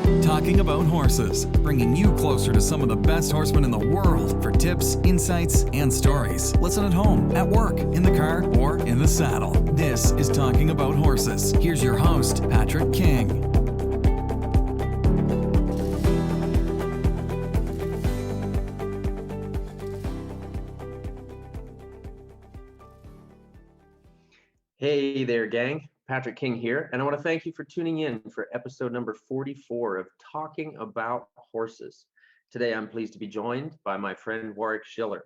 Talking about horses, bringing you closer to some of the best horsemen in the world for tips, insights, and stories. Listen at home, at work, in the car, or in the saddle. This is Talking About Horses. Here's your host, Patrick King. Hey there, gang. Patrick King here, and I want to thank you for tuning in for episode number 44 of Talking About Horses. Today, I'm pleased to be joined by my friend Warwick Schiller.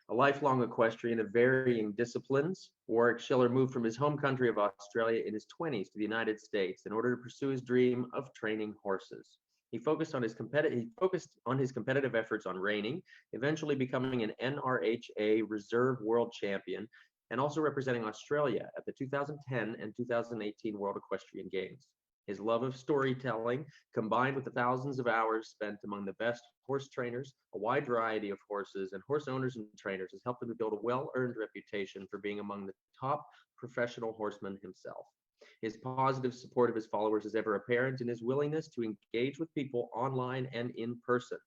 A lifelong equestrian of varying disciplines, Warwick Schiller moved from his home country of Australia in his 20s to the United States in order to pursue his dream of training horses. He focused on his competitive efforts on reining, eventually becoming an NRHA Reserve World Champion, and also representing Australia at the 2010 and 2018 World Equestrian Games. His love of storytelling, combined with the thousands of hours spent among the best horse trainers, a wide variety of horses, and horse owners and trainers, has helped him to build a well-earned reputation for being among the top professional horsemen himself. His positive support of his followers is ever apparent in his willingness to engage with people online and in person,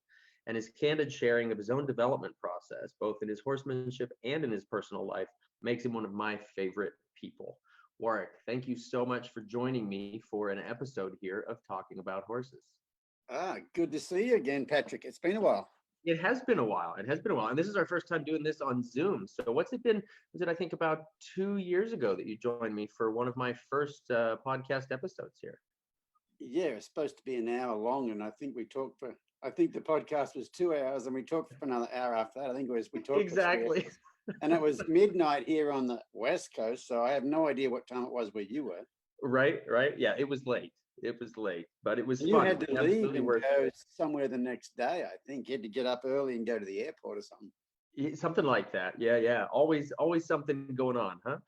and his candid sharing of his own development process, both in his horsemanship and in his personal life, makes him one of my favorite people. Warwick, thank you so much for joining me for an episode here of Talking About Horses. Good to see you again, Patrick. It's been a while. It has been a while. And this is our first time doing this on Zoom. So what's it been? Was it, I think, about 2 years ago that you joined me for one of my first podcast episodes here? Yeah, it's supposed to be an hour long, and I think the podcast was 2 hours, and we talked for another hour after that. I think we talked exactly. And it was midnight here on the West Coast, so I have no idea what time it was where you were. Right. Yeah, it was late, but it was fun. You had to leave and go somewhere the next day, I think. You had to get up early and go to the airport or something. Something like that. Yeah. Always something going on, huh?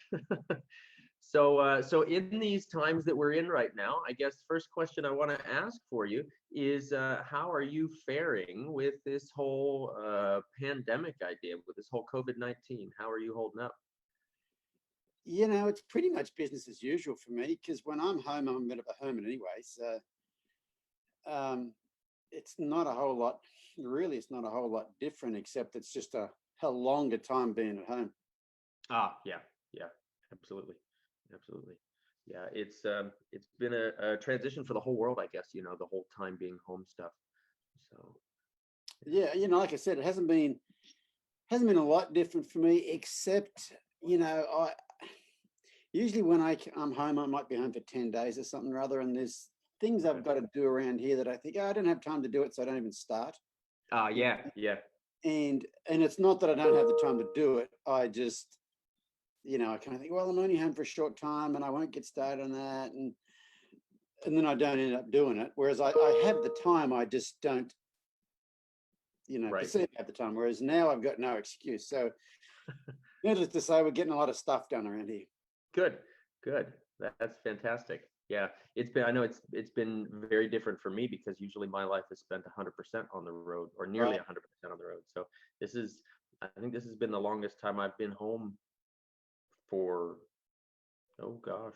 So in these times that we're in right now, I guess first question I want to ask for you is how are you faring with this whole pandemic idea, with this whole COVID-19? How are you holding up? You know, it's pretty much business as usual for me, because when I'm home, I'm a bit of a hermit anyway. So it's not a whole lot different, except it's just a longer time being at home. Yeah, absolutely. Yeah, it's been a transition for the whole world, I guess, the whole time being home stuff. So yeah, like I said, it hasn't been a lot different for me, except I usually when I'm home, I might be home for 10 days or something or other, and there's things I've got to do around here that I think, I don't have time to do it, so I don't even start. Yeah. And it's not that I don't have the time to do it. I just, I kind of think, well, I'm only home for a short time and I won't get started on that. And then I don't end up doing it. Whereas I have the time, I just don't, perceive I have the time. Whereas now I've got no excuse. So needless to say, we're getting a lot of stuff done around here. Good. That's fantastic. Yeah, it's been very different for me, because usually my life is spent 100% on the road, or nearly 100% on the road. So I think this has been the longest time I've been home for, oh gosh,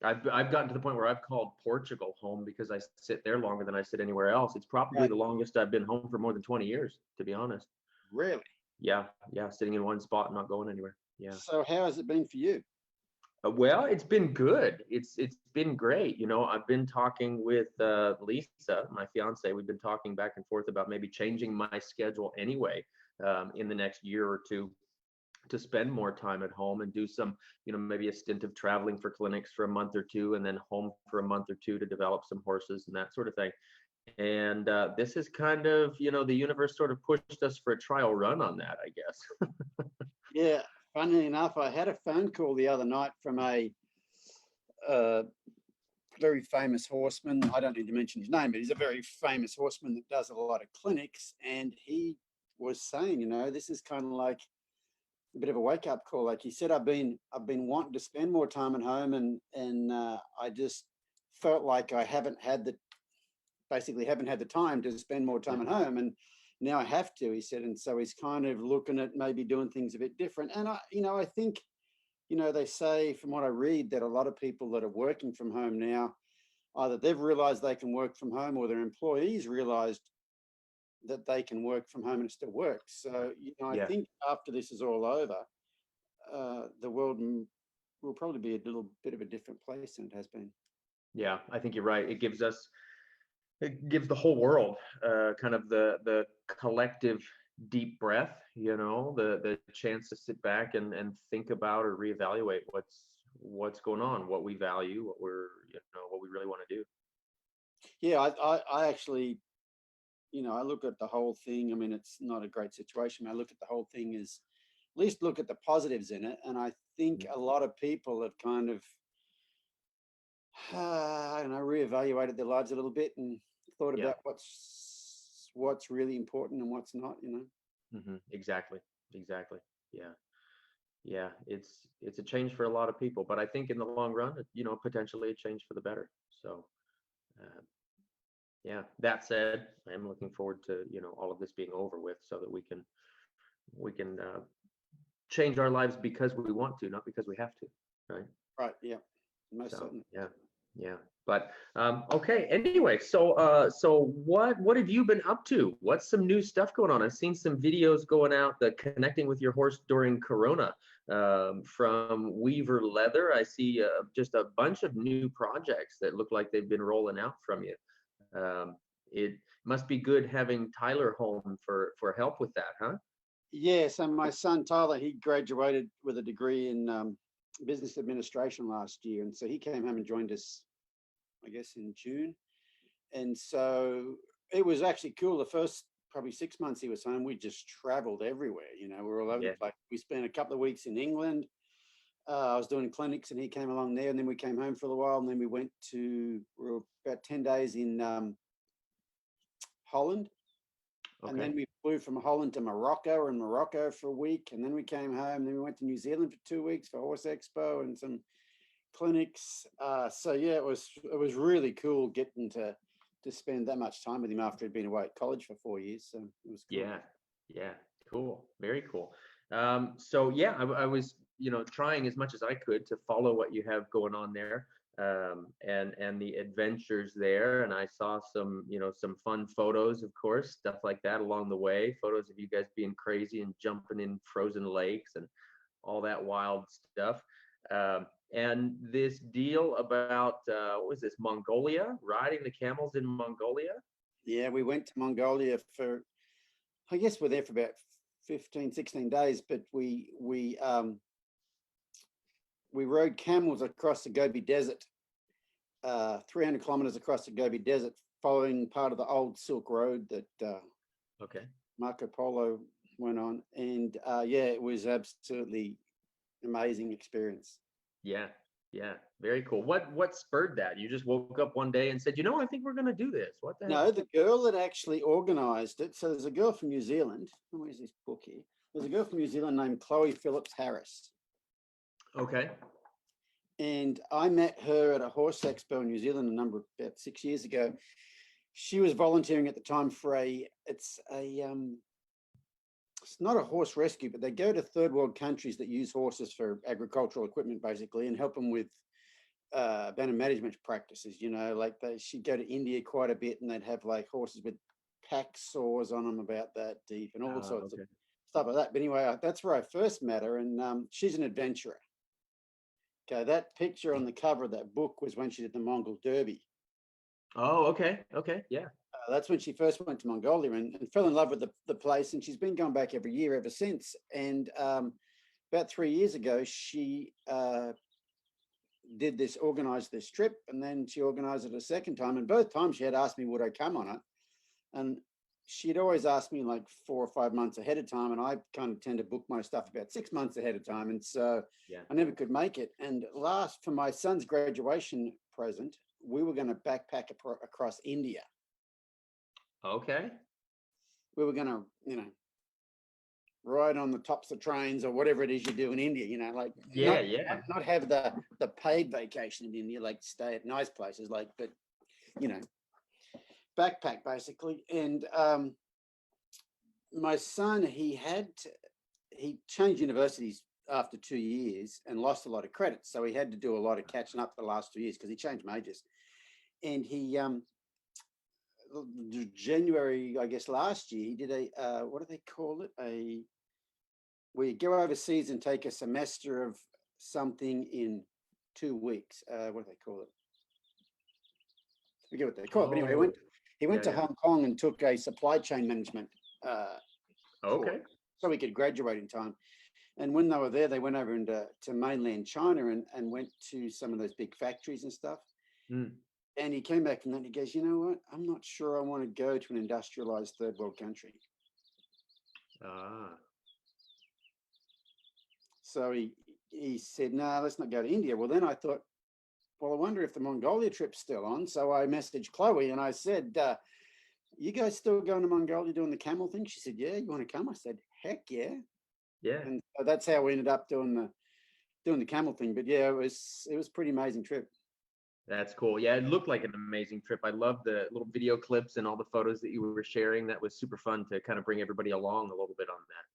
I've gotten to the point where I've called Portugal home, because I sit there longer than I sit anywhere else. It's probably the longest I've been home for more than 20 years, to be honest. Really? Yeah, sitting in one spot and not going anywhere. Yeah. So how has it been for you? Well, it's been good. It's been great. I've been talking with Lisa, my fiance. We've been talking back and forth about maybe changing my schedule anyway in the next year or two, to spend more time at home and do some, maybe a stint of traveling for clinics for a month or two, and then home for a month or two to develop some horses and that sort of thing. And this is kind of, the universe sort of pushed us for a trial run on that, I guess. Yeah. Funnily enough, I had a phone call the other night from a very famous horseman. I don't need to mention his name, but he's a very famous horseman that does a lot of clinics. And he was saying, this is kind of like a bit of a wake-up call. Like he said, I've been wanting to spend more time at home, and I just felt like I haven't had the time to spend more time at home, and now I have to, he said. And so he's kind of looking at maybe doing things a bit different. And I think, they say, from what I read, that a lot of people that are working from home now either they've realized they can work from home or their employees realized that they can work from home and it still works. So, I Yeah. think after this is all over, the world will probably be a little bit of a different place than it has been. Yeah, I think you're right. It gives the whole world kind of the collective deep breath, the chance to sit back and think about or reevaluate what's going on, what we value, what we really want to do. Yeah, I actually, I look at the whole thing. I mean, it's not a great situation. I look at the whole thing as at least look at the positives in it. And I think a lot of people have kind of, I don't know, reevaluated their lives a little bit and thought Yeah. about what's really important and what's not, Exactly. Yeah. Yeah. It's a change for a lot of people, but I think in the long run, potentially a change for the better. So, uh, yeah. That said, I am looking forward to all of this being over with, so that we can change our lives because we want to, not because we have to, right? Right. Yeah. Most So certainly. yeah. But okay. Anyway, so what have you been up to? What's some new stuff going on? I've seen some videos going out that connecting with your horse during Corona from Weaver Leather. I see just a bunch of new projects that look like they've been rolling out from you. It must be good having Tyler home for help with that, huh? Yeah. So my son, Tyler, he graduated with a degree in business administration last year. And so he came home and joined us, I guess, in June. And so it was actually cool. The first probably 6 months he was home, we just traveled everywhere. We were all over the place. We spent a couple of weeks in England. I was doing clinics and he came along there, and then we came home for a while, and then we were about 10 days in Holland. Okay. And then we flew from Holland to Morocco, or in Morocco for a week. And then we came home, then we went to New Zealand for 2 weeks for Horse Expo and some clinics. So yeah, it was really cool getting to spend that much time with him after he'd been away at college for 4 years. So it was cool. Yeah, cool, very cool. So yeah, I was trying as much as I could to follow what you have going on there, and the adventures there, and I saw some some fun photos, of course, stuff like that along the way, photos of you guys being crazy and jumping in frozen lakes and all that wild stuff. And this deal about what was this, Mongolia, riding the camels in Mongolia? Yeah, we went to Mongolia for, I guess we're there for about 15, 16 days, but we rode camels across the Gobi Desert, 300 kilometers across the Gobi Desert, following part of the old Silk Road that Okay. Marco Polo went on. And yeah, it was absolutely amazing experience. Yeah, very cool. What spurred that? You just woke up one day and said, I think we're gonna do this. What the hell? No, the girl that actually organized it. So there's a girl from New Zealand. Where's this book here? There's a girl from New Zealand named Chloe Phillips Harris. Okay. And I met her at a horse expo in New Zealand about 6 years ago. She was volunteering at the time for it's not a horse rescue, but they go to third world countries that use horses for agricultural equipment, basically, and help them with better management practices. Like she'd go to India quite a bit, and they'd have like horses with pack saws on them about that deep and all sorts of stuff like that. But anyway, that's where I first met her, and she's an adventurer. Okay, that picture on the cover of that book was when she did the Mongol Derby. Oh, okay, yeah. That's when she first went to Mongolia and fell in love with the place, and she's been going back every year ever since. And about 3 years ago, she organized this trip, and then she organized it a second time. And both times she had asked me would I come on it, and she'd always asked me like 4 or 5 months ahead of time, and I kind of tend to book my stuff about 6 months ahead of time, and so I never could make it. And for my son's graduation present, we were going to backpack across India. Okay. We were going to, ride on the tops of trains or whatever it is you do in India, like not have the paid vacation in India, like stay at nice places, like, but backpack basically. And my son, he changed universities after 2 years and lost a lot of credits, so he had to do a lot of catching up the last 2 years because he changed majors. and he January, I guess last year, he did a what do they call it? We go overseas and take a semester of something in 2 weeks. What do they call it? I forget what they call it. But anyway, he went to Hong Kong and took a supply chain management course, so he could graduate in time. And when they were there, they went over into mainland China and went to some of those big factories and stuff. Mm. And he came back from that and he goes, you know what? I'm not sure I want to go to an industrialized third world country. So he said, no, let's not go to India. Well, then I thought, well, I wonder if the Mongolia trip's still on. So I messaged Chloe and I said, you guys still going to Mongolia doing the camel thing? She said, yeah, you want to come? I said, heck yeah. Yeah. And so that's how we ended up doing the camel thing. But yeah, it was a pretty amazing trip. That's cool. Yeah, it looked like an amazing trip. I love the little video clips and all the photos that you were sharing. That was super fun to kind of bring everybody along a little bit on that.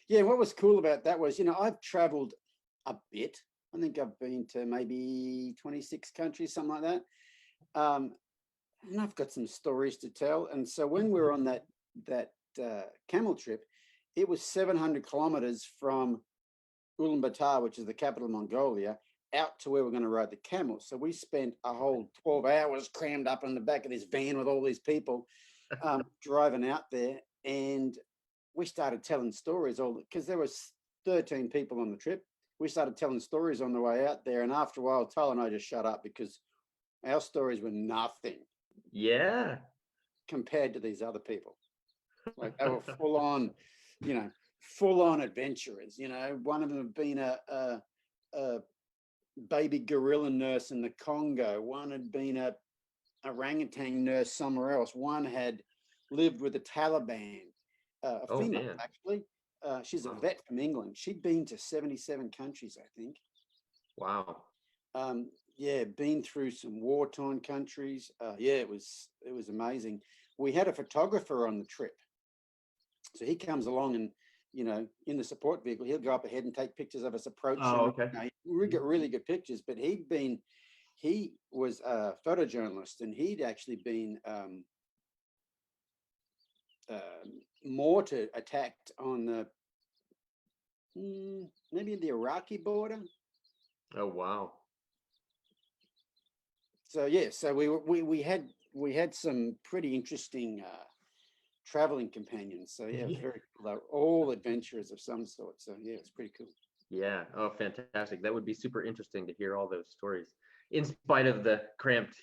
Yeah, what was cool about that was, I've traveled a bit. I think I've been to maybe 26 countries, something like that. And I've got some stories to tell. And so when we were on that camel trip, it was 700 kilometers from Ulaanbaatar, which is the capital of Mongolia, out to where we're going to ride the camels. So we spent a whole 12 hours crammed up in the back of this van with all these people driving out there. And we started telling stories, because there was 13 people on the trip. We started telling stories on the way out there. And after a while, Tyler and I just shut up because our stories were nothing. Yeah. Compared to these other people. Like they were full on adventurers. One of them had been a baby gorilla nurse in the Congo. One had been a orangutan nurse somewhere else. One had lived with the Taliban, a female, actually. She's a vet from England. She'd been to 77 countries, I think. Wow. Been through some war-torn countries. It was amazing. We had a photographer on the trip. So he comes along and, in the support vehicle, he'll go up ahead and take pictures of us approaching. Oh, okay. We get really good pictures, but he was a photojournalist and he'd actually been mortar attacked on maybe the Iraqi border. Oh, wow. So we had some pretty interesting traveling companions. So yeah, it was very cool. They're all adventurers of some sort. So yeah, it's pretty cool. Yeah. Oh, fantastic. That would be super interesting to hear all those stories in spite of the cramped,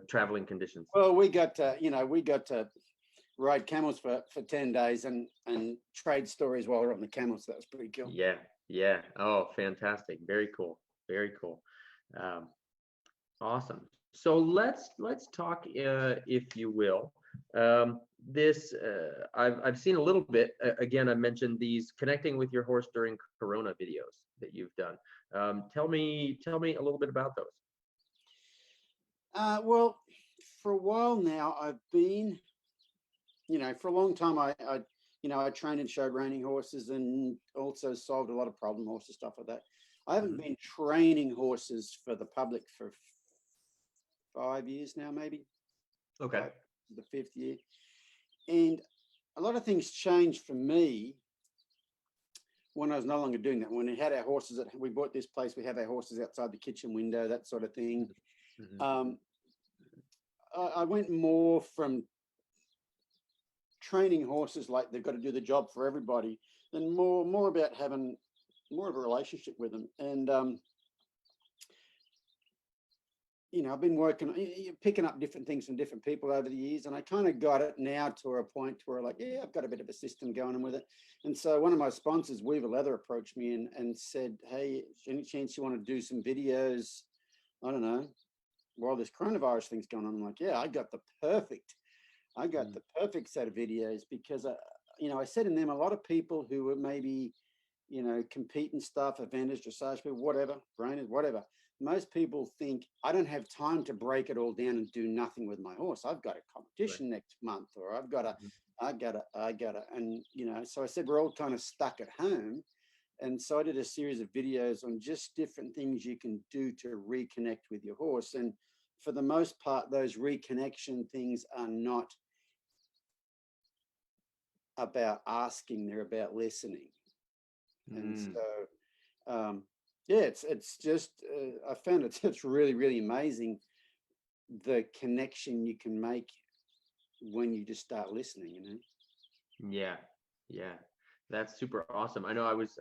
traveling conditions. Well, we got to ride camels for 10 days and trade stories while we're on the camels. So that was pretty cool. Yeah. Yeah. Oh, fantastic. Very cool. Very cool. Awesome. So let's talk, if you will. I've seen a little bit. Again, I mentioned these connecting with your horse during Corona videos that you've done. Tell me a little bit about those. Well, for a while now, I've been, for a long time, I trained and showed reining horses and also solved a lot of problem horses, stuff like that. I haven't been training horses for the public for 5 years now, maybe. Okay. The 5th year. And a lot of things changed for me when I was no longer doing that. When we had our horses, we bought this place, we have our horses outside the kitchen window, that sort of thing. Mm-hmm. I went more from training horses like they've got to do the job for everybody, and more about having more of a relationship with them. And I've been picking up different things from different people over the years, and I kind of got it now to a point where I've got a bit of a system going on with it. And so one of my sponsors, Weaver Leather, approached me and said, hey, any chance you want to do some videos, I don't know, while this coronavirus thing's going on? I'm like, yeah, I got the perfect set of videos, because, I said in them, a lot of people who were maybe, competing stuff, eventers, dressage people, whatever, trainers, whatever. Most people think I don't have time to break it all down and do nothing with my horse. I've got a competition next month, or I gotta, and so I said, we're all kind of stuck at home. And so I did a series of videos on just different things you can do to reconnect with your horse. And for the most part, those reconnection things are not about asking, they're about listening. And so, yeah, it's just, I found it's really, really amazing the connection you can make when you just start listening, you know? Yeah, that's super awesome. I know I was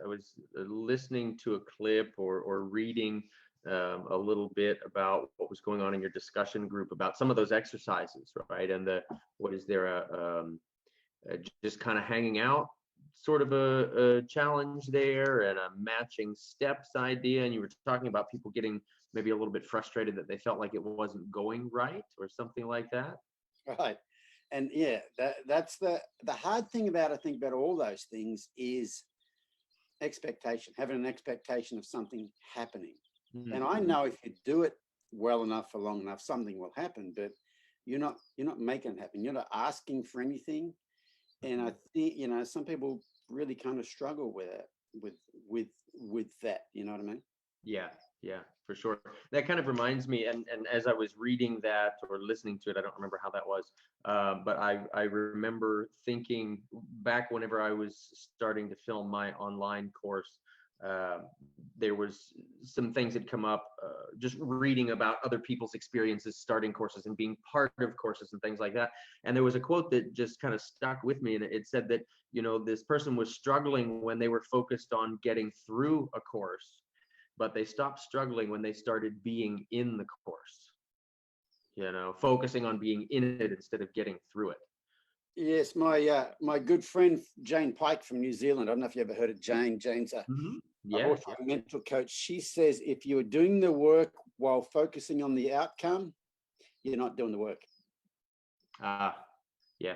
listening to a clip or reading a little bit about what was going on in your discussion group about some of those exercises, right? And what is there just kind of hanging out sort of a challenge there, and a matching steps idea, and you were talking about people getting maybe a little bit frustrated that they felt like it wasn't going right or something like that. Right. And yeah, that's the hard thing about, I think, about all those things is expectation, having an expectation of something happening. And I know if you do it well enough for long enough, something will happen, but you're not making it happen. You're not asking for anything. And I think, you know, some people really kind of struggle with it, with that, you know what I mean? Yeah, for sure. That kind of reminds me, and as I was reading that or listening to it, I don't remember how that was, but I remember thinking back whenever I was starting to film my online course, there was some things that come up just reading about other people's experiences starting courses and being part of courses and things like that. And there was a quote that just kind of stuck with me, and it said that, you know, this person was struggling when they were focused on getting through a course, but they stopped struggling when they started being in the course, you know, focusing on being in it instead of getting through it. Yes, my good friend Jane Pike from New Zealand. I don't know if you ever heard of Jane. Jane's a horse mental coach. She says if you are doing the work while focusing on the outcome, you're not doing the work. Yeah,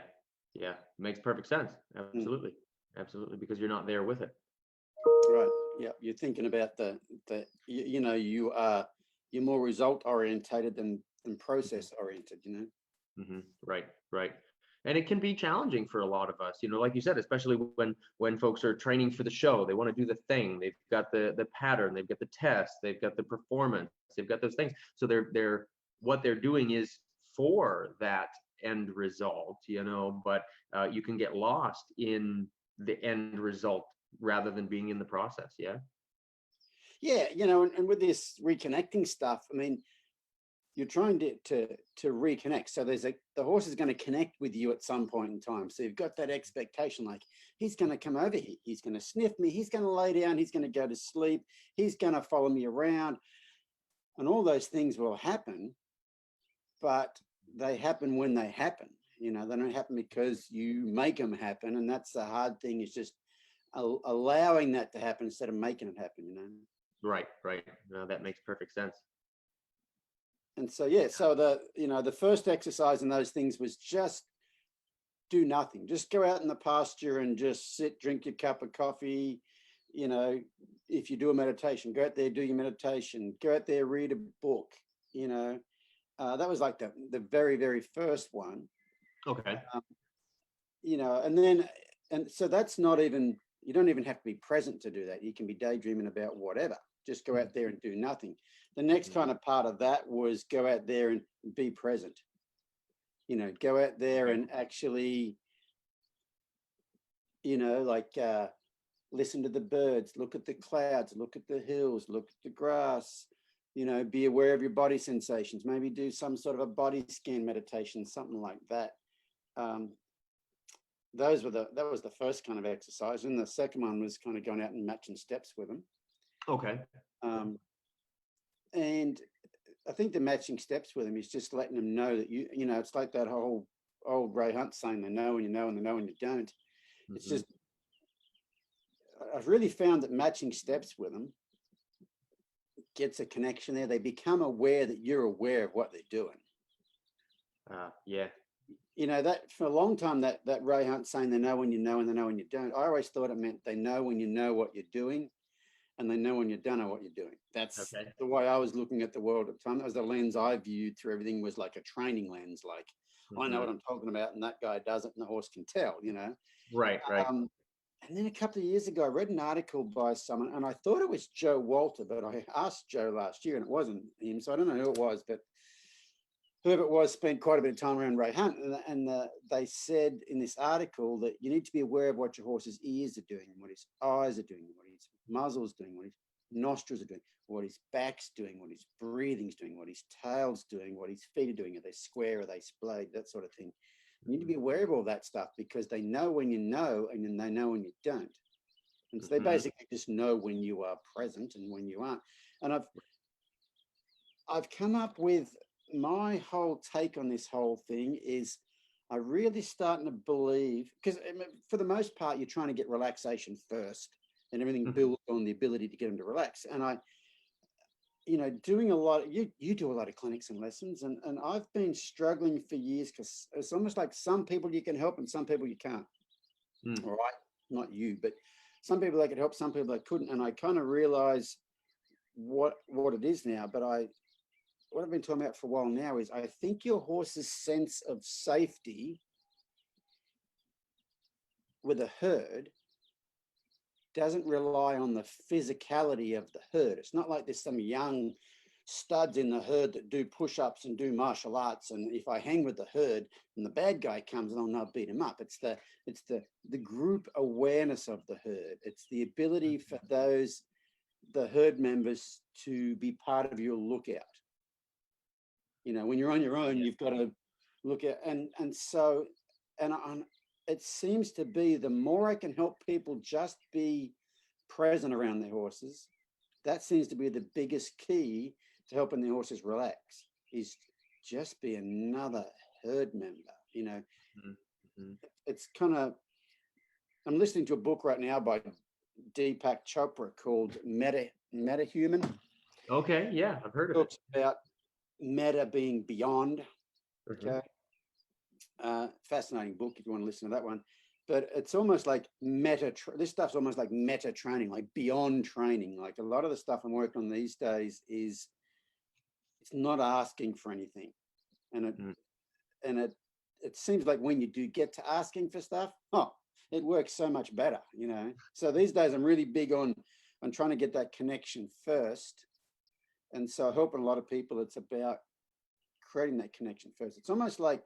makes perfect sense. Absolutely, because you're not there with it. Right. Yeah, you're thinking about you know, you're more result orientated than process oriented, you know. Right. And it can be challenging for a lot of us, you know, like you said, especially when folks are training for the show. They want to do the thing. They've got the pattern, they've got the test, they've got the performance, they've got those things. So they're what they're doing is for that end result, you know, but you can get lost in the end result rather than being in the process. Yeah, you know, and with this reconnecting stuff, I mean, you're trying to reconnect. So the horse is going to connect with you at some point in time. So you've got that expectation, like he's going to come over here, he's going to sniff me, he's going to lay down, he's going to go to sleep, he's going to follow me around, and all those things will happen. But they happen when they happen. You know, they don't happen because you make them happen, and that's the hard thing. Is just allowing that to happen instead of making it happen. You know. Right. No, that makes perfect sense. And so, yeah, so the first exercise in those things was just do nothing. Just go out in the pasture and just sit, drink your cup of coffee. You know, if you do a meditation, go out there, do your meditation, go out there, read a book, you know. That was like the very, very first one. Okay. You know, and so that's not even, you don't even have to be present to do that. You can be daydreaming about whatever. Just go out there and do nothing. The next kind of part of that was go out there and be present. You know, go out there and actually, you know, like listen to the birds, look at the clouds, look at the hills, look at the grass, you know, be aware of your body sensations, maybe do some sort of a body scan meditation, something like that. That was the first kind of exercise. And the second one was kind of going out and matching steps with them. Okay. And I think the matching steps with them is just letting them know that you know, it's like that whole old Ray Hunt saying, they know when you know and they know when you don't. It's just, I've really found that matching steps with them gets a connection there. They become aware that you're aware of what they're doing. Yeah. You know, that for a long time, that Ray Hunt saying they know when you know and they know when you don't, I always thought it meant they know when you know what you're doing and they know when you don't know what you're doing. That's the way I was looking at the world at the time. That was the lens I viewed through everything, was like a training lens, like I know what I'm talking about and that guy does it and the horse can tell, you know. Right. And then a couple of years ago, I read an article by someone, and I thought it was Joe Walter, but I asked Joe last year, and it wasn't him, so I don't know who it was. But whoever it was spent quite a bit of time around Ray Hunt, and they said in this article that you need to be aware of what your horse's ears are doing, what his eyes are doing, what his muzzle's doing, what his nostrils are doing, what his back's doing, what his breathing's doing, what his tail's doing, what his feet are doing. Are they square? Are they splayed? That sort of thing. You need to be aware of all that stuff because they know when you know, and then they know when you don't. And so they basically just know when you are present and when you aren't. And I've come up with my whole take on this whole thing is I really starting to believe, because for the most part, you're trying to get relaxation first and everything builds on the ability to get them to relax. And doing a lot, you do a lot of clinics and lessons, and I've been struggling for years because it's almost like some people you can help and some people you can't. All right, not you, but some people they could help, some people they couldn't. And I kind of realize what it is now. But what I've been talking about for a while now is I think your horse's sense of safety with a herd doesn't rely on the physicality of the herd. It's not like there's some young studs in the herd that do push-ups and do martial arts, and if I hang with the herd and the bad guy comes along, they'll beat him up. It's the group awareness of the herd. It's the ability for the herd members to be part of your lookout. When you're on your own, you've got to look at, and it seems to be the more I can help people just be present around their horses, that seems to be the biggest key to helping the horses relax, is just be another herd member. It's kind of, I'm listening to a book right now by Deepak Chopra called Meta-Human. Okay, yeah, I've heard of it. Talks about meta being beyond. Okay. Fascinating book if you want to listen to that one. But it's almost like this stuff's almost like meta training, like beyond training. Like a lot of the stuff I'm working on these days it's not asking for anything. And it seems like when you do get to asking for stuff, it works so much better, So these days I'm really big on trying to get that connection first. And so helping a lot of people, it's about creating that connection first. It's almost like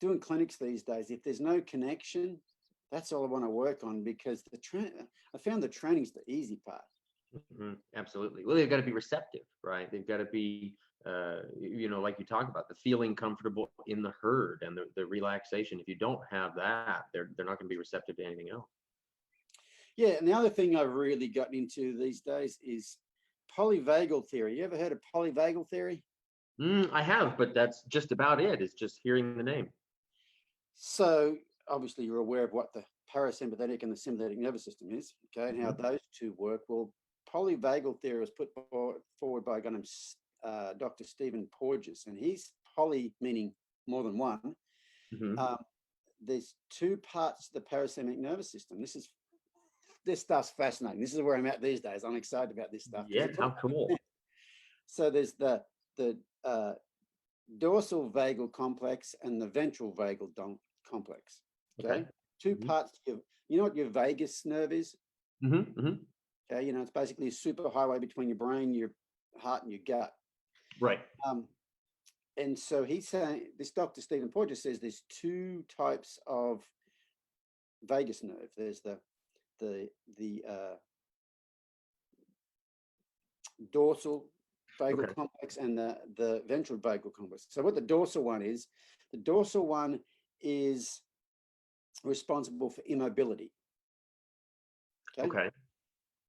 doing clinics these days. If there's no connection, that's all I want to work on, because I found the training's the easy part. Absolutely. Well, they've got to be receptive, right? They've got to be, like you talk about, the feeling comfortable in the herd and the relaxation. If you don't have that, they're not going to be receptive to anything else. Yeah. And the other thing I've really gotten into these days is polyvagal theory. You ever heard of polyvagal theory? I have, but that's just about it. It's just hearing the name. So obviously you're aware of what the parasympathetic and the sympathetic nervous system is, okay, and how those two work. Well, polyvagal theory was put forward by a guy named Dr. Stephen Porges, and he's poly meaning more than one. There's two parts to the parasympathetic nervous system. This stuff's fascinating. This is where I'm at these days. I'm excited about this stuff. Yeah, how cool. So there's the dorsal vagal complex and the ventral vagal complex. Okay. Two parts. You know what your vagus nerve is? Okay. It's basically a super highway between your brain, your heart, and your gut. Right. And so he's saying, this Dr. Stephen Porges says there's two types of vagus nerve. There's the dorsal vagal complex and the ventral vagal complex. So what the dorsal one is responsible for immobility. Okay.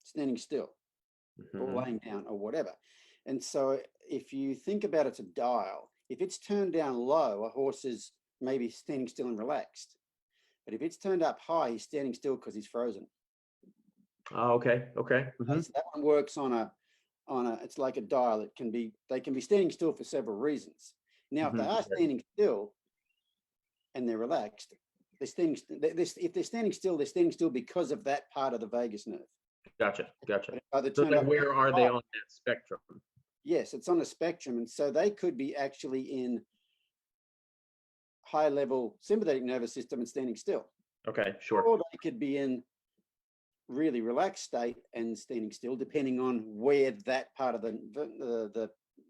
Standing still or laying down or whatever. And so if you think about it's a dial, if it's turned down low, a horse is maybe standing still and relaxed. But if it's turned up high, he's standing still because he's frozen. Oh, okay. So that one works on a it's like a dial. They can be standing still for several reasons. Now, if they are standing still and they're relaxed, if they're standing still because of that part of the vagus nerve. Gotcha. So where are they on that spectrum? Yes, it's on a spectrum. And so they could be actually in high level sympathetic nervous system and standing still. Okay, sure. Or they could be in really relaxed state and standing still, depending on where that part of the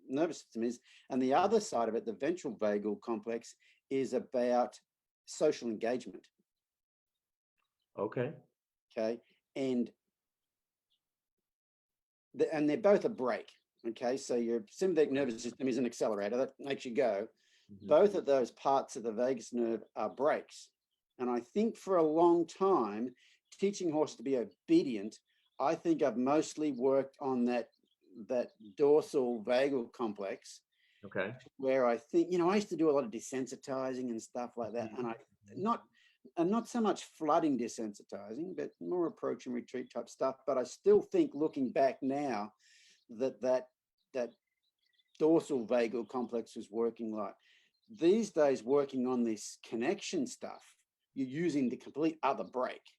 nervous system is. And the other side of it, the ventral vagal complex, is about social engagement. Okay. Okay. And they're both a brake. Okay. So your sympathetic nervous system is an accelerator that makes you go. Both of those parts of the vagus nerve are brakes. And I think for a long time, teaching horses to be obedient, I think I've mostly worked on that dorsal vagal complex. Okay. Where I think, I used to do a lot of desensitizing and stuff like that. And not so much flooding desensitizing, but more approach and retreat type stuff. But I still think, looking back now, that dorsal vagal complex was working like. These days, working on this connection stuff, you're using the complete other brake.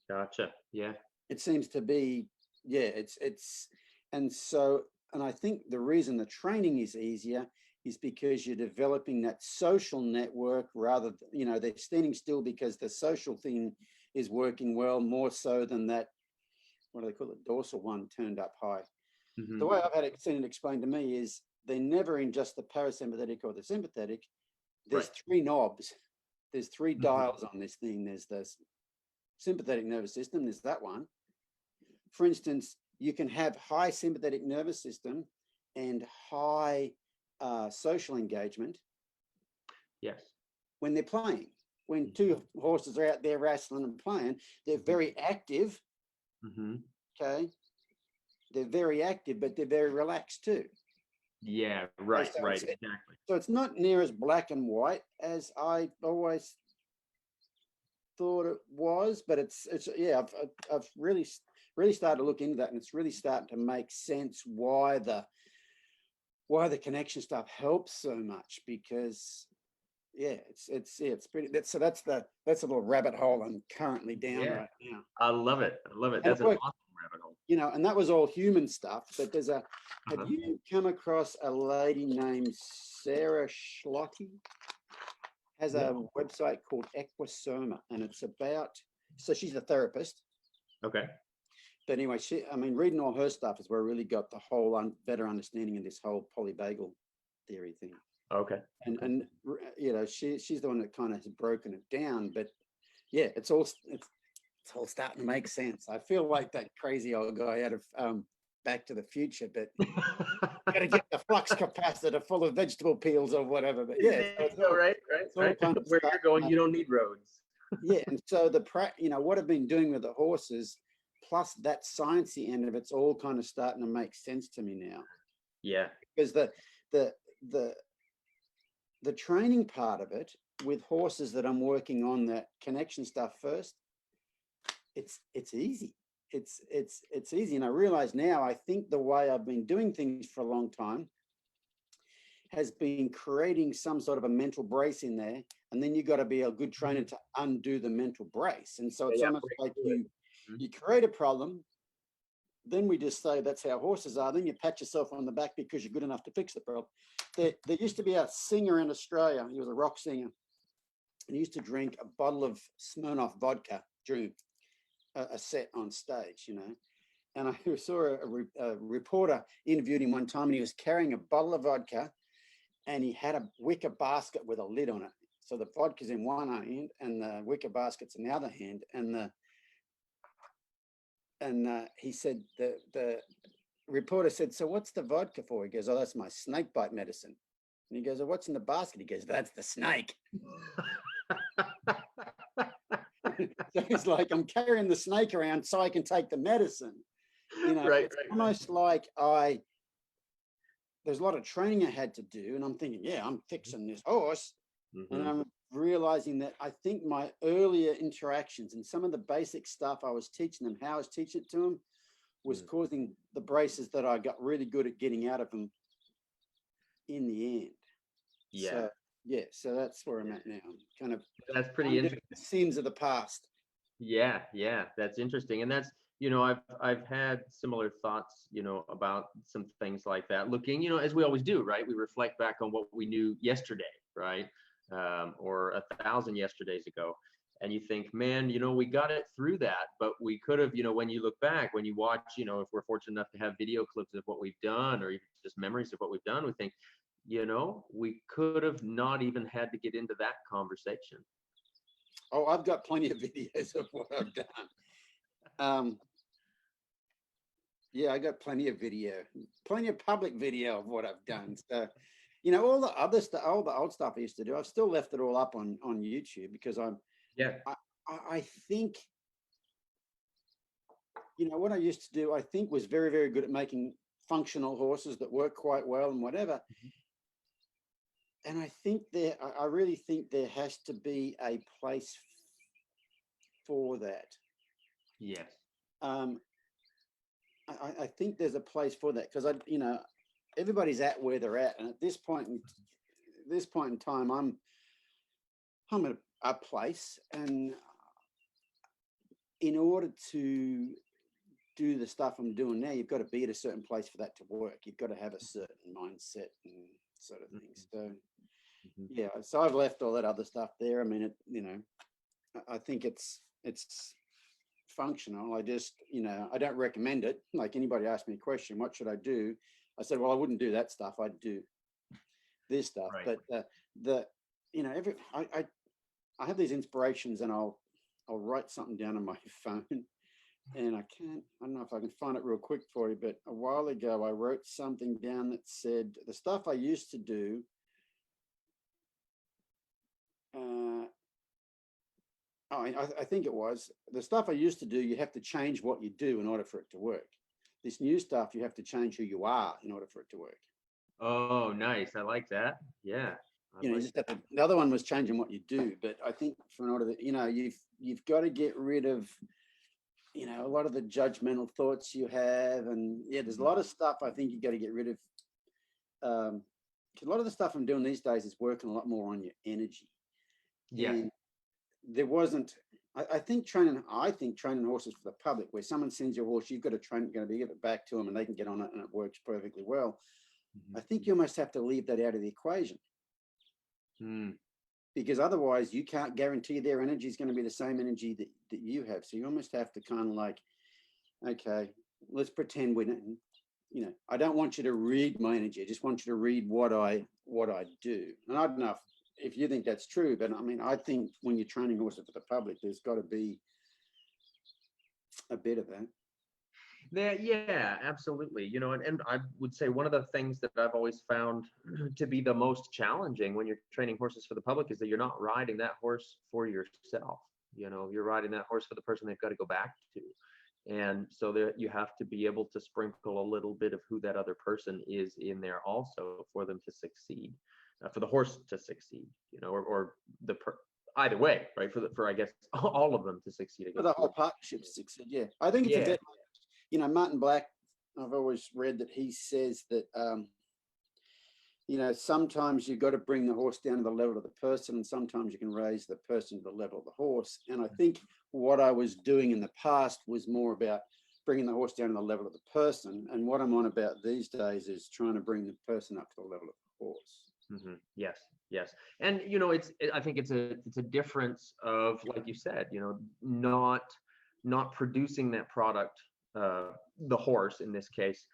Gotcha. Yeah. It seems to be, and I think the reason the training is easier is because you're developing that social network rather than, they're standing still because the social thing is working well, more so than that, what do they call it, dorsal one turned up high. The way I've had it seen it explained to me is they're never in just the parasympathetic or the sympathetic. There's three knobs. There's three dials on this thing. There's the sympathetic nervous system. There's that one. For instance, you can have high sympathetic nervous system and high social engagement. Yes. When they're playing. When two horses are out there wrestling and playing, they're very active. Okay. They're very active, but they're very relaxed too. Yeah, right, exactly. So it's not near as black and white as I always thought it was, but it's I've really started to look into that, and it's really starting to make sense why the connection stuff helps so much, because it's pretty. That's a little rabbit hole I'm currently down right now. I love it. That's an awesome rabbit hole. And that was all human stuff. But there's have you come across a lady named Sarah Schlocke? Has a website called Equisoma, and it's about. So she's a therapist. Okay. But anyway, reading all her stuff is where I really got the whole better understanding of this whole polyvagal theory thing. Okay. And she's the one that kind of has broken it down. But yeah, it's all starting to make sense. I feel like that crazy old guy out of Back to the Future, but got to get the flux capacitor full of vegetable peels or whatever. But yeah, right. Where you're going, you don't need roads. Yeah, and so what I've been doing with the horses, plus that sciencey end of it's all kind of starting to make sense to me now. Yeah, because the training part of it with horses that I'm working on, that connection stuff first, it's easy. It's easy, and I realize now, I think the way I've been doing things for a long time has been creating some sort of a mental brace in there, and then you got to be a good trainer to undo the mental brace. And so it's almost like you create a problem, then we just say that's how horses are, then you pat yourself on the back because you're good enough to fix the problem. There used to be a singer in Australia. He was a rock singer, and he used to drink a bottle of Smirnoff vodka during a set on stage, and I saw a reporter interviewed him one time, and he was carrying a bottle of vodka, and he had a wicker basket with a lid on it. So the vodka's in one hand and the wicker basket's in the other hand. And he said, the reporter said, "So what's the vodka for?" He goes, "Oh, that's my snake bite medicine." And he goes, "Oh, what's in the basket?" He goes, "That's the snake." So he's like, "I'm carrying the snake around so I can take the medicine." It's almost like there's a lot of training I had to do, and I'm thinking, yeah, I'm fixing this horse. And I'm realizing that I think my earlier interactions and some of the basic stuff I was teaching them, how I was teaching it to them, was causing the braces that I got really good at getting out of them in the end. Yeah. So that's where I'm at now. Kind of. That's pretty interesting. The sins of the past. Yeah, that's interesting, and that's I've had similar thoughts about some things like that. Looking, as we always do, right? We reflect back on what we knew yesterday, right, or 1,000 yesterdays ago, and you think, man, we got it through that, but we could have, when you look back, when you watch, if we're fortunate enough to have video clips of what we've done, or even just memories of what we've done, we think, we could have not even had to get into that conversation. Oh, I've got plenty of videos of what I've done. Yeah, I got plenty of public video of what I've done. So, all the other stuff, all the old stuff I used to do, I've still left it all up on YouTube, because I think, what I used to do, I think, was very, very good at making functional horses that work quite well and whatever. And I really think there has to be a place for that. Yes. I think there's a place for that, because everybody's at where they're at, and at this point in time, I'm at a place, and in order to do the stuff I'm doing now, you've got to be at a certain place for that to work. You've got to have a certain mindset and sort of things. So yeah, so I've left all that other stuff there. I mean, I think it's functional. I just, I don't recommend it. Like, anybody asked me a question, what should I do? I said, well, I wouldn't do that stuff. I'd do this stuff. Right. But I have these inspirations, and I'll write something down on my phone, and I don't know if I can find it real quick for you, but a while ago I wrote something down that said the stuff I used to do, I think it was the stuff I used to do, you have to change what you do in order for it to work. This new stuff, you have to change who you are in order for it to work. Oh, nice. I like that. Yeah. You just have to, the other one was changing what you do, but I think for in order that, you've got to get rid of, a lot of the judgmental thoughts you have. And yeah, there's a lot of stuff I think you got to get rid of. Because a lot of the stuff I'm doing these days is working a lot more on your energy. Yeah. And there wasn't, I think training horses for the public, where someone sends you a horse, you've got to train, you're going to give it back to them, and they can get on it and it works perfectly well. I think you almost have to leave that out of the equation. Because otherwise you can't guarantee their energy is going to be the same energy that you have. So you almost have to kind of like, okay, let's pretend I don't want you to read my energy. I just want you to read what I do. And I don't know if you think that's true, but I mean, I think when you're training horses for the public, there's got to be a bit of that. Yeah, absolutely. And I would say one of the things that I've always found to be the most challenging when you're training horses for the public is that you're not riding that horse for yourself. You're riding that horse for the person they've got to go back to. And so there, you have to be able to sprinkle a little bit of who that other person is in there also for them to succeed, for the horse to succeed, or either way, right? For I guess all of them to succeed. For the whole partnership to succeed. Yeah, I think it's a bit. Martin Black, I've always read that he says that, sometimes you've got to bring the horse down to the level of the person, and sometimes you can raise the person to the level of the horse. And I think what I was doing in the past was more about bringing the horse down to the level of the person. And what I'm on about these days is trying to bring the person up to the level of the horse. Yes. And, I think it's a difference of, like you said, not producing that product, the horse in this case,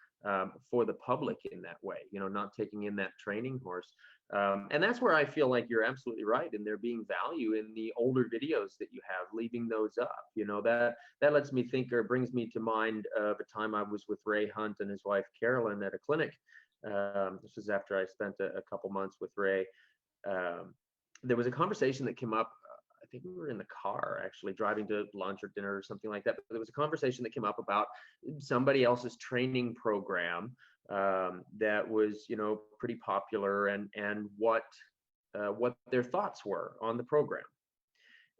for the public in that way, not taking in that training horse. And that's where I feel like you're absolutely right in there being value in the older videos that you have, leaving those up. That lets me think, or brings me to mind of a time I was with Ray Hunt and his wife Carolyn at a clinic. This was after I spent a couple months with Ray. There was a conversation that came up. I think we were in the car actually driving to lunch or dinner or something like that. But there was a conversation that came up about somebody else's training program that was, pretty popular, and what their thoughts were on the program.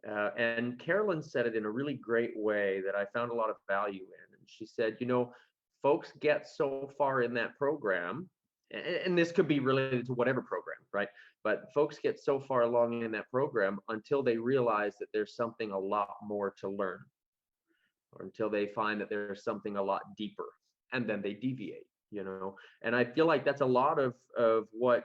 And Carolyn said it in a really great way that I found a lot of value in. And she said, folks get so far in that program, and this could be related to whatever program, right? But folks get so far along in that program until they realize that there's something a lot more to learn, or until they find that there's something a lot deeper, and then they deviate, And I feel like that's a lot of what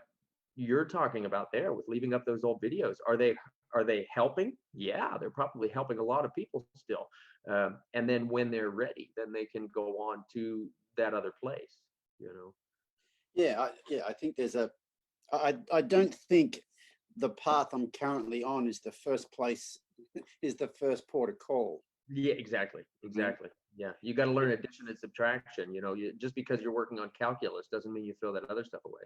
you're talking about there with leaving up those old videos. Are they helping? Yeah, they're probably helping a lot of people still. And then when they're ready, then they can go on to that other place, you know. I think I don't think the path I'm currently on is the first place, is the first port of call. Yeah, exactly. Yeah, you got to learn addition and subtraction. You know, just because you're working on calculus doesn't mean you throw that other stuff away.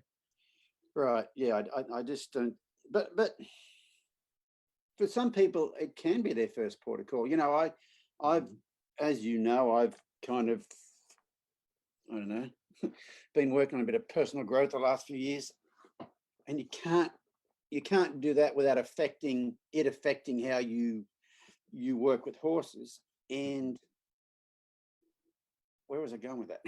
Right. Yeah. I just don't. But for some people, it can be their first port of call. You know, I've, as you know, I've kind of, I don't know, been working on a bit of personal growth the last few years, and you can't do that without affecting how you work with horses. And where was I going with that?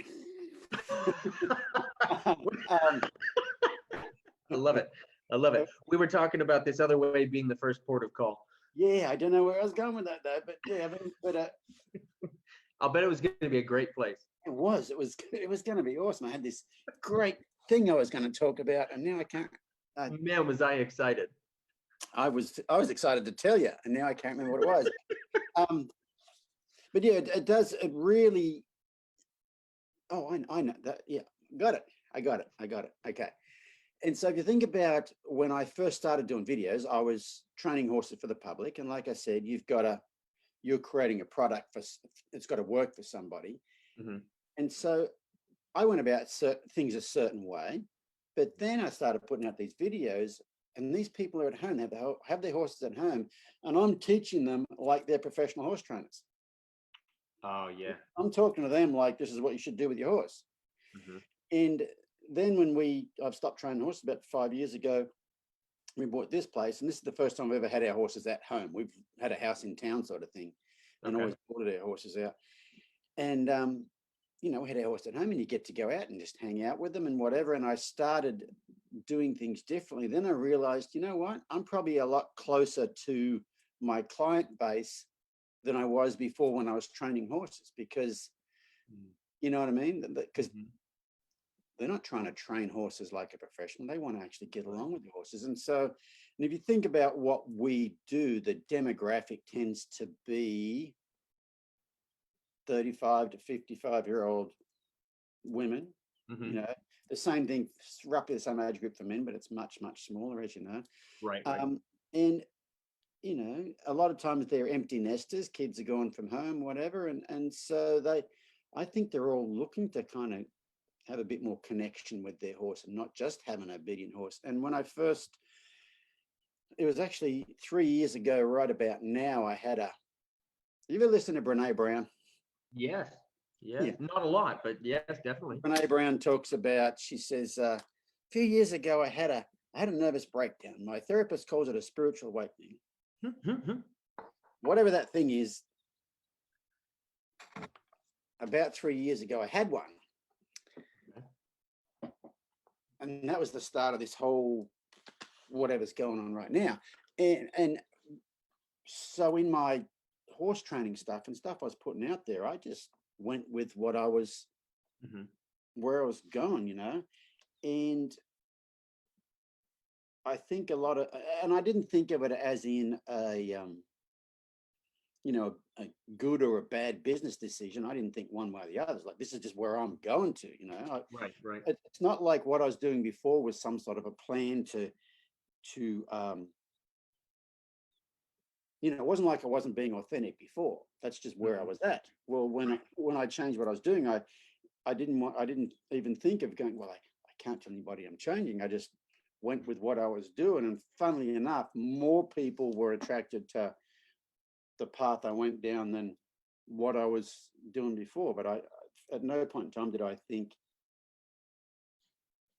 I love it. I love it. We were talking about this other way being the first port of call. Yeah, I don't know where I was going with that though, but yeah, I'll bet it was going to be a great place. It was going to be awesome. I had this great thing I was going to talk about, and now I can't. Man, was I excited. I was excited to tell you, and now I can't remember what it was. But yeah, it does. It really. Oh, I know that. Yeah, got it. I got it. Okay. And so if you think about when I first started doing videos, I was training horses for the public, and like I said, you're creating a product it's got to work for somebody. Mm-hmm. And so I went about things a certain way, but then I started putting out these videos, and these people are at home, they have their horses at home, and I'm teaching them like they're professional horse trainers. Oh yeah. I'm talking to them like this is what you should do with your horse. Mm-hmm. And then I've stopped training horses about 5 years ago. We bought this place, and this is the first time we've ever had our horses at home. We've had a house in town sort of thing, and always boarded our horses out. And we had our horse at home, and you get to go out and just hang out with them and whatever. And I started doing things differently. Then I realized, you know what? I'm probably a lot closer to my client base than I was before when I was training horses, because you know what I mean? Because they're not trying to train horses like a professional. They want to actually get along with the horses. And so, and if you think about what we do, the demographic tends to be 35 to 55-year-old women. You know, the same thing, roughly the same age group for men, but it's much, much smaller, as you know. Right. And you know, a lot of times they're empty nesters, kids are gone from home, whatever. And so I think they're all looking to kind of have a bit more connection with their horse and not just have an obedient horse. And when it was actually 3 years ago, right about now, you ever listen to Brene Brown? Yes. Yeah. Not a lot, but yes, definitely. Brene Brown talks about, she says, a few years ago, I had a nervous breakdown. My therapist calls it a spiritual awakening. Whatever that thing is, about 3 years ago, I had one. And that was the start of this whole whatever's going on right now. And so in my horse training stuff and stuff I was putting out there, I just went with what I was, where I was going, you know. And I think and I didn't think of it as in a good or a bad business decision. I didn't think one way or the other. It's like, this is just where I'm going to, you know. Right. It's not like what I was doing before was some sort of a plan to it wasn't like I wasn't being authentic before. That's just where I was at. Well, when I changed what I was doing, I didn't even think of going, well, I can't tell anybody I'm changing. I just went with what I was doing. And funnily enough, more people were attracted to the path I went down than what I was doing before. But at no point in time did I think,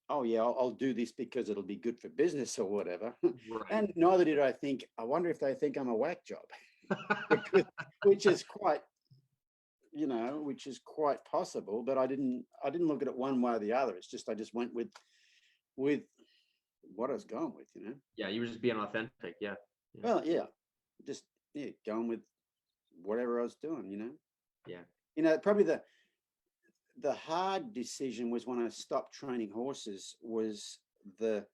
oh yeah, I'll do this because it'll be good for business or whatever. Right. And neither did I think, I wonder if they think I'm a whack job, which is quite possible. But I didn't look at it one way or the other. It's just, I just went with what I was going with, you know? Yeah. You were just being authentic. Yeah. Well, yeah, just going with whatever I was doing, you know? Yeah. You know, probably the hard decision was when I stopped training horses, was the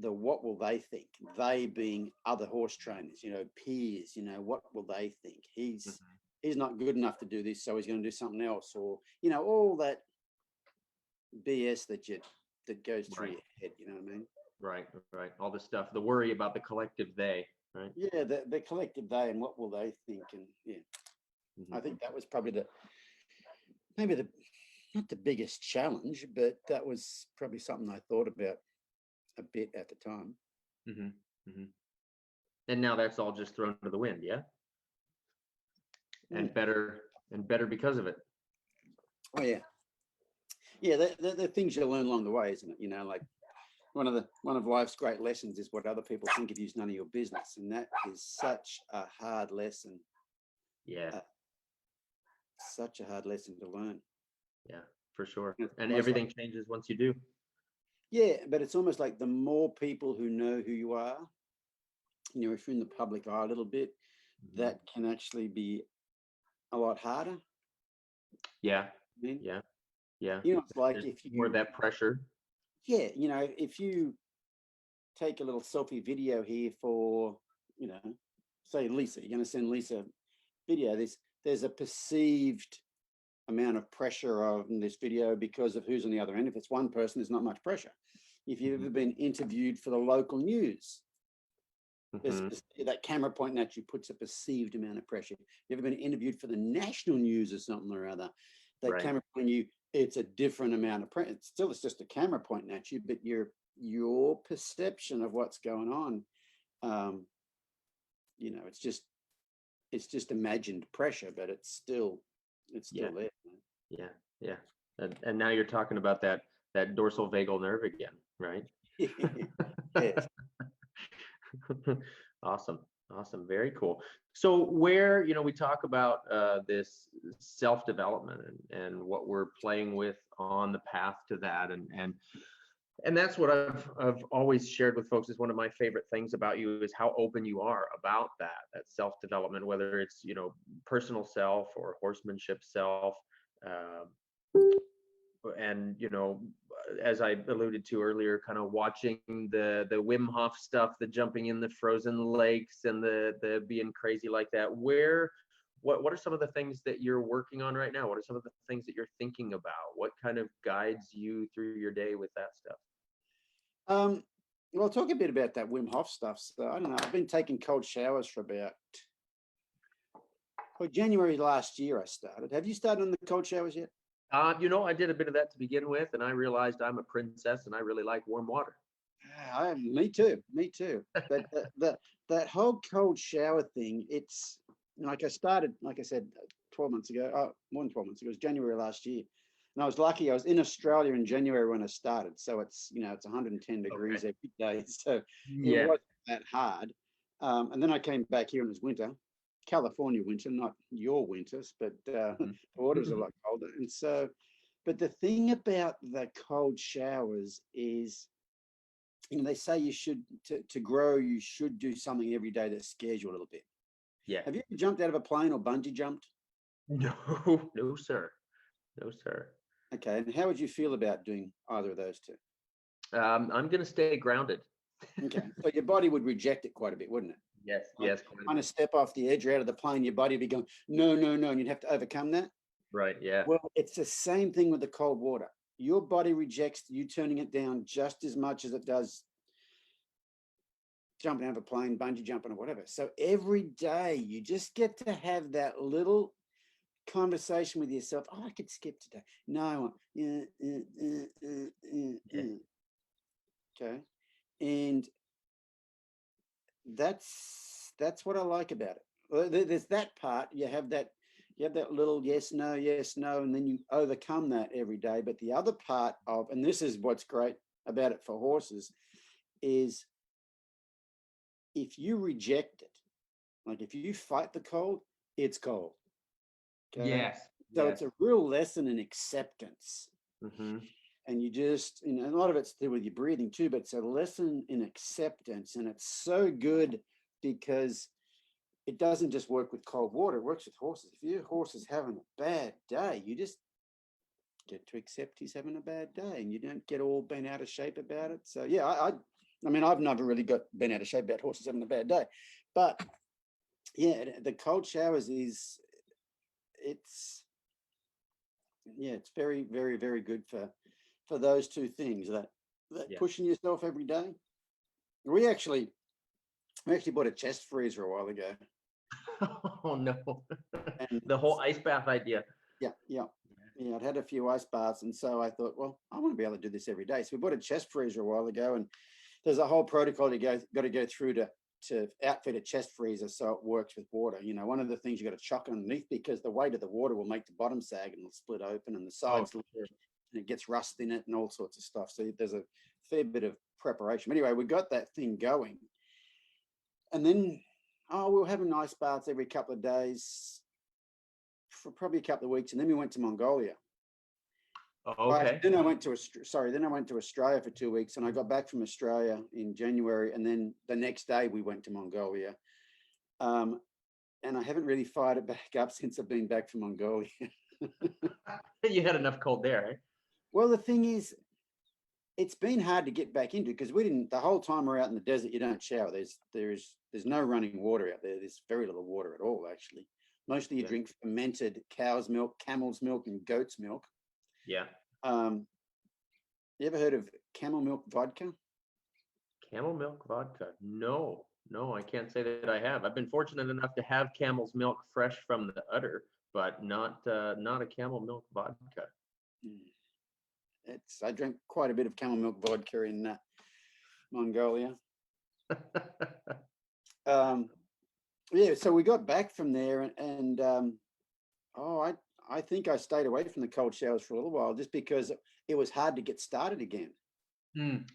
what will they think? They being other horse trainers, peers, what will they think? He's not good enough to do this, so he's going to do something else, or all that BS that goes through your head. You know what I mean? Right. All the stuff, the worry about the collective they, right? Yeah, the collective they, and what will they think? And I think that was probably maybe not the biggest challenge, but that was probably something I thought about a bit at the time. And now that's all just thrown to the wind, yeah? And better because of it. Oh yeah. Yeah, the things you learn along the way, isn't it? Like one of life's great lessons is what other people think of you is none of your business, and that is such a hard lesson. Yeah. Such a hard lesson to learn. Yeah, for sure. And everything changes once you do. Yeah, but it's almost like the more people who know who you are, if you're in the public eye a little bit, that can actually be a lot harder. Yeah. I mean, yeah. It's like There's if you more of that pressure. Yeah, if you take a little selfie video here for, say Lisa, you're going to send Lisa video. There's a perceived amount of pressure on this video because of who's on the other end. If it's one person, there's not much pressure. If you've ever been interviewed for the local news, that camera pointing at you puts a perceived amount of pressure. You've ever been interviewed for the national news or something or other, that camera pointing you, it's a different amount of pressure. It's just a camera pointing at you, but your perception of what's going on, it's just imagined pressure, but it's still there. Yeah. And now you're talking about that dorsal vagal nerve again, right? Yes. Awesome. Very cool. So where, we talk about this self-development and what we're playing with on the path to that. And that's what I've always shared with folks is one of my favorite things about you is how open you are about that self-development, whether it's, personal self or horsemanship self. And as I alluded to earlier, kind of watching the Wim Hof stuff, the jumping in the frozen lakes and the being crazy like that. What are some of the things that you're working on right now? What are some of the things that you're thinking about? What kind of guides you through your day with that stuff? Well, I'll talk a bit about that Wim Hof stuff. So I don't know. I've been taking cold showers for January last year. I started. Have you started on the cold showers yet? I did a bit of that to begin with, and I realized I'm a princess and I really like warm water. Me too. But that whole cold shower thing, it's like I started, like I said, 12 months ago, more than 12 months ago. It was January last year. And I was lucky. I was in Australia in January when I started. So it's 110 degrees every day. So it wasn't that hard. And then I came back here and it was winter. California winter, not your winters, but the water's a lot colder. And so, but the thing about the cold showers is, they say you should, to grow, you should do something every day that scares you a little bit. Yeah. Have you ever jumped out of a plane or bungee jumped? No, sir. Okay. And how would you feel about doing either of those two? I'm going to stay grounded. Okay. So your body would reject it quite a bit, wouldn't it? Yes. Kind of step off the edge or out of the plane, your body would be going, no, and you'd have to overcome that. Right, yeah. Well, it's the same thing with the cold water. Your body rejects you turning it down just as much as it does jumping out of a plane, bungee jumping or whatever. So every day you just get to have that little conversation with yourself. I could skip today. No, I want. Okay. And that's what I like about it. Well, there's that part. You have that little yes, no, and then you overcome that every day. But the other part of, and this is what's great about it for horses, is if you reject it, like if you fight the cold, it's cold. Okay? Yes. So it's a real lesson in acceptance. And you just, a lot of it's to do with your breathing too, but it's a lesson in acceptance. And it's so good because it doesn't just work with cold water, it works with horses. If your horse is having a bad day, you just get to accept he's having a bad day and you don't get all bent out of shape about it. So yeah, I mean, I've never really been out of shape about horses having a bad day, but yeah, the cold showers it's very, very, very good for those two things, that Yeah. pushing yourself every day. We actually bought a chest freezer a while ago. Oh no. And The whole ice bath idea. yeah, I'd had a few ice baths, and so I thought, well, I want to be able to do this every day. So we bought a chest freezer a while ago, and there's a whole protocol you got to go through to outfit a chest freezer so it works with water. You know, one of the things you got to chuck underneath, because the weight of the water will make the bottom sag and it'll split open, and the sides sure. and it gets rust in it and all sorts of stuff. So there's a fair bit of preparation. But anyway, we got that thing going, and then we were having ice baths every couple of days for probably a couple of weeks, and then we went to Mongolia. Oh, okay. Then I went to Australia for 2 weeks, and I got back from Australia in January, and then the next day we went to Mongolia. And I haven't really fired it back up since I've been back from Mongolia. You had enough cold there, eh? Well, the thing is, it's been hard to get back into, because the whole time we're out in the desert, you don't shower. There's no running water out there. There's very little water at all, actually. Mostly you drink fermented cow's milk, camel's milk, and goat's milk. Yeah. You ever heard of camel milk vodka? Camel milk vodka? No, I can't say that I have. I've been fortunate enough to have camel's milk fresh from the udder, but not a camel milk vodka. I drank quite a bit of camel milk vodka in Mongolia. Yeah, so we got back from there, and I think I stayed away from the cold showers for a little while, just because it was hard to get started again.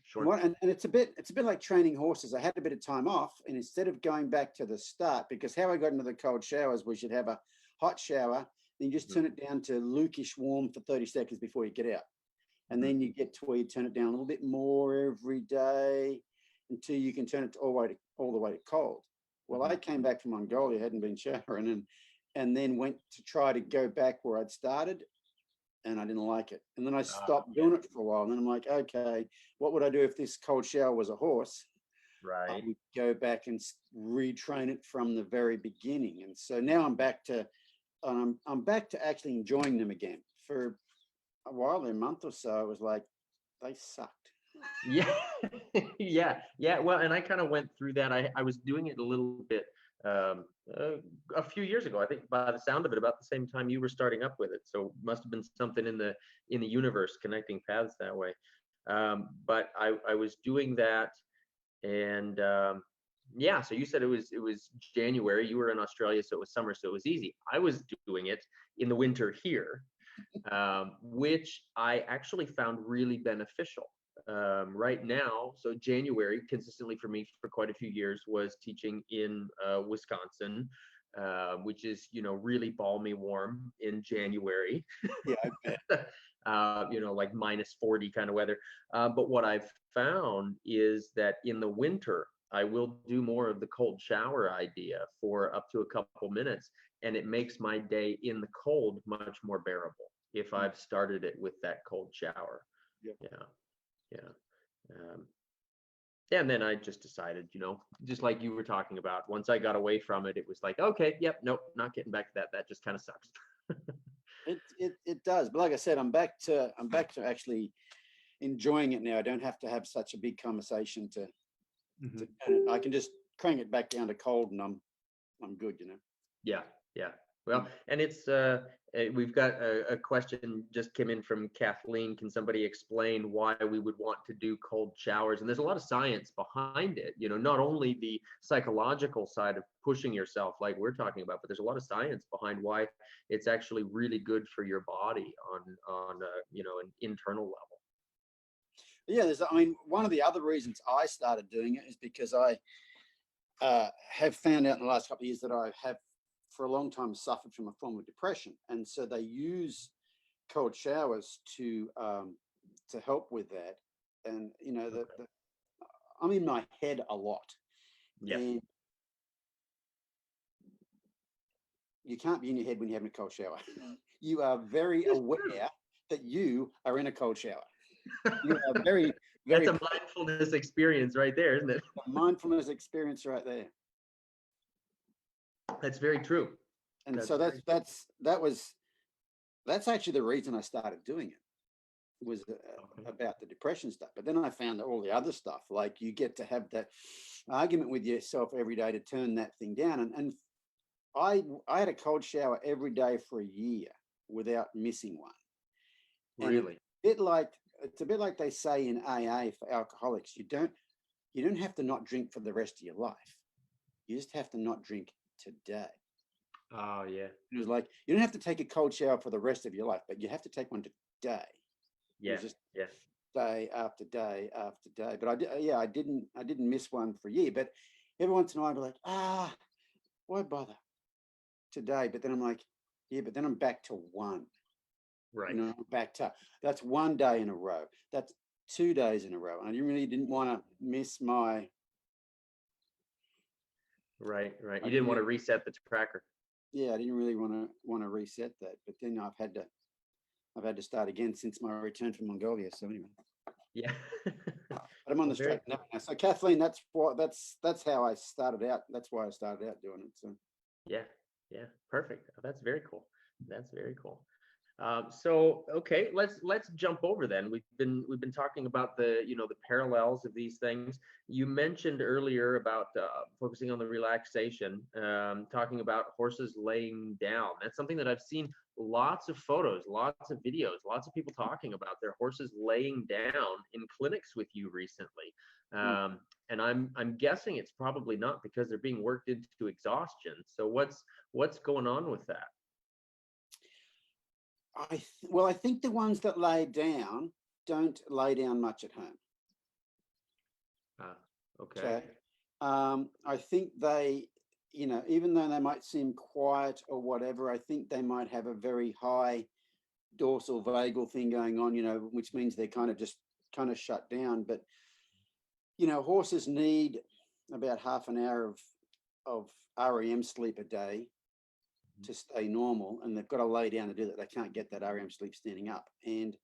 Sure. And it's a bit like training horses. I had a bit of time off, and instead of going back to the start, because how I got into the cold showers was you'd have a hot shower, then you just turn it down to lukish warm for 30 seconds before you get out. And then you get to where you turn it down a little bit more every day until you can turn it all the way to cold. Well, I came back from Mongolia, hadn't been showering, and then went to try to go back where I'd started, and I didn't like it. And then I stopped doing it for a while. And then I'm like, okay, what would I do if this cold shower was a horse? Right. I would go back and retrain it from the very beginning. And so now I'm back to actually enjoying them again. For a while, a month or so, it was like they sucked. Yeah. Yeah. Well, and I kind of went through that. I was doing it a little bit a few years ago. I think by the sound of it, about the same time you were starting up with it. So must have been something in the universe connecting paths that way. But I was doing that, and yeah. So you said it was January. You were in Australia, so it was summer, so it was easy. I was doing it in the winter here, which I actually found really beneficial. Right now, so January consistently for me for quite a few years was teaching in Wisconsin, which is, really balmy warm in January. Yeah, I bet. Like -40 kind of weather. But what I've found is that in the winter, I will do more of the cold shower idea for up to a couple minutes, and it makes my day in the cold much more bearable if I've started it with that cold shower. Yep. And then I just decided, just like you were talking about, once I got away from it, it was like, okay, yep, nope, not getting back to that. That just kind of sucks. It does, but like I said, I'm back to actually enjoying it now. I don't have to have such a big conversation to I can just crank it back down to cold, and I'm good, Yeah. Well, and it's we've got a question just came in from Kathleen. Can somebody explain why we would want to do cold showers? And there's a lot of science behind it, not only the psychological side of pushing yourself like we're talking about, but there's a lot of science behind why it's actually really good for your body on an internal level. Yeah, one of the other reasons I started doing it is because I have found out in the last couple of years that I have for a long time suffered from a form of depression, and so they use cold showers to help with that. And I'm in my head a lot. Yeah. And you can't be in your head when you're having a cold shower. You are very aware that you are in a cold shower. You are very, That's very a mindfulness experience right there, isn't it? mindfulness experience right there. That's very true. And That's so very that's actually the reason I started doing it, was Okay. about the depression stuff. But then I found that all the other stuff, like you get to have that argument with yourself every day to turn that thing down. And I had a cold shower every day for a year without missing one. And Really? it's a bit like they say in AA for alcoholics. You don't have to not drink for the rest of your life. You just have to not drink today. Oh, yeah. It was like, you don't have to take a cold shower for the rest of your life, but you have to take one today. Yeah. Just Yeah. day after day after day. But I didn't miss one for a year. But every once in a while I'd be like, why bother today? But then I'm like, yeah, but then I'm back to one. Right. You know, back to, that's one day in a row. That's 2 days in a row. And I really didn't want to miss my. Right. You didn't want to reset the tracker. Yeah, I didn't really want to reset that. But then I've had to start again since my return from Mongolia. So anyway. Yeah. But I'm on the straight now. So Kathleen, that's how I started out. That's why I started out doing it. So Yeah. Perfect. Oh, that's very cool. That's very cool. So okay, let's jump over then. We've been talking about the parallels of these things. You mentioned earlier about focusing on the relaxation, talking about horses laying down. That's something that I've seen lots of photos, lots of videos, lots of people talking about their horses laying down in clinics with you recently. And I'm guessing it's probably not because they're being worked into exhaustion. So what's going on with that? I think the ones that lay down don't lay down much at home. Okay. I think they, even though they might seem quiet or whatever, I think they might have a very high dorsal vagal thing going on, which means they're kind of shut down. But, horses need about half an hour of REM sleep a day to stay normal, and they've got to lay down to do that. They can't get that REM sleep standing up. And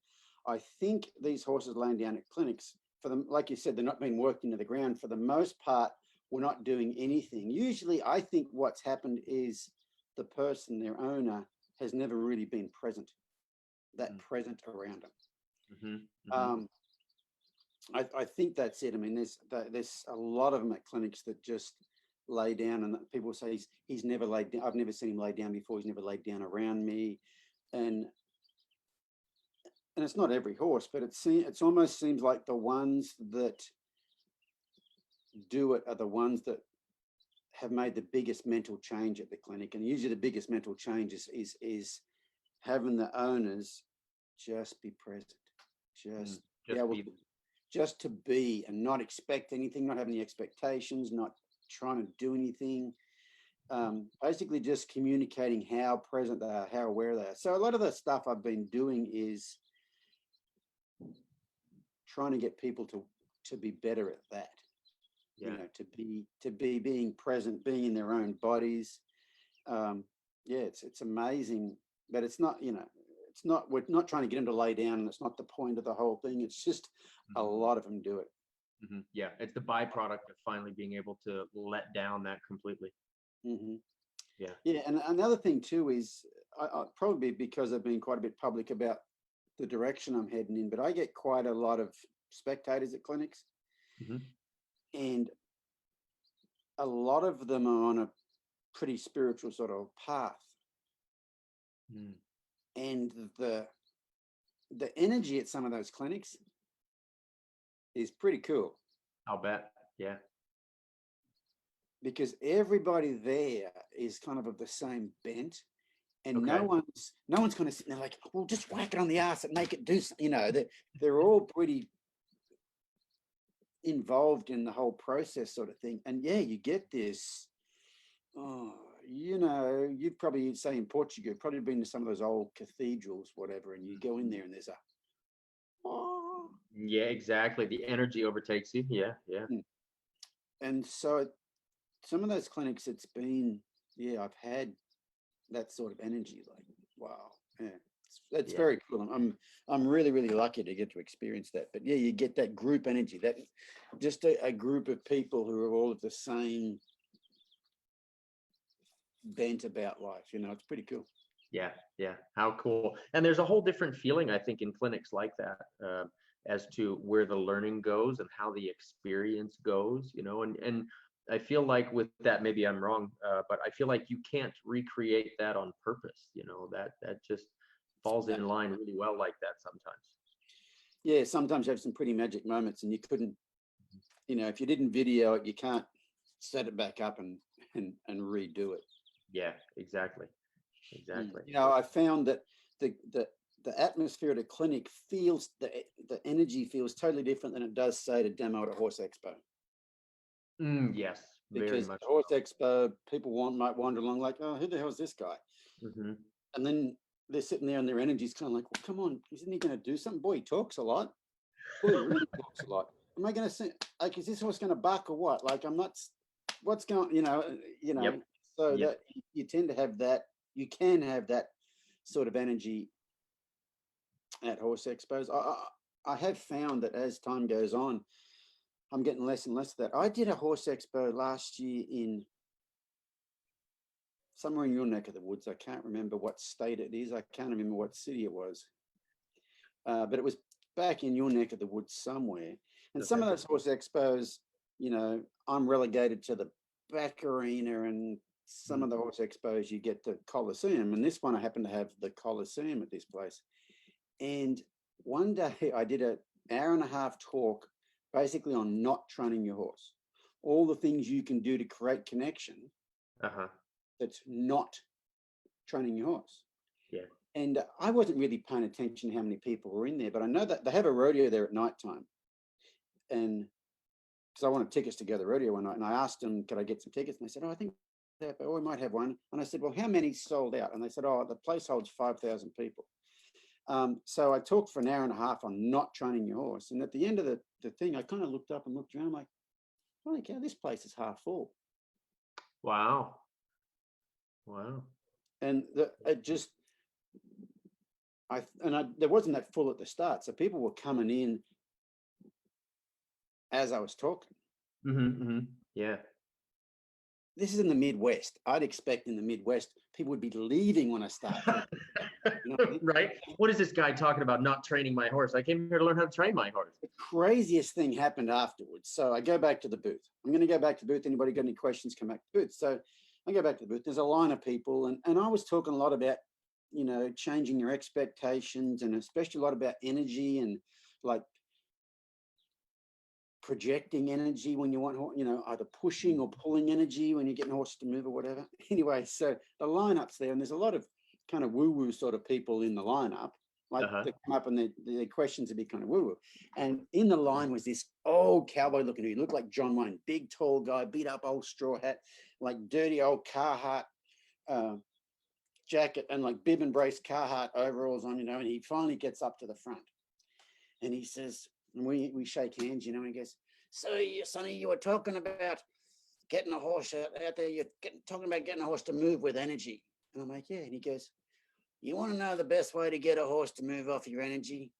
I think these horses laying down at clinics, for them, like you said, they're not being worked into the ground. For the most part, we're not doing anything. Usually, I think what's happened is the person, their owner, has never really been present around them. I think that's it. I mean, there's a lot of them at clinics that just lay down, and people say he's never laid down. I've never seen him lay down before. He's never laid down around me, and it's not every horse, but it's almost seems like the ones that do it are the ones that have made the biggest mental change at the clinic. And usually the biggest mental change is having the owners just be present, just to be and not expect anything, not having the expectations, not trying to do anything, basically just communicating how present they are, how aware they are. So a lot of the stuff I've been doing is trying to get people to be better at that. To be being present, being in their own bodies. It's amazing, but it's not, we're not trying to get them to lay down, and it's not the point of the whole thing. It's just a lot of them do it. Yeah, it's the byproduct of finally being able to let down that completely. Yeah, and another thing too is I probably because I've been quite a bit public about the direction I'm heading in, but I get quite a lot of spectators at clinics, and a lot of them are on a pretty spiritual sort of path, and the energy at some of those clinics is pretty cool. I'll bet. Yeah. Because everybody there is kind of the same bent, and Okay. no one's kind of sitting there like, well, just whack it on the ass and make it do something. They're all pretty involved in the whole process sort of thing. And yeah, you get this, you'd probably say in Portugal, probably been to some of those old cathedrals, whatever, and you go in there and there's yeah, exactly. The energy overtakes you. Yeah. And so some of those clinics, it's been, I've had that sort of energy, like, wow. Yeah. That's Yeah. very cool. I'm really, really lucky to get to experience that. But yeah, you get that group energy, that just a group of people who are all of the same bent about life. It's pretty cool. Yeah, yeah. How cool. And there's a whole different feeling, I think, in clinics like that, as to where the learning goes and how the experience goes, and I feel like with that, maybe I'm wrong, but I feel like you can't recreate that on purpose, that just falls No. in line really well like that sometimes. Yeah, sometimes you have some pretty magic moments, and you couldn't, if you didn't video it, you can't set it back up and redo it. Yeah, exactly. Exactly. I found that the atmosphere at a clinic feels, the energy feels totally different than it does, say, to demo at a horse expo. Yes, very Because much at a horse so. expo, people might wander along like, oh, who the hell is this guy? Mm-hmm. And then they're sitting there and their energy's kind of like, well, come on, isn't he going to do something? Boy, he talks a lot. Boy, he really talks a lot. Am I going to say, like, is this horse going to buck or what? Like, I'm not, what's going, Yep. so Yep. that you tend to have that, you can have that sort of energy at horse expos. I have found that as time goes on, I'm getting less and less of that. I did a horse expo last year in somewhere in your neck of the woods. I can't remember what state it is. I can't remember what city it was. But it was back in your neck of the woods somewhere. And some of Okay. those horse expos, I'm relegated to the back arena, and some of the horse expos you get the Coliseum. And this one, I happen to have the Coliseum at this place. And one day I did an hour and a half talk basically on not training your horse. All the things you can do to create connection Uh-huh. that's not training your horse. Yeah. And I wasn't really paying attention to how many people were in there, but I know that they have a rodeo there at nighttime. And because I wanted tickets to go to the rodeo one night, and I asked them, could I get some tickets? And they said, oh, I think that, we might have one. And I said, well, how many sold out? And they said, oh, the place holds 5,000 people. So I talked for an hour and a half on not training your horse. And at the end of the thing, I kind of looked up and looked around, like, holy cow, this place is half full. Wow. Wow. And there wasn't that full at the start. So people were coming in as I was talking. Mm-hmm, mm-hmm. Yeah. This is in the Midwest. I'd expect in the Midwest, people would be leaving when I start. Right. What is this guy talking about? Not training my horse. I came here to learn how to train my horse. The craziest thing happened afterwards. So I go back to the booth. I'm going to go back to the booth. Anybody got any questions, come back to the booth. So I go back to the booth. There's a line of people. And I was talking a lot about, changing your expectations, and especially a lot about energy and like projecting energy when you want, either pushing or pulling energy when you're getting a horse to move or whatever. Anyway, so the lineup's there, and there's a lot of kind of woo-woo sort of people in the lineup. Like they come up and their questions would be kind of woo-woo. And in the line was this old cowboy looking dude. He looked like John Wayne, big, tall guy, beat up old straw hat, like dirty old Carhartt jacket, and like bib and brace Carhartt overalls on, and he finally gets up to the front. And he says, and we shake hands, and he goes, so Sonny, you were talking about getting a horse out there. You're talking about getting a horse to move with energy. And I'm like, yeah. And he goes, you want to know the best way to get a horse to move off your energy?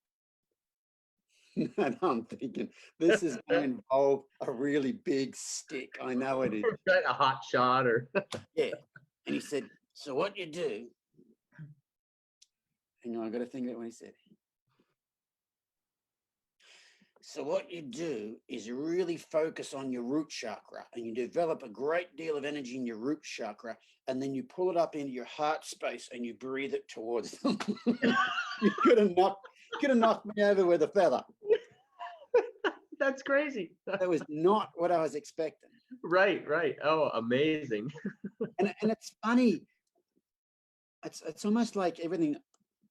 And I'm thinking, this is going to involve a really big stick. I know it is. Right, a hot shot or... Yeah. And he said, so what you do, hang on, I got to think about what he said. So what you do is you really focus on your root chakra, and you develop a great deal of energy in your root chakra, and then you pull it up into your heart space and you breathe it towards them. You could have knocked me over with a feather. That's crazy. That was not what I was expecting. Right. Oh, amazing. And it's funny. It's almost like everything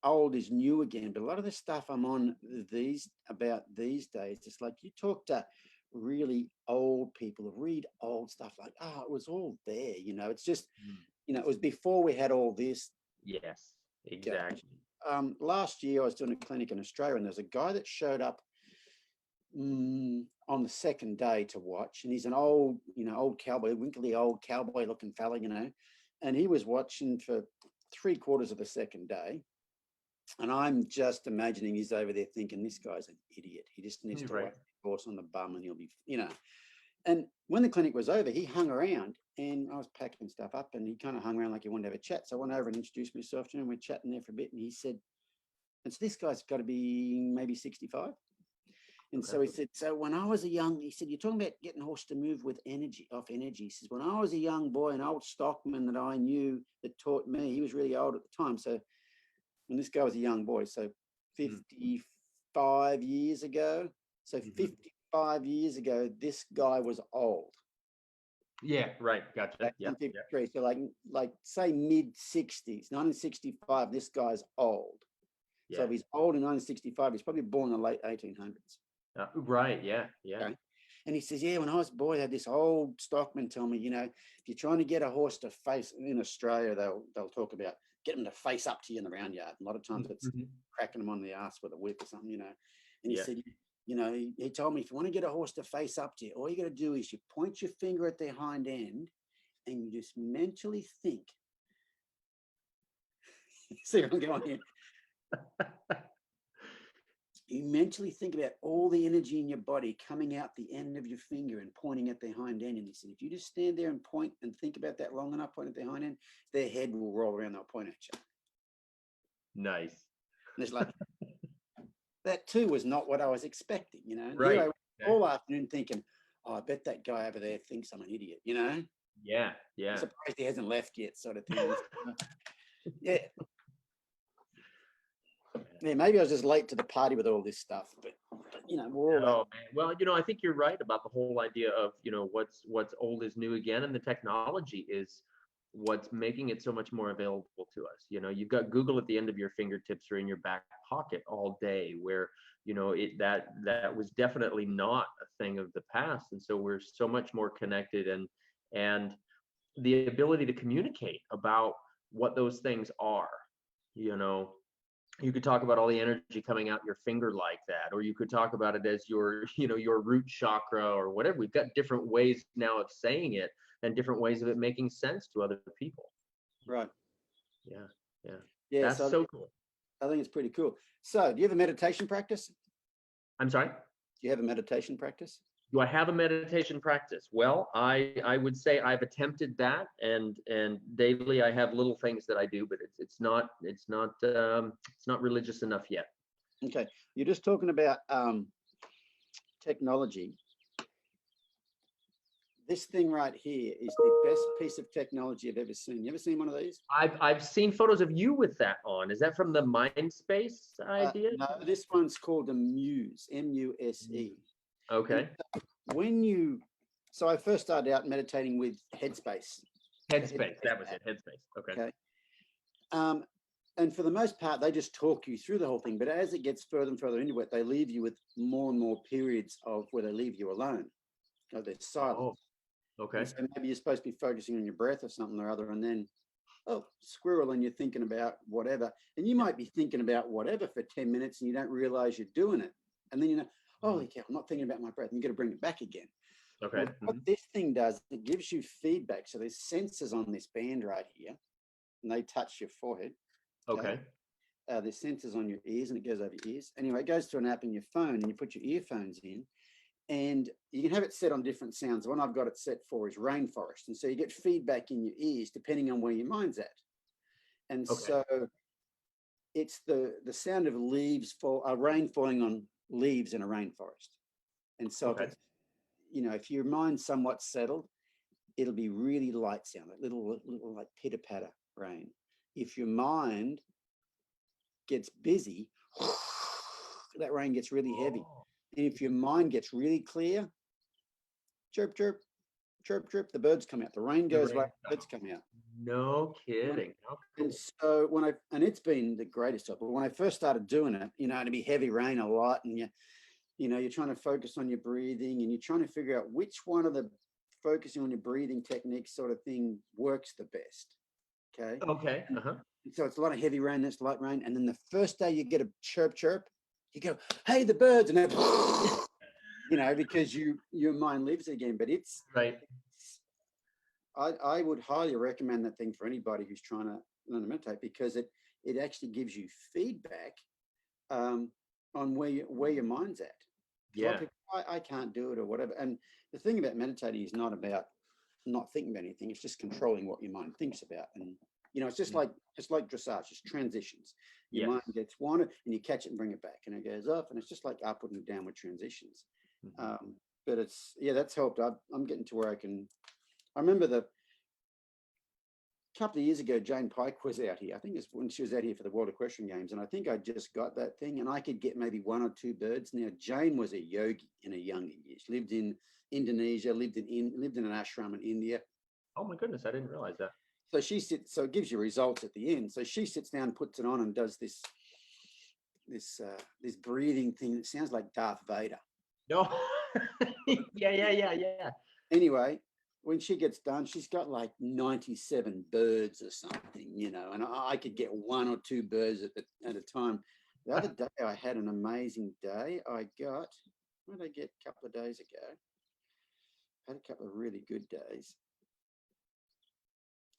old is new again, but a lot of the stuff I'm on these days, it's like you talk to really old people who read old stuff, like, oh, it was all there, it's just, it was before we had all this. Yes, exactly. Last year I was doing a clinic in Australia, and there's a guy that showed up on the second day to watch, and he's an old cowboy, wrinkly old cowboy looking fella, and he was watching for 3/4 of the second day. And I'm just imagining he's over there thinking, this guy's an idiot. He just needs to whack the horse on the bum and he'll be, And when the clinic was over, he hung around and I was packing stuff up and he kind of hung around like he wanted to have a chat. So I went over and introduced myself to him. We're chatting there for a bit and he said, and so this guy's got to be maybe 65. And so he said, so when I was he said, you're talking about getting a horse to move with energy, off energy. He says, when I was a young boy, an old stockman that I knew that taught me, he was really old at the time. So when this guy was a young boy, so 55 years ago. So 55 years ago, this guy was old. Yeah, right. Gotcha. Yeah. 53. So like say mid 60s, 1965, this guy's old. Yeah. So if he's old in 1965, he's probably born in the late 1800s. Right. Yeah. Yeah. Okay. And he says, yeah, when I was a boy, I had this old stockman tell me, if you're trying to get a horse to face in Australia, they'll talk about get them to face up to you in the round yard. A lot of times it's cracking them on the ass with a whip or something, And he said, he told me, if you want to get a horse to face up to you, all you got to do is you point your finger at their hind end and you just mentally think. See where I'm going here? You mentally think about all the energy in your body coming out the end of your finger and pointing at their hind end. And he said, if you just stand there and point and think about that long enough, point at their hind end, their head will roll around, they'll point at you. Nice. And it's like, that too was not what I was expecting, Right. Here I all afternoon thinking, oh, I bet that guy over there thinks I'm an idiot, Yeah. Yeah. I'm surprised he hasn't left yet, sort of thing. Yeah. Yeah, maybe I was just late to the party with all this stuff, but we're all. Well, I think you're right about the whole idea of what's old is new again, and the technology is what's making it so much more available to us. You've got Google at the end of your fingertips or in your back pocket all day, where that was definitely not a thing of the past, and so we're so much more connected, and the ability to communicate about what those things are. You could talk about all the energy coming out your finger like that, or you could talk about it as your root chakra or whatever. We've got different ways now of saying it and different ways of it making sense to other people. Right. Yeah. That's so cool. I think it's pretty cool. So do you have a meditation practice? I'm sorry? Do you have a meditation practice? Do I have a meditation practice? Well, I would say I've attempted that, and daily I have little things that I do, but it's not religious enough yet. Okay, you're just talking about technology. This thing right here is the best piece of technology I've ever seen. You ever seen one of these? I've seen photos of you with that on. Is that from the Mindspace idea? No, this one's called the Muse, M-U-S-E. Okay. So I first started out meditating with Headspace. Headspace, that was it. Headspace. Okay. And for the most part, they just talk you through the whole thing. But as it gets further and further into it, they leave you with more and more periods of where they leave you alone. They're silent. Oh, okay. So maybe you're supposed to be focusing on your breath or something or other, and then squirrel, and you're thinking about whatever. And you might be thinking about whatever for 10 minutes and you don't realize you're doing it. And then holy cow, I'm not thinking about my breath. And you got to bring it back again. Okay. Well, what this thing does, it gives you feedback. So there's sensors on this band right here, and they touch your forehead. Okay. There's sensors on your ears, and it goes over your ears. Anyway, it goes to an app in your phone, and you put your earphones in, and you can have it set on different sounds. The one I've got it set for is rainforest. And so you get feedback in your ears depending on where your mind's at. And so it's the sound of leaves rain falling on leaves in a rainforest. And so if it's, if your mind's somewhat settled, it'll be really light sound, like little like pitter patter rain. If your mind gets busy, that rain gets really heavy. And if your mind gets really clear, chirp, chirp, chirp, chirp, the birds come out. The rain goes away, the birds come out. No kidding. And so and it's been the greatest help. But when I first started doing it, it'd be heavy rain a lot, and you're trying to focus on your breathing, and you're trying to figure out which one of the focusing on your breathing techniques sort of thing works the best. Okay. Okay. So it's a lot of heavy rain, that's light rain. And then the first day you get a chirp, chirp, you go, hey, the birds, and then, because your mind lives again. But it's right. I would highly recommend that thing for anybody who's trying to learn to meditate, because it actually gives you feedback on where your mind's at. A lot of people, I can't do it or whatever. And the thing about meditating is not about not thinking about anything. It's just controlling what your mind thinks about. And it's just like dressage, it's transitions. Your mind gets wanted and you catch it and bring it back, and it goes up, and it's just like upward and downward transitions. But that's helped. I'm getting to where I remember a couple of years ago, Jane Pike was out here. I think it's when she was out here for the World Equestrian Games, and I think I just got that thing, and I could get maybe 1 or 2 birds. Now, Jane was a yogi in her younger years. Lived in Indonesia, lived in an ashram in India. Oh my goodness, I didn't realize that. So so it gives you results at the end. So she sits down, puts it on, and does this breathing thing that sounds like Darth Vader. No. Yeah. Anyway, when she gets done, she's got like 97 birds or something, and I could get 1 or 2 birds at a time. The other day I had an amazing day. What did I get a couple of days ago? I had a couple of really good days.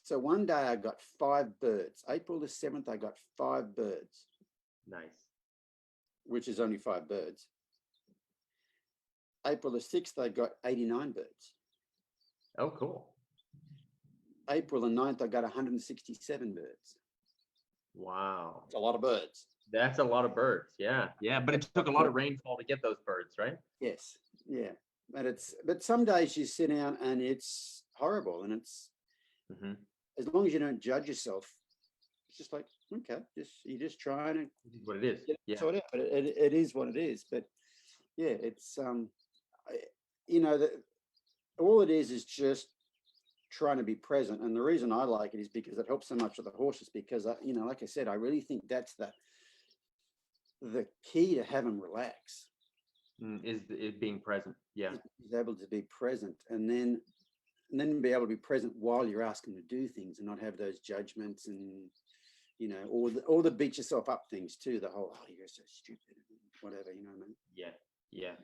So one day I got 5 birds. April the 7th, I got 5 birds. Nice. Which is only 5 birds. April the 6th, I got 89 birds. Oh, cool. April the 9th, I got 167 birds. Wow. It's a lot of birds. That's a lot of birds. Yeah. But it took a lot of rainfall to get those birds, right? Yes. Yeah. But some days you sit down and it's horrible, and it's as long as you don't judge yourself, it's just like, okay, you just trying to. This is what it is. Yeah. Sort out, but it is what it is. But yeah, it's all it is just trying to be present. And the reason I like it is because it helps so much with the horses, because like I said, I really think that's the key to have them relax. Is being present. Yeah. Is able to be present, and then be able to be present while you're asking to do things, and not have those judgments and all the beat yourself up things too. The whole, oh, you're so stupid, whatever, you know what I mean? Yeah,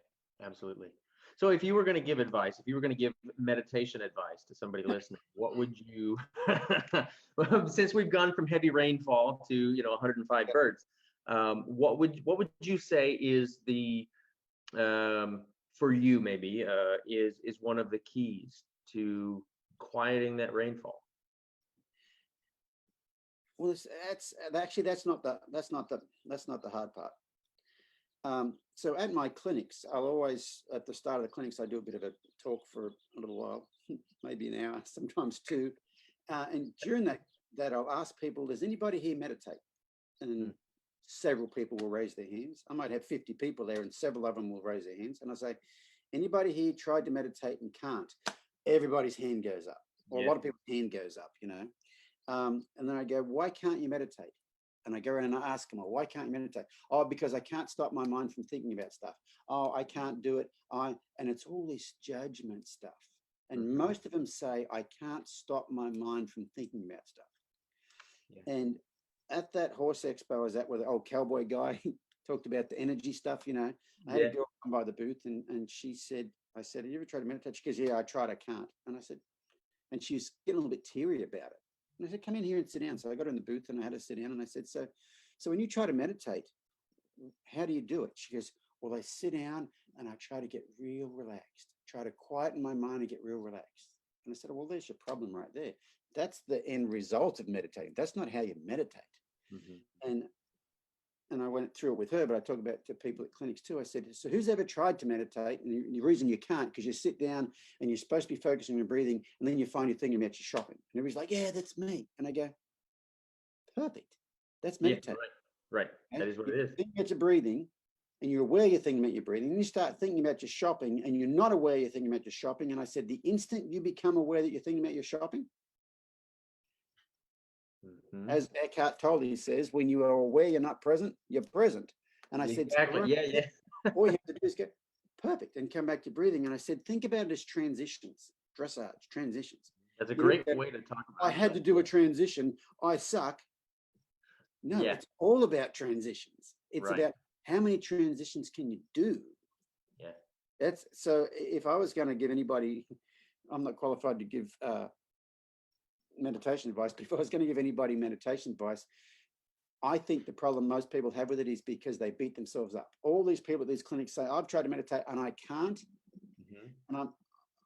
absolutely. So if you were going to give advice, if you were going to give meditation advice to somebody listening, what would you, since we've gone from heavy rainfall to 105 birds, what would you say is the for you maybe is one of the keys to quieting that rainfall? Well, that's not the hard part. So at my clinics, I'll always, at the start of the clinics, I do a bit of a talk for a little while, maybe an hour, sometimes 2. And during that I'll ask people, does anybody here meditate? And several people will raise their hands. I might have 50 people there, and several of them will raise their hands. And I say, anybody here tried to meditate and can't? Everybody's hand goes up, or a lot of people's hand goes up, and then I go, why can't you meditate? And I go around and I ask them, oh, why can't you meditate? Oh, because I can't stop my mind from thinking about stuff. Oh, I can't do it. And it's all this judgment stuff. And most of them say, I can't stop my mind from thinking about stuff. Yeah. And at that horse expo I was at, where the old cowboy guy talked about the energy stuff, I had a girl come by the booth, and she said, I said, have you ever tried to meditate? She goes, yeah, I tried, I can't. And I said, and she was getting a little bit teary about it. And I said, come in here and sit down. So I got her in the booth and I had her sit down, and I said, so when you try to meditate, how do you do it? She goes, well, I sit down and I try to get real relaxed, try to quieten my mind and get real relaxed. And I said, well, there's your problem right there. That's the end result of meditating. That's not how you meditate. And I went through it with her, but I talk about it to people at clinics too. I said, so who's ever tried to meditate? And the reason you can't, because you sit down and you're supposed to be focusing on your breathing, and then you find you're thinking about your shopping. And everybody's like, yeah, that's me. And I go, perfect. That's meditating. Yeah, right. That is what it is. You think about your breathing, and you're aware you're thinking about your breathing, and you start thinking about your shopping, and you're not aware you're thinking about your shopping. And I said, the instant you become aware that you're thinking about your shopping, as Eckhart Tolle, he says, when you are aware you're not present, you're present. And I said, exactly. Yeah. All you have to do is go, perfect, and come back to breathing. And I said, think about it as transitions, dressage, transitions. That's a great way to talk about it. I had to do a transition. I suck. No, it's all about transitions. It's about how many transitions can you do? Yeah. That's so if I was going to give anybody, I'm not qualified to give meditation advice, but if I was going to give anybody meditation advice, I think the problem most people have with it is because they beat themselves up. All these people at these clinics say, I've tried to meditate and I can't. And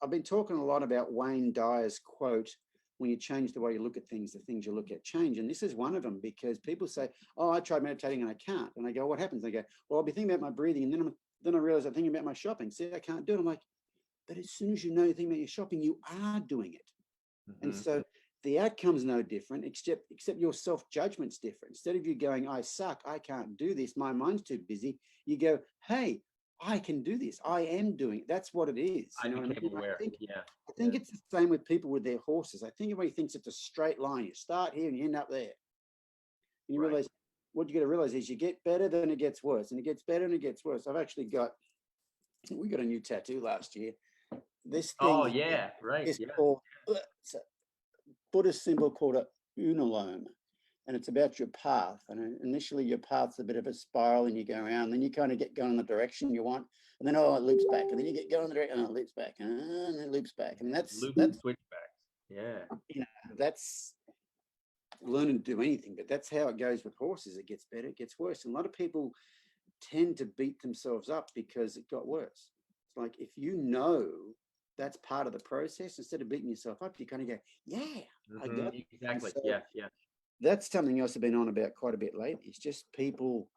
I've been talking a lot about Wayne Dyer's quote, when you change the way you look at things, the things you look at change. And this is one of them, because people say, oh, I tried meditating and I can't. And I go, what happens? They go, well, I'll be thinking about my breathing. And then I realize I'm thinking about my shopping. See, I can't do it. I'm like, but as soon as you know you're thinking about your shopping, you are doing it. And so the outcome's no different, except your self-judgment's different. Instead of you going, I suck, I can't do this, my mind's too busy, you go, hey, I can do this. I am doing it. That's what it is. I became aware. I think it's the same with people with their horses. I think everybody thinks it's a straight line. You start here and you end up there. And you realize, what you got to realize is you get better, then it gets worse, and it gets better and it gets worse. We got a new tattoo last year. This thing. Oh yeah, right. It's called, it's a Buddhist symbol called a unalome. And it's about your path. And initially your path's a bit of a spiral and you go around, then you kind of get going in the direction you want. And then, it loops back. And then you get going in the direction and it loops back. And it loops back. And that's switchbacks. Yeah. That's learning to do anything, but that's how it goes with horses. It gets better, it gets worse. And a lot of people tend to beat themselves up because it got worse. It's like, if you know that's part of the process, instead of beating yourself up, you kind of go, I got it. Exactly. So, yeah. That's something else I've been on about quite a bit lately. It's just people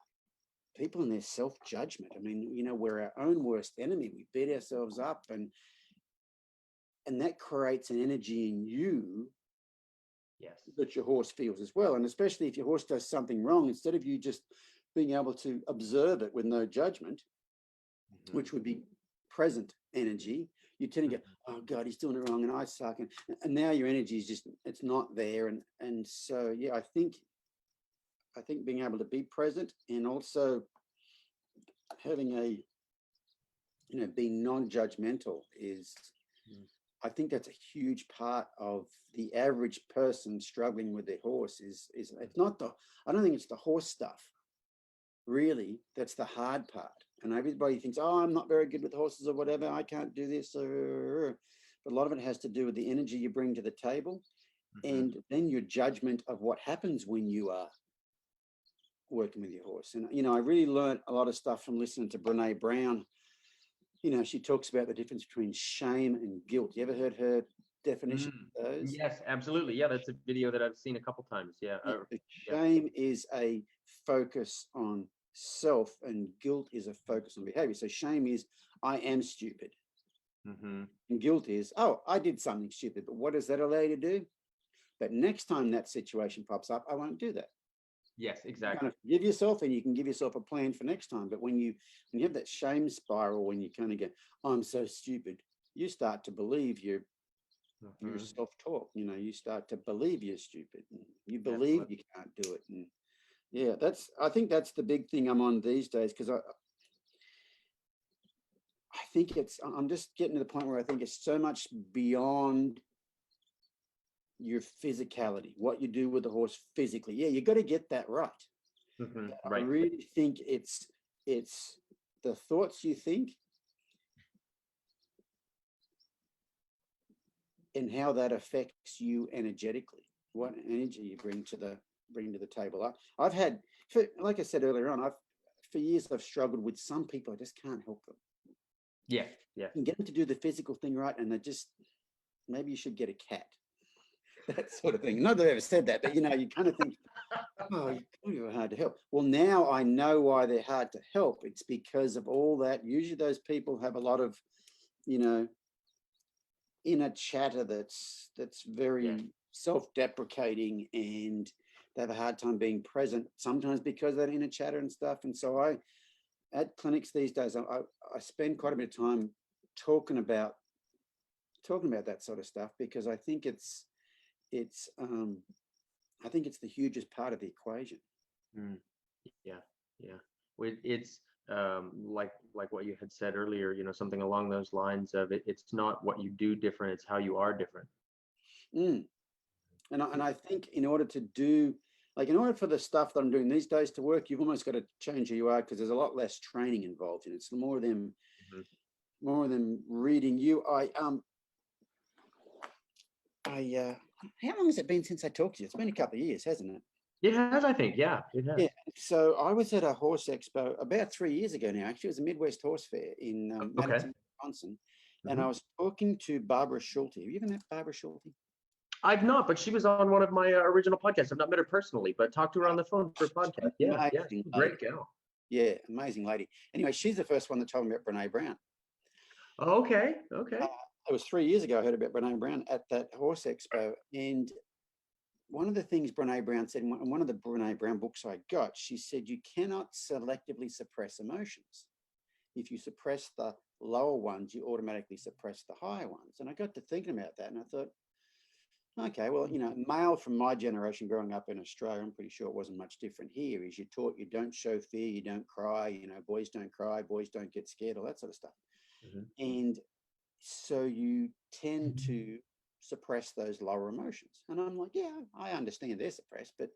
in their self-judgment. I mean, we're our own worst enemy. We beat ourselves up, and that creates an energy in you that your horse feels as well. And especially if your horse does something wrong, instead of you just being able to observe it with no judgment, which would be present energy, you tend to go, oh God, he's doing it wrong and I suck. And now your energy is just, it's not there. And so, I think being able to be present and also having being non-judgmental is, I think that's a huge part of the average person struggling with their horse is it's not I don't think it's the horse stuff, really, that's the hard part. And everybody thinks, oh, I'm not very good with horses or whatever, I can't do this. But a lot of it has to do with the energy you bring to the table, and then your judgment of what happens when you are working with your horse. And, I really learned a lot of stuff from listening to Brene Brown. She talks about the difference between shame and guilt. You ever heard her definition of those? Yes, absolutely. Yeah, that's a video that I've seen a couple times. Yeah. Shame is a focus on self, and guilt is a focus on behavior. So shame is, I am stupid. And guilt is, oh, I did something stupid, but what does that allow you to do? But next time that situation pops up, I won't do that. Yes, exactly. Give yourself, and you can give yourself a plan for next time. But when you have that shame spiral, when you kind of go, oh, I'm so stupid, you start to believe your self-talk. You start to believe you're stupid, and you believe you can't do it. And I think that's the big thing I'm on these days, because I think I'm just getting to the point where I think it's so much beyond your physicality, what you do with the horse physically. You got to get that right. I really think it's the thoughts you think and how that affects you energetically, what energy you bring to the table. I've had, like I said earlier on, for years I've struggled with some people. I just can't help them. Yeah. You can get them to do the physical thing right, and maybe you should get a cat. That sort of thing. Not that I've ever said that, but you kind of think, oh, you're hard to help. Well, now I know why they're hard to help. It's because of all that. Usually those people have a lot of, inner chatter that's very self-deprecating, and they have a hard time being present, sometimes because of that inner chatter and stuff. And so at clinics these days, I spend quite a bit of time talking about that sort of stuff, because I think it's the hugest part of the equation. Yeah. It's like what you had said earlier, something along those lines of it's not what you do different, it's how you are different. And I think in order for the stuff that I'm doing these days to work, you've almost got to change who you are, because there's a lot less training involved in it. It's more of them reading you. How long has it been since I talked to you? It's been a couple of years, hasn't it? It has, I think. Yeah, it has. Yeah. So I was at a horse expo about 3 years ago now. Actually, it was a Midwest Horse Fair in Okay. Madison, Wisconsin. And I Mhm. was talking to Barbara Schulte. Have you ever met Barbara Schulte? I've not, but she was on one of my original podcasts. I've not met her personally, but talked to her on the phone for a podcast. Yeah, yeah, Amazing lady. great gal. Yeah, amazing lady. Anyway, she's the first one that told me about Brene Brown. Okay, okay. It was 3 years ago I heard about Brene Brown at that horse expo. And one of the things Brene Brown said, in one of the Brene Brown books I got, she said, you cannot selectively suppress emotions. If you suppress the lower ones, you automatically suppress the higher ones. And I got to thinking about that and I thought, okay, well, male from my generation growing up in Australia, I'm pretty sure it wasn't much different here, is you're taught you don't show fear, you don't cry, boys don't cry, boys don't get scared, all that sort of stuff. Mhm. And so you tend to suppress those lower emotions. And I'm like, yeah, I understand they're suppressed, but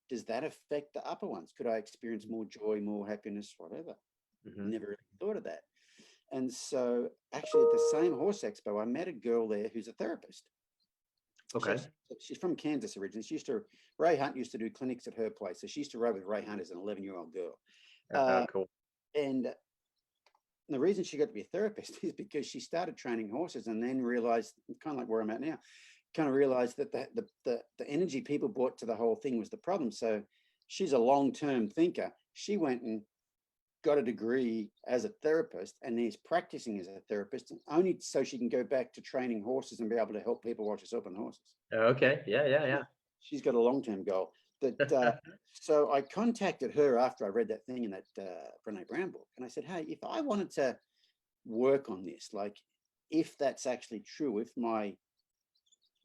does that affect the upper ones? Could I experience more joy, more happiness, whatever? Mhm. Never really thought of that. And so actually at the same horse expo, I met a girl there who's a therapist. Okay. She's from Kansas originally. Ray Hunt used to do clinics at her place. So she used to ride with Ray Hunt as an 11-year-old girl. Cool. And the reason she got to be a therapist is because she started training horses and then realized, kind of like where I'm at now, kind of realized that the energy people brought to the whole thing was the problem. So she's a long-term thinker. She went and got a degree as a therapist and is practicing as a therapist only so she can go back to training horses and be able to help people watch herself on horses. Okay. Yeah, yeah, She's got a long-term goal. That so I contacted her after I read that thing in that Brene Brown book, and I said, "Hey, if I wanted to work on this, like if that's actually true, if my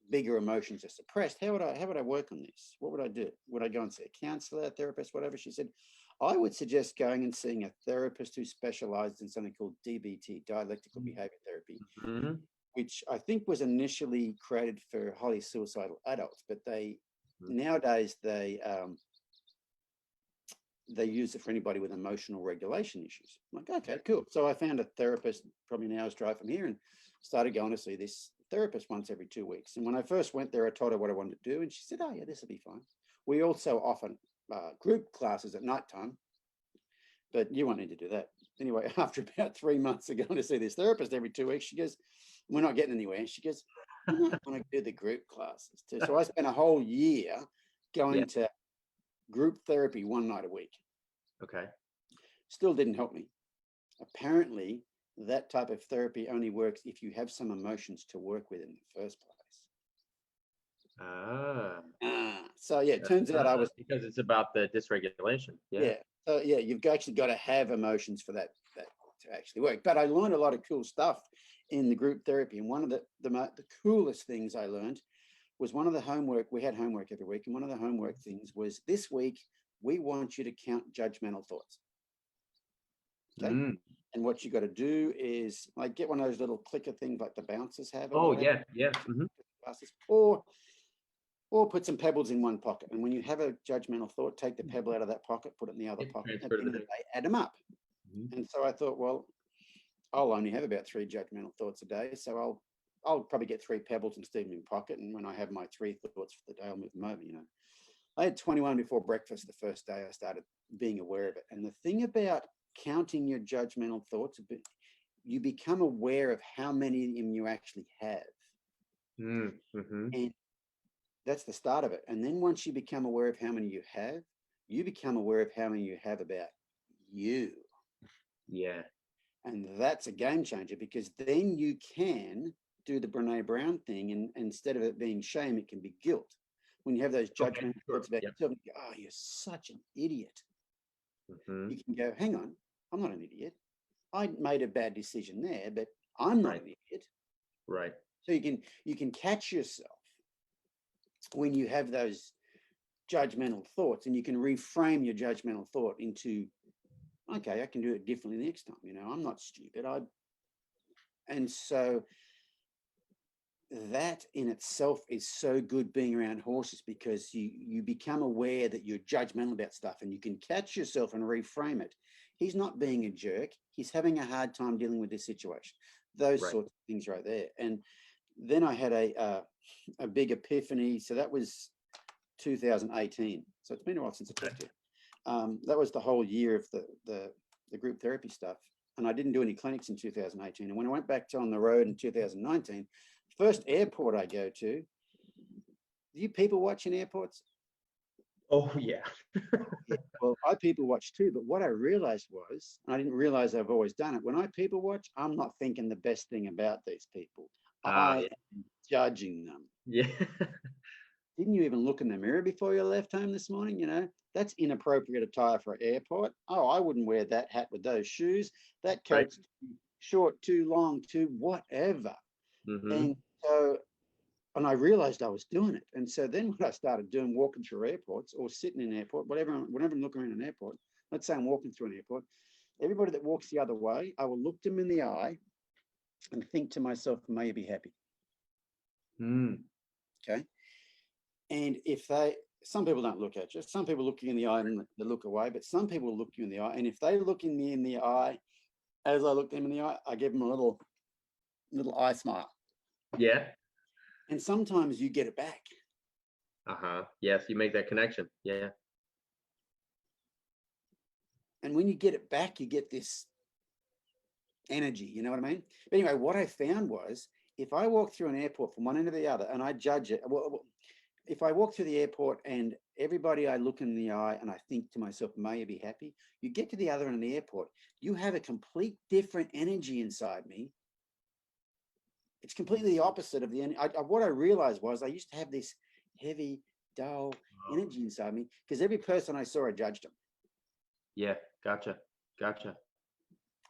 bigger emotions are suppressed, how would I work on this? What would I do? Would I go and see a counselor, a therapist, whatever?" She said, "I would suggest going and seeing a therapist who specialized in something called DBT, dialectical behavior therapy, Mhm. which I think was initially created for highly suicidal adults, but Mhm. nowadays they use it for anybody with emotional regulation issues." I'm like, okay, cool. So I found a therapist probably an hour's drive from here and started going to see this therapist once every 2 weeks. And when I first went there, I told her what I wanted to do. And she said, "Oh, yeah, this will be fine." We also offer group classes at nighttime, but you won't need to do that. Anyway, after about 3 months of going to see this therapist every 2 weeks, she goes, "We're not getting anywhere." She goes, "I might want to do the group classes too." So I spent a whole year going Yeah. to group therapy one night a week. Okay. Still didn't help me. Apparently, that type of therapy only works if you have some emotions to work with in the first place. So yeah, it turns out I was, because it's about the dysregulation. Yeah. yeah. So yeah, you've actually got to have emotions for that to actually work. But I learned a lot of cool stuff in the group therapy. And one of the coolest things I learned was one of the homework. We had homework every week, and one of the homework things was this week we want you to count judgmental thoughts. Okay. Mm. And what you got to do is like get one of those little clicker things like the bouncers have. Oh, yeah, yeah. Mhm. Or put some pebbles in one pocket. And when you have a judgmental thought, take the pebble out of that pocket, put it in the other Yeah, pocket. At transfer the to end the of the day, add them up. Mhm. And so I thought, well, I'll only have about 3 judgmental thoughts a day. So I'll probably get 3 pebbles and stick them in my pocket. And when I have my 3 thoughts for the day, I'll move them over, I had 21 before breakfast the first day I started being aware of it. And the thing about counting your judgmental thoughts, you become aware of how many of them you actually have. Mm-hmm. And that's the start of it. And then once you become aware of how many you have, you become aware of how many you have about you. Yeah. And that's a game changer because then you can do the Brene Brown thing. And instead of it being shame, it can be guilt. When you have those judgmental thoughts about yourself, you go, "Oh, you're such an idiot." Mm-hmm. You can go, "Hang on, I'm not an idiot. I made a bad decision there, but I'm not an idiot." Right. So you can catch yourself when you have those judgmental thoughts, and you can reframe your judgmental thought into, okay, I can do it differently next time. I'm not stupid. And so that in itself is so good being around horses because you become aware that you're judgmental about stuff and you can catch yourself and reframe it. He's not being a jerk. He's having a hard time dealing with this situation. Those sorts of things right there. And then I had a big epiphany. So that was 2018. So it's been a while since I talked to you. That was the whole year of the group therapy stuff. And I didn't do any clinics in 2018. And when I went back on the road in 2019, first airport I go to, do you people watch in airports? Oh, yeah. Yeah, well, I people watch too, but what I realized was, and I didn't realize I've always done it, when I people watch, I'm not thinking the best thing about these people. I am judging them. Yeah. Didn't you even look in the mirror before you left home this morning? You know, that's inappropriate attire for an airport. Oh, I wouldn't wear that hat with those shoes. That coat's too short, too long, too whatever. And so, and I realized I was doing it. And so then what I started doing, walking through airports or sitting in an airport, whatever, whenever I'm looking around an airport, let's say I'm walking through an airport, everybody that walks the other way, I will look them in the eye and think to myself, may you be happy. Okay. And if some people don't look at you, some people look you in the eye and they look away, but some people look you in the eye. And if they look me in the eye, as I look them in the eye, I give them a little eye smile. Yeah. And sometimes you get it back. Yes, you make that connection. Yeah. And when you get it back, you get this energy, you know what I mean? But anyway, what I found was if I walk through an airport from one end to the other and I judge it, well, if I walk through the airport and everybody I look in the eye and I think to myself, may you be happy? You get to the other end of the airport, you have a complete different energy inside me. It's completely the opposite of the energy. What I realized was I used to have this heavy, dull energy inside me because every person I saw, I judged them. Yeah, gotcha.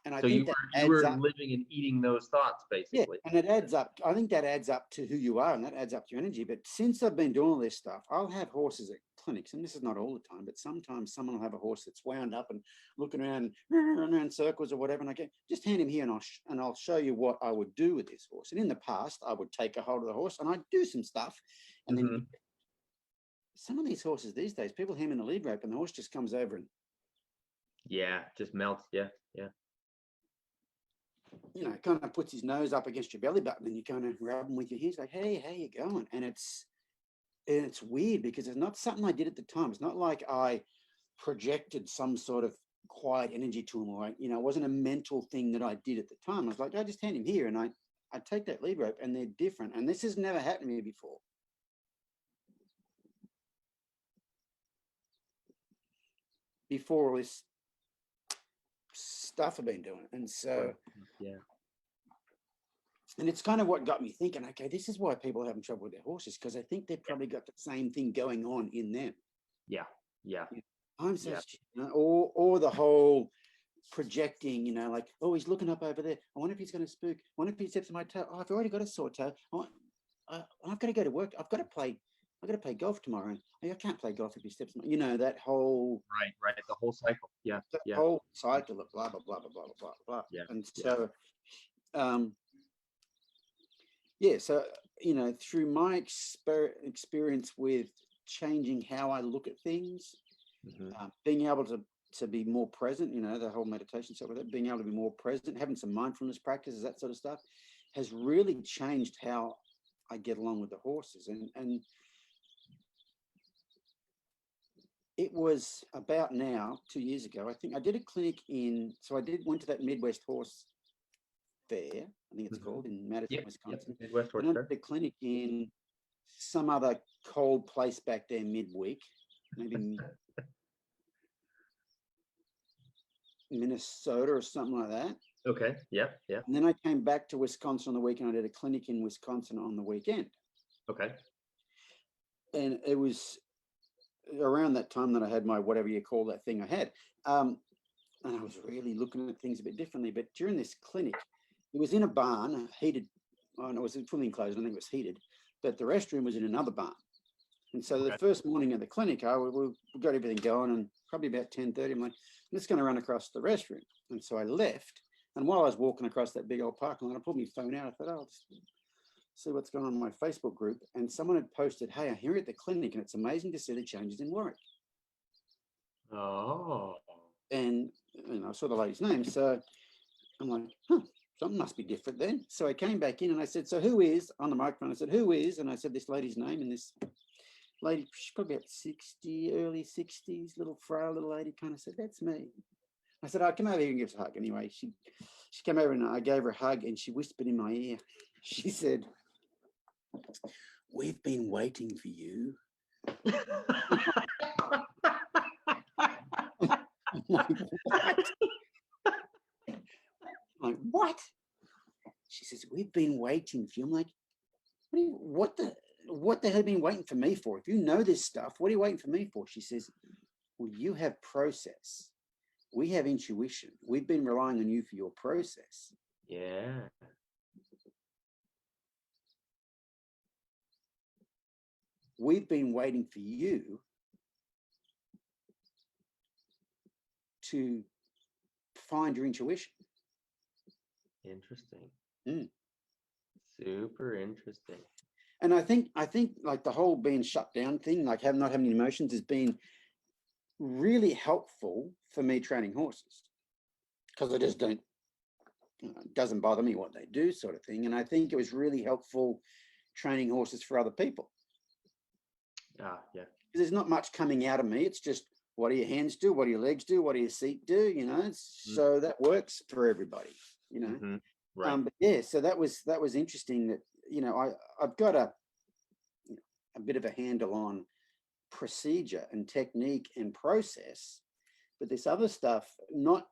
And I so think you were living and eating those thoughts, basically. Yeah, and it adds up. I think that adds up to who you are, and that adds up to your energy. But since I've been doing all this stuff, I'll have horses at clinics, and this is not all the time, but sometimes someone will have a horse that's wound up and looking around circles or whatever, and I go, just hand him here, and I'll show you what I would do with this horse. And in the past, I would take a hold of the horse and I'd do some stuff, and then some of these horses these days, people hem in the lead rope, and the horse just comes over and just melts. Yeah. You know, kind of puts his nose up against your belly button and you kind of rub him with your hands like, hey, how you going? And it's weird because it's not something I did at the time. It's not like I projected some sort of quiet energy to him, or it wasn't a mental thing that I did at the time. I was like, I just hand him here and I take that lead rope and they're different. And this has never happened to me before. Before all this stuff I've been doing. And so, and it's kind of what got me thinking, okay, this is why people are having trouble with their horses, because I think they've probably got the same thing going on in them. Yeah. I'm so, or the whole projecting, like, oh, he's looking up over there. I wonder if he's going to spook. I wonder if he steps on my toe. Oh, I've already got a sore toe. I've got to go to work. I've got to play golf tomorrow. I can't play golf if he steps on my, that whole right. The whole cycle. Yeah. Whole cycle of blah blah blah blah blah blah blah. Yeah. And so, so through my experience with changing how I look at things, being able to be more present, the whole meditation stuff with it, being able to be more present, having some mindfulness practices, that sort of stuff, has really changed how I get along with the horses. And it was about now 2 years ago, I think I did a clinic went to that Midwest Horse Fair, I think it's called, in Madison, Wisconsin. Midwest Horse Fair. Fair. The clinic in some other cold place back there midweek, maybe Minnesota or something like that. Okay. Yeah. And then I came back to Wisconsin on the weekend. I did a clinic in Wisconsin on the weekend. Okay. And it was around that time that I had my, whatever you call that thing I had. And I was really looking at things a bit differently. But during this clinic, it was in a barn, heated. Oh, no, it was fully enclosed. I think it was heated. But the restroom was in another barn. And so the first morning of the clinic, we got everything going, and probably about 10:30, I'm like, I'm just going to run across the restroom. And so I left. And while I was walking across that big old parking lot, I pulled my phone out. I thought, I'll just see what's going on in my Facebook group. And someone had posted, hey, I'm here at the clinic, and it's amazing to see the changes in Warwick. Oh. And I saw the lady's name. So I'm like, something must be different then. So I came back in and I said, so who is, on the microphone, I said, who is? And I said this lady's name and this. lady, she's probably about 60, early 60s, little frail little lady, kind of said, "That's me." I said, "Oh, come over here and give us a hug." Anyway, she came over and I gave her a hug and she whispered in my ear. She said, "We've been waiting for you." I'm like, what? I'm like, what? She says, "We've been waiting for you." I'm like, what the hell have you been waiting for me for? If you know this stuff, what are you waiting for me for? She says, "Well, you have process. We have intuition. We've been relying on you for your process." Yeah. "We've been waiting for you to find your intuition." Interesting. Mm. Super interesting. And I think like the whole being shut down thing, like not having emotions, has been really helpful for me training horses, because I just don't, it doesn't bother me what they do, sort of thing. And I think it was really helpful training horses for other people. Yeah. Because there's not much coming out of me. It's just, what do your hands do? What do your legs do? What do your seat do? You know, so that works for everybody, you know. Mm-hmm. Right. But yeah, so that was interesting that, you know, I've got a bit of a handle on procedure and technique and process, but this other stuff, not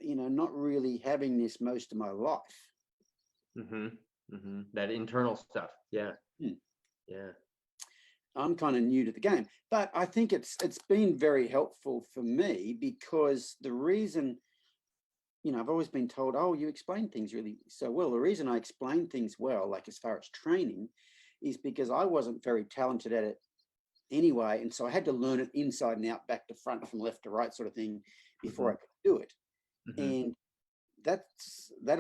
really having this most of my life. Mm-hmm. Mm-hmm. That internal stuff. Yeah. Yeah. I'm kind of new to the game, but I think it's been very helpful for me, because the reason, you know, I've always been told, "Oh, you explain things really so well." The reason I explain things well, like as far as training, is because I wasn't very talented at it anyway. And so I had to learn it inside and out, back to front, from left to right, sort of thing, before I could do it. And that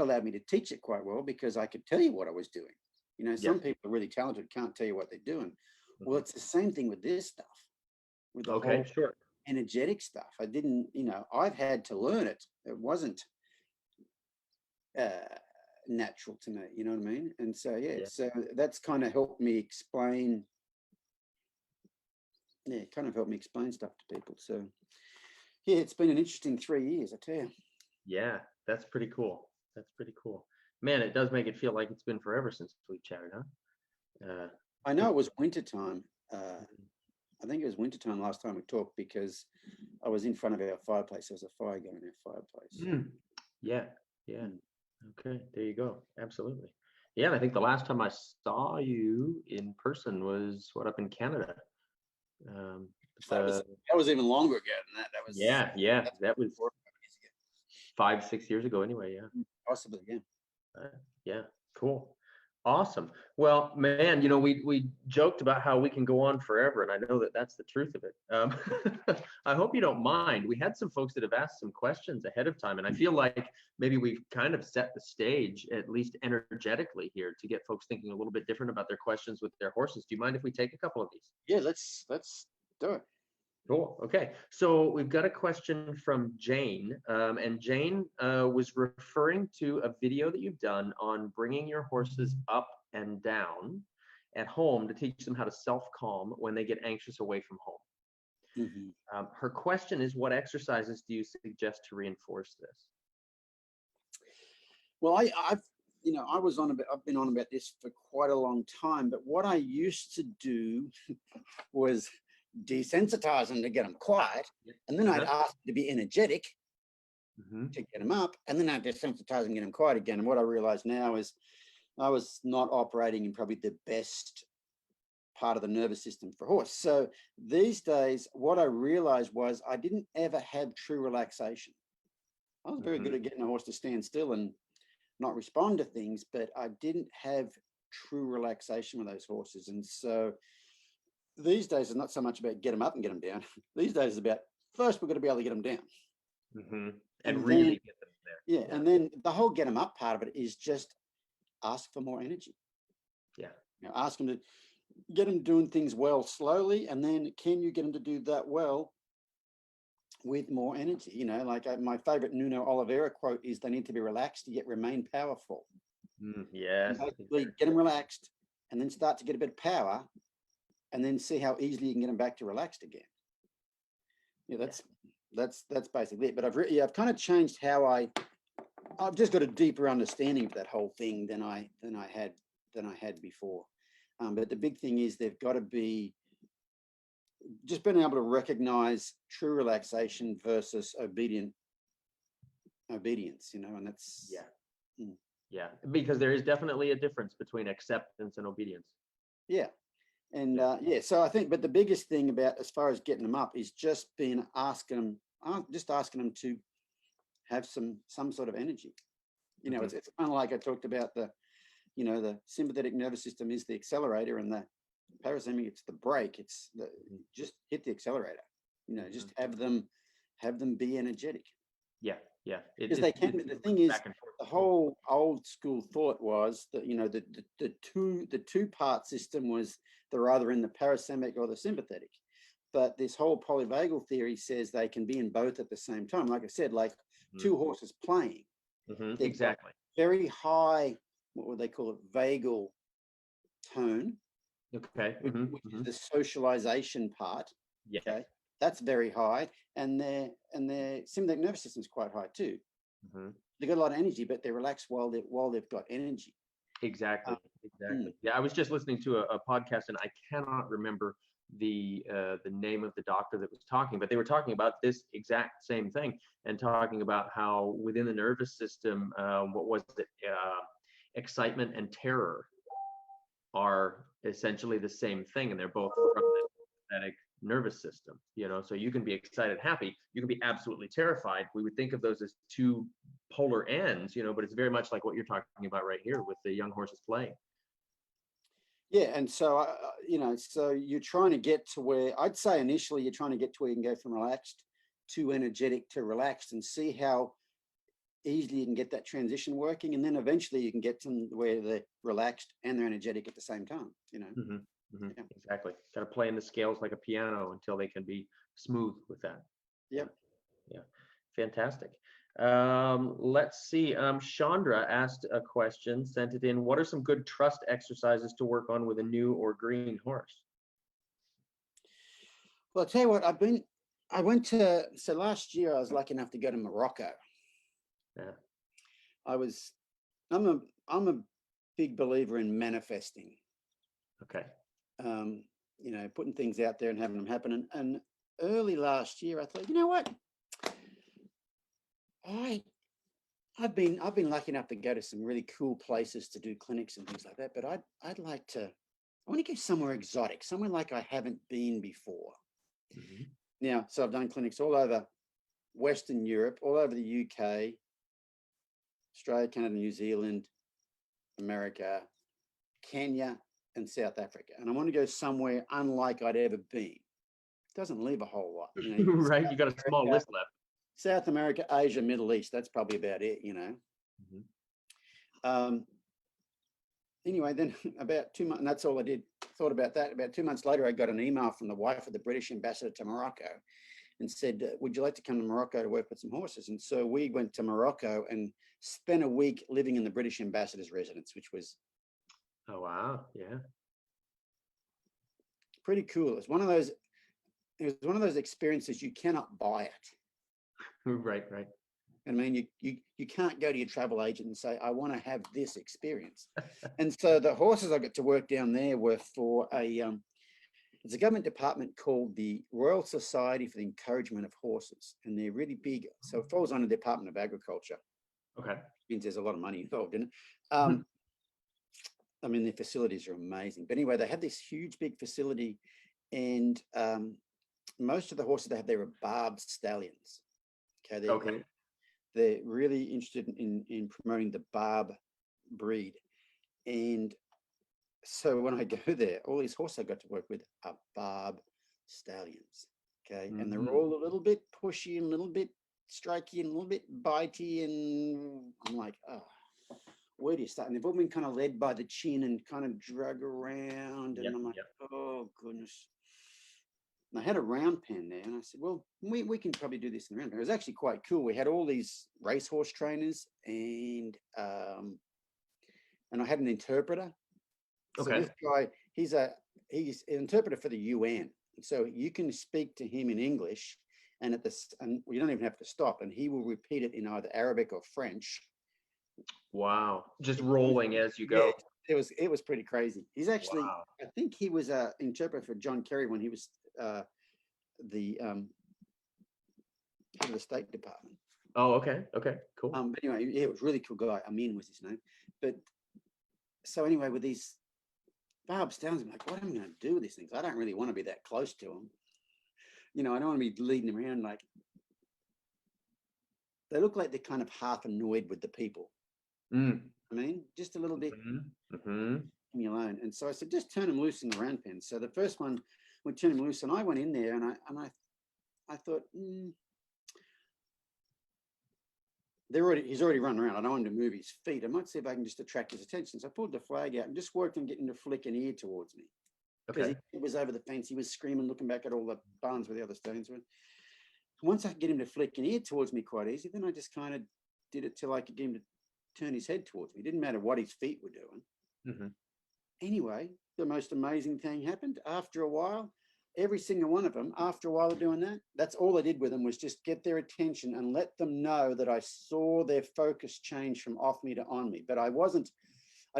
allowed me to teach it quite well, because I could tell you what I was doing. You know, some people are really talented, can't tell you what they're doing. Well, it's the same thing with this stuff, with the whole energetic stuff. I didn't, you know, I've had to learn it. It wasn't natural to me, you know what I mean? And so, so that's kind of helped me explain. Yeah, it kind of helped me explain stuff to people. So, yeah, it's been an interesting 3 years, I tell you. Yeah, that's pretty cool. That's pretty cool. Man, it does make it feel like it's been forever since we chatted, huh? I know it was wintertime. I think it was wintertime last time we talked, because I was in front of our fireplace. There was a fire going in our fireplace. Yeah. Okay, there you go. Absolutely. Yeah, and I think the last time I saw you in person was up in Canada. That was even longer ago than that. That was that was 5-6 years ago anyway. Yeah, possibly. Yeah, cool, awesome. Well, man, you know, we joked about how we can go on forever, and I know that that's the truth of it. I hope you don't mind. We had some folks that have asked some questions ahead of time, and I feel like maybe we've kind of set the stage, at least energetically, here, to get folks thinking a little bit different about their questions with their horses. Do you mind if we take a couple of these? Yeah, let's do it. Cool. Okay. So we've got a question from Jane, and Jane was referring to a video that you've done on bringing your horses up and down at home to teach them how to self-calm when they get anxious away from home. Her question is, what exercises do you suggest to reinforce this? Well, I've been on about this for quite a long time, but what I used to do was desensitize them to get them quiet, and then I'd ask them to be energetic to get them up, and then I'd desensitize them and get them quiet again. And what I realize now is I was not operating in probably the best part of the nervous system for a horse. So these days, what I realized was I didn't ever have true relaxation. I was very good at getting a horse to stand still and not respond to things, but I didn't have true relaxation with those horses. And so these days it's not so much about get them up and get them down. These days it's about, first we've got to be able to get them down. And really get them there. Yeah, and then the whole get them up part of it is just ask for more energy. Yeah. You know, ask them to get them doing things well slowly, and then can you get them to do that well with more energy? You know, like my favorite Nuno Oliveira quote is, they need to be relaxed yet remain powerful. Yes. Basically, get them relaxed and then start to get a bit of power, and then see how easily you can get them back to relaxed again. Yeah, that's basically it. But I've kind of changed how I've just got a deeper understanding of that whole thing than I had before. But the big thing is they've got to be just being able to recognize true relaxation versus obedience, and that's yeah, because there is definitely a difference between acceptance and obedience. Yeah. And so I think, but the biggest thing about as far as getting them up is just asking them to have some sort of energy. It's kind of like I talked about the sympathetic nervous system is the accelerator and the parasympathetic, it's the brake. Just hit the accelerator. Just have them be energetic. Yeah. Because they can. The thing is, the whole old school thought was that the two-part system was they're either in the parasympathetic or the sympathetic. But this whole polyvagal theory says they can be in both at the same time. Like I said, like two horses playing. Exactly. Very high, what would they call it? Vagal tone. Okay. Which is the socialization part. Yeah. Okay. That's very high, and their sympathetic nervous system is quite high too. They've got a lot of energy, but they're relaxed while they've got energy. Exactly. Yeah, I was just listening to a podcast, and I cannot remember the name of the doctor that was talking, but they were talking about this exact same thing and talking about how within the nervous system, what was it? Excitement and terror are essentially the same thing, and they're both from the sympathetic nervous system. So you can be excited, happy, you can be absolutely terrified. We would think of those as two polar ends, but it's very much like what you're talking about right here with the young horses playing. Yeah, and so so you're trying to get to where I'd say initially you're trying to get to where you can go from relaxed to energetic to relaxed and see how easily you can get that transition working, and then eventually you can get to where they're relaxed and they're energetic at the same time. Yeah. Exactly. Got to play in the scales like a piano until they can be smooth with that. Yep. Yeah. Fantastic. Let's see. Chandra asked a question, sent it in. What are some good trust exercises to work on with a new or green horse? Well, I'll tell you what, so last year I was lucky enough to go to Morocco. Yeah. I'm a big believer in manifesting. Okay. Putting things out there and having them happen. And early last year, I thought, you know what? I've been lucky enough to go to some really cool places to do clinics and things like that. But I want to go somewhere exotic, somewhere like I haven't been before. Now, so I've done clinics all over Western Europe, all over the UK, Australia, Canada, New Zealand, America, Kenya, and South Africa. And I want to go somewhere unlike I'd ever been. Doesn't leave a whole lot. Right. You got a small list left. South America, Asia, Middle East. That's probably about it, Anyway, then about 2 months, and that's all I did. Thought about that. About 2 months later, I got an email from the wife of the British ambassador to Morocco and said, would you like to come to Morocco to work with some horses? And so we went to Morocco and spent a week living in the British ambassador's residence, which was Oh, wow. Yeah. pretty cool. It was one of those experiences you cannot buy it. Right. I mean, you can't go to your travel agent and say, I want to have this experience. And so the horses I got to work down there were for it's a government department called the Royal Society for the Encouragement of Horses. And they're really big. So it falls under the Department of Agriculture. Okay. Which means there's a lot of money involved in it. I mean, their facilities are amazing. But anyway, they have this huge, big facility. And most of the horses they have there are barbed stallions. Okay. They're really interested in promoting the barb breed. And so when I go there, all these horses I got to work with are barb stallions. Okay. And they're all a little bit pushy and a little bit strikey and a little bit bitey. And I'm like, oh, where do you start? And they've all been kind of led by the chin and kind of drug around. And I'm like, oh, goodness. And I had a round pen there, and I said, well, we can probably do this in the round pen. It was actually quite cool. We had all these racehorse trainers, and I had an interpreter. So this guy, he's an interpreter for the UN. So you can speak to him in English, and and you don't even have to stop, and he will repeat it in either Arabic or French. Wow. Just rolling as you Yeah, go. it was pretty crazy. He's actually, Wow. I think he was an interpreter for John Kerry when he was the head of the State Department. Oh, okay. Okay, cool. But anyway, yeah, it was a really cool guy. Amin was his name. But so anyway, with these Barb Stones, I'm like, what am I going to do with these things? I don't really want to be that close to them. I don't want to be leading them around. Like, they look like they're kind of half annoyed with the people. Mm. I mean, just a little bit. Mm-hmm. Leave me alone. And so I said, just turn them loose in the round pen. So the first one, we turned him loose, and I went in there, and I thought, he's already run around. I don't want him to move his feet. I might see if I can just attract his attention. So I pulled the flag out and just worked on getting him to flick an ear towards me. Because Okay. he was over the fence. He was screaming, looking back at all the barns where the other stones were. Once I could get him to flick an ear towards me quite easy, then I just kind of did it till I could get him to turn his head towards me. It didn't matter what his feet were doing. Mm-hmm. Anyway, the most amazing thing happened. After a while, every single one of them, after a while of doing that, that's all I did with them, was just get their attention and let them know that I saw their focus change from off me to on me. But I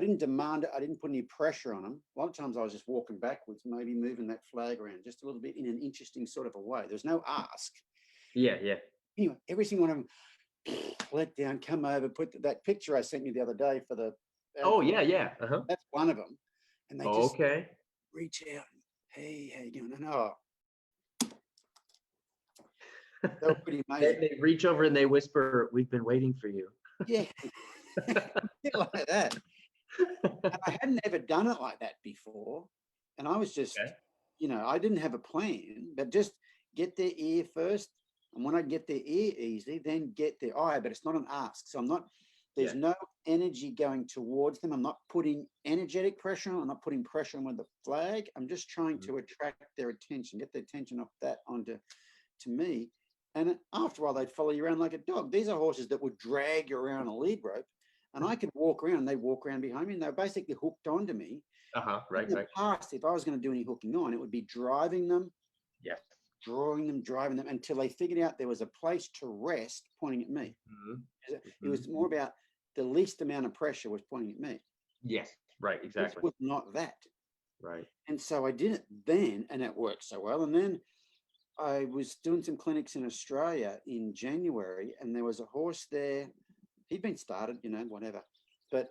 didn't demand it. I didn't put any pressure on them. A lot of times I was just walking backwards, maybe moving that flag around just a little bit in an interesting sort of a way. There's no ask. Yeah, yeah. Anyway, every single one of them let down, come over, put that picture I sent you the other day for the. Oh, yeah, yeah. Uh-huh. That's one of them. And they just Okay. reach out. Hey, how you doing? And they were pretty amazing. They reach over and they whisper, "We've been waiting for you." Yeah, like that. And I hadn't ever done it like that before. And I was just, Okay. I didn't have a plan, but just get their ear first. And when I get their ear easy, then get their eye, but it's not an ask. So there's no energy going towards them. I'm not putting energetic pressure on. I'm not putting pressure on with the flag. I'm just trying to attract their attention, get their attention off that onto me. And after a while, they'd follow you around like a dog. These are horses that would drag you around a lead rope. And I could walk around, and they'd walk around behind me, and they were basically hooked onto me. Right, In the right. past, if I was going to do any hooking on, it would be driving them, Yes. drawing them, driving them until they figured out there was a place to rest pointing at me. Mm-hmm. It was more about the least amount of pressure was pointing at me. Yes, right, exactly. This was not that. Right. And so I did it then, and it worked so well. And then I was doing some clinics in Australia in January, and there was a horse there. He'd been started, whatever. But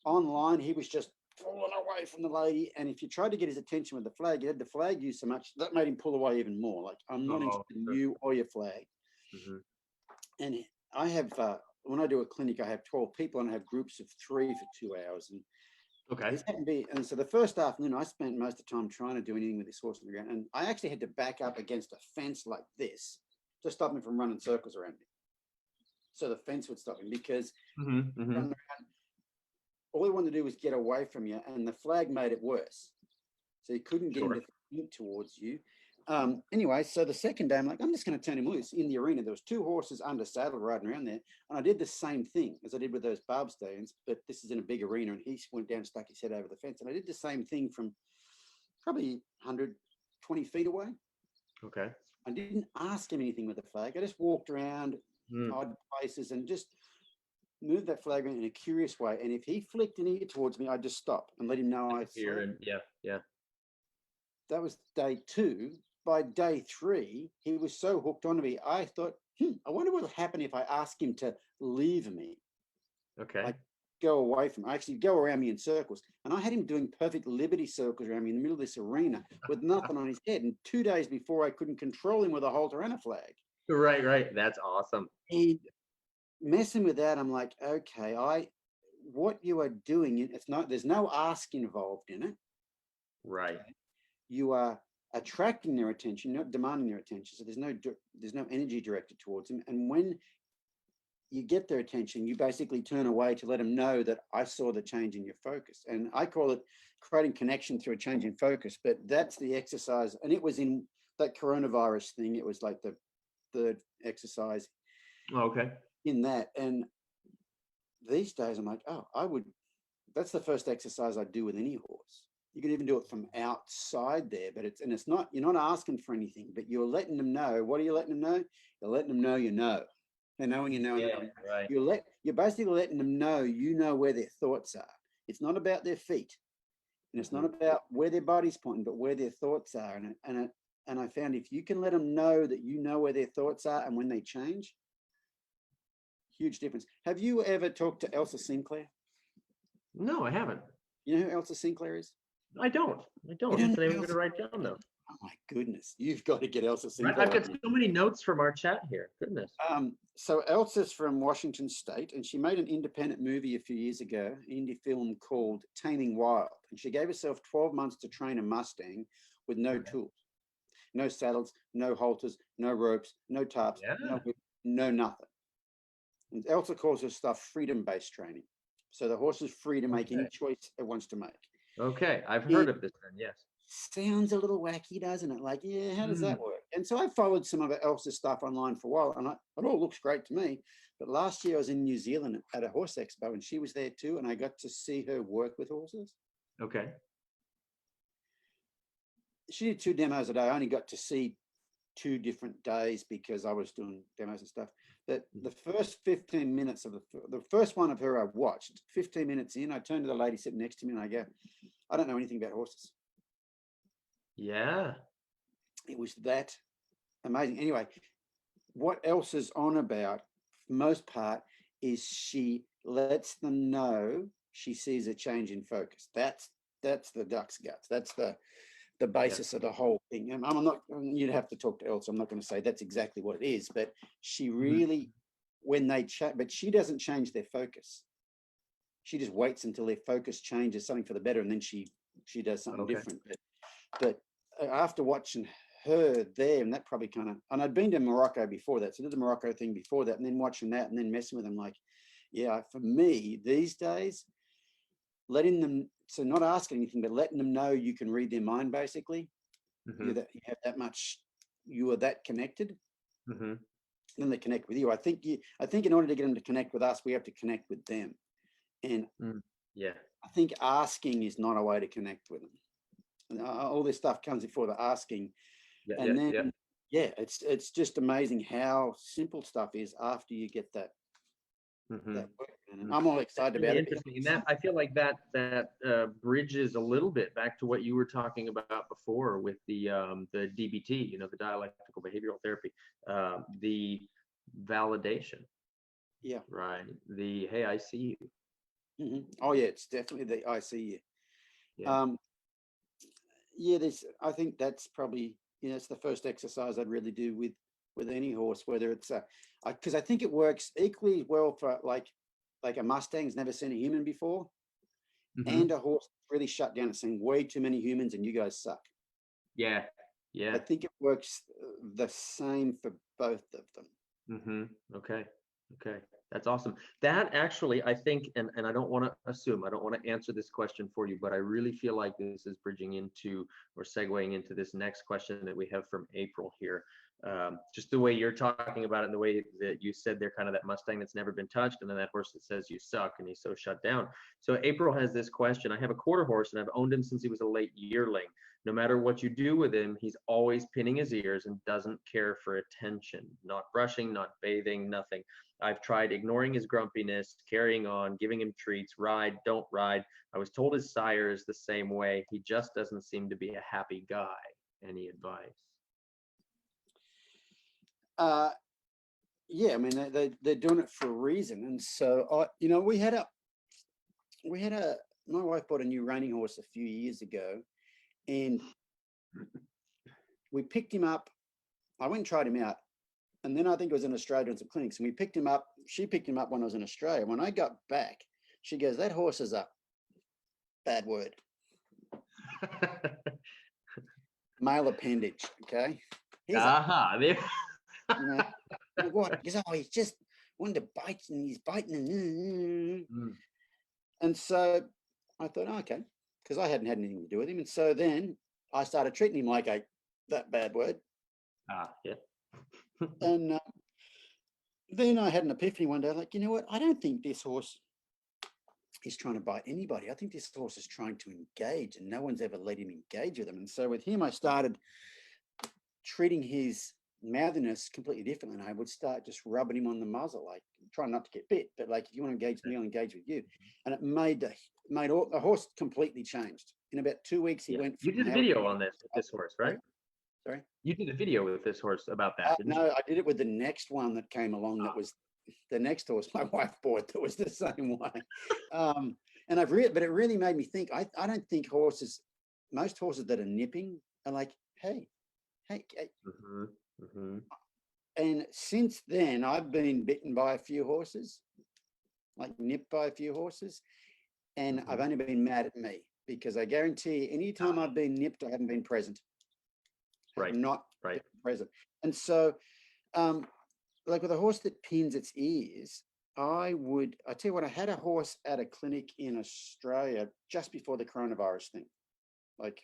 online, he was just pulling away from the lady. And if you tried to get his attention with the flag, you had the flag used so much, that made him pull away even more. Like, I'm not interested in you or your flag. Mm-hmm. And I have, when I do a clinic, I have 12 people, and I have groups of 3 for 2 hours. And this happened to be, and so the first afternoon, I spent most of the time trying to do anything with this horse on the ground. And I actually had to back up against a fence like this to stop him from running circles around me. So the fence would stop him, because running around, all he wanted to do was get away from you, and the flag made it worse. So he couldn't get him to think towards you. Anyway, so the second day, I'm like, I'm just going to turn him loose in the arena. There was 2 horses under saddle riding around there, and I did the same thing as I did with those Barb Stones, but this is in a big arena, and he went down, stuck his head over the fence, and I did the same thing from probably 120 feet away. Okay. I didn't ask him anything with the flag. I just walked around odd places and just moved that flag around in a curious way. And if he flicked an ear towards me, I'd just stop and let him know I saw him. Yeah. That was day 2. By day 3, he was so hooked onto me, I thought, I wonder what will happen if I ask him to leave me. Okay. Like, go away from me. Actually go around me in circles. And I had him doing perfect liberty circles around me in the middle of this arena with nothing on his head. And 2 days before, I couldn't control him with a halter and a flag. Right. That's awesome. And messing with that, I'm like, okay, what you are doing, there's no ask involved in it. Right. You are attracting their attention, not demanding their attention. So there's no energy directed towards them. And when you get their attention, you basically turn away to let them know that I saw the change in your focus. And I call it creating connection through a change in focus. But that's the exercise. And it was in that coronavirus thing. It was like the 3rd exercise. Okay. In that. And these days I'm like, that's the first exercise I do with any horse. You can even do it from outside there, but it's not, you're not asking for anything, but you're letting them know. What are you letting them know? You're letting them know you know. They're knowing you know. Yeah, right. You're basically letting them know you know where their thoughts are. It's not about their feet, and it's not about where their body's pointing, but where their thoughts are. And I found if you can let them know that you know where their thoughts are and when they change, huge difference. Have you ever talked to Elsa Sinclair? No, I haven't. You know who Elsa Sinclair is? I don't. don't That's know what I'm going to write down, though. Oh my goodness, you've got to get Elsa Right, Sinclair. I've got so many notes from our chat here. Goodness. So Elsa's from Washington State, and she made an independent movie a few years ago, an indie film called Taming Wild. And she gave herself 12 months to train a Mustang with no tools, no saddles, no halters, no ropes, no tarps, no whip, no nothing. And Elsa calls her stuff freedom-based training. So the horse is free to make any choice it wants to make. Okay, I've heard of this then, yes. Sounds a little wacky, doesn't it? Like, yeah, how does that work? And so I followed some of Elsa's stuff online for a while, and it all looks great to me. But last year I was in New Zealand at a horse expo, and she was there too, and I got to see her work with horses. Okay. She did 2 demos a day. I only got to see 2 different days because I was doing demos and stuff. That the first 15 minutes of the first one of her I watched, 15 minutes in, I turned to the lady sitting next to me and I go, I don't know anything about horses. Yeah. It was that amazing. Anyway, what Elsa's on about, for the most part, is she lets them know she sees a change in focus. That's the duck's guts. That's the basis of the whole thing. And I'm not, you'd have to talk to Elsa. I'm not going to say that's exactly what it is, but she really, when they chat, but she doesn't change their focus. She just waits until their focus changes something for the better, and then she does something different. But after watching her there, and that probably kind of, and I'd been to Morocco before that, so I did the Morocco thing before that, and then watching that and then messing with them, like, yeah, for me these days, letting them, so not asking anything, but letting them know you can read their mind, basically. You have that much, you are that connected. Then they connect with you. I think in order to get them to connect with us, we have to connect with them. And I think asking is not a way to connect with them. And all this stuff comes before the asking. It's just amazing how simple stuff is after you get that. That work. And I'm all excited about it. Interesting. And that, I feel like that bridges a little bit back to what you were talking about before with the DBT, the dialectical behavioral therapy, the validation. Yeah. Right. The hey, I see you. Oh yeah, it's definitely the I see you. I think that's probably, it's the first exercise I'd really do with any horse, whether it's because I think it works equally well for like a Mustang's never seen a human before, and a horse really shut down and saying way too many humans and you guys suck. Yeah. I think it works the same for both of them. Okay. That's awesome. That actually, I think, and I don't want to assume, I don't want to answer this question for you, but I really feel like this is bridging into or segueing into this next question that we have from April here. Just the way you're talking about it and the way that you said they're kind of that Mustang that's never been touched, and then that horse that says you suck and he's so shut down. So April has this question. I have a quarter horse and I've owned him since he was a late yearling. No matter what you do with him, he's always pinning his ears and doesn't care for attention, not brushing, not bathing, nothing. I've tried ignoring his grumpiness, carrying on, giving him treats, ride, don't ride. I was told his sire is the same way. He just doesn't seem to be a happy guy. Any advice? Yeah, I mean, they're doing it for a reason. And so, my wife bought a new reining horse a few years ago, and we picked him up. I went and tried him out. And then I think it was in Australia in some clinics, and we picked him up. She picked him up when I was in Australia. When I got back, she goes, that horse is a bad word. Male appendage, okay? What? Because he's just wanted to bite, and he's biting. And so I thought, okay, because I hadn't had anything to do with him. And so then I started treating him like that bad word. And then I had an epiphany one day, like, you know what? I don't think this horse he's trying to bite anybody. I think this horse is trying to engage, and no one's ever let him engage with him. And so with him, I started treating his mouthiness completely differently. And I would start just rubbing him on the muzzle, like trying not to get bit, but like, if you want to engage me, I'll engage with you. And it made the horse completely changed. In about 2 weeks, he went. You did a video on this horse, right? Sorry? You did a video with this horse about that, didn't you? No, I did it with the next one that came along. That was the next horse my wife bought that was the same way. And but it really made me think. I don't think most horses that are nipping are like, hey. And since then, I've been bitten by a few horses, like nipped by a few horses, and I've only been mad at me, because I guarantee you, anytime I've been nipped, I haven't been present. Right. Not right. present. And so, like with a horse that pins its ears, I tell you what, I had a horse at a clinic in Australia just before the coronavirus thing. Like,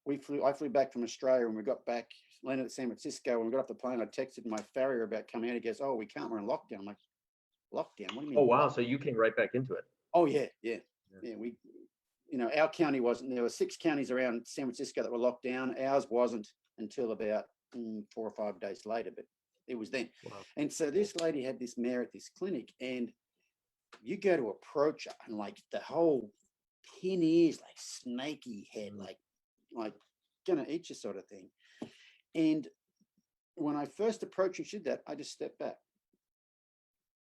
I flew back from Australia, and we got back, landed at San Francisco. When we got off the plane, I texted my farrier about coming out. He goes, "Oh, we can't, we're in lockdown." I'm like, "Lockdown? What do you mean?" Oh, wow. So you came right back into it. Oh, yeah. We, our county wasn't. There were 6 counties around San Francisco that were locked down. Ours wasn't until about 4 or 5 days later, but it was then. Wow. And so this lady had this mare at this clinic, and you go to approach her, and like the whole pin ears, like snaky head, like gonna eat you sort of thing. And when I first approached her, she did that, I just stepped back.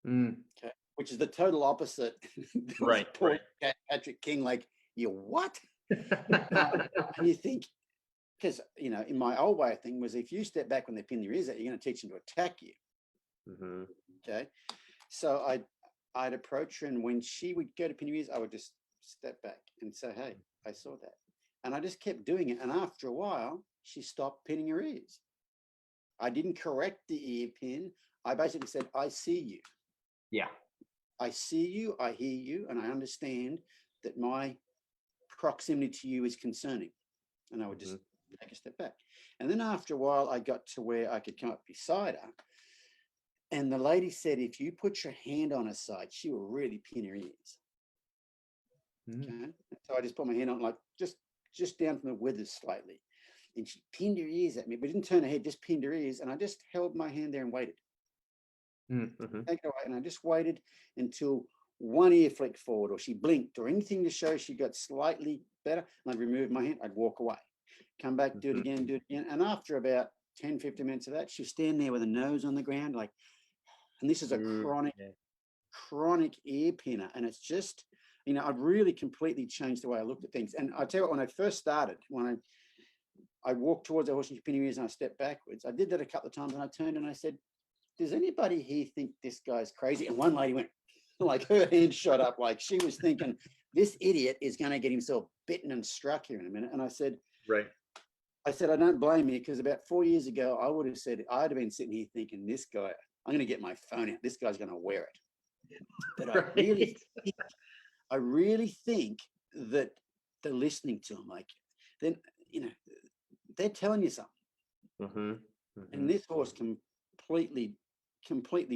Okay, which is the total opposite. Right. Patrick King, like, you what? And you think, because in my old way of thinking was, if you step back when they pin their ears out, you're going to teach them to attack you. Okay, so I'd approach her, and when she would go to pin her ears, I would just step back and say, "Hey, I saw that." And I just kept doing it. And after a while, she stopped pinning her ears. I didn't correct the ear pin. I basically said, "I see you. Yeah. I see you, I hear you, and I understand that my proximity to you is concerning." And I would just take a step back. And then after a while, I got to where I could come up beside her. And the lady said, if you put your hand on her side, she will really pin her ears. Okay. So I just put my hand on, like, just down from the withers slightly. And she pinned her ears at me, but didn't turn her head, just pinned her ears. And I just held my hand there and waited. Take it away. And I just waited until one ear flicked forward, or she blinked, or anything to show she got slightly better. And I'd remove my hand, I'd walk away, come back, do it again. And after about 10, 15 minutes of that, she'd stand there with her nose on the ground, like, and this is a chronic ear pinner. And it's just, I've really completely changed the way I looked at things. And I tell you what, when I first started, when I walked towards the horse and she pinned her ears and I stepped backwards, I did that a couple of times, and I turned and I said, does anybody here think this guy's crazy? And one lady went, like, her hand shot up, like she was thinking, this idiot is going to get himself bitten and struck here in a minute. And I said, right. I don't blame you, because about 4 years ago, I'd have been sitting here thinking, this guy, I'm going to get my phone out. This guy's going to wear it. But right. I really think that they're listening to him. Like, then, they're telling you something. And this horse completely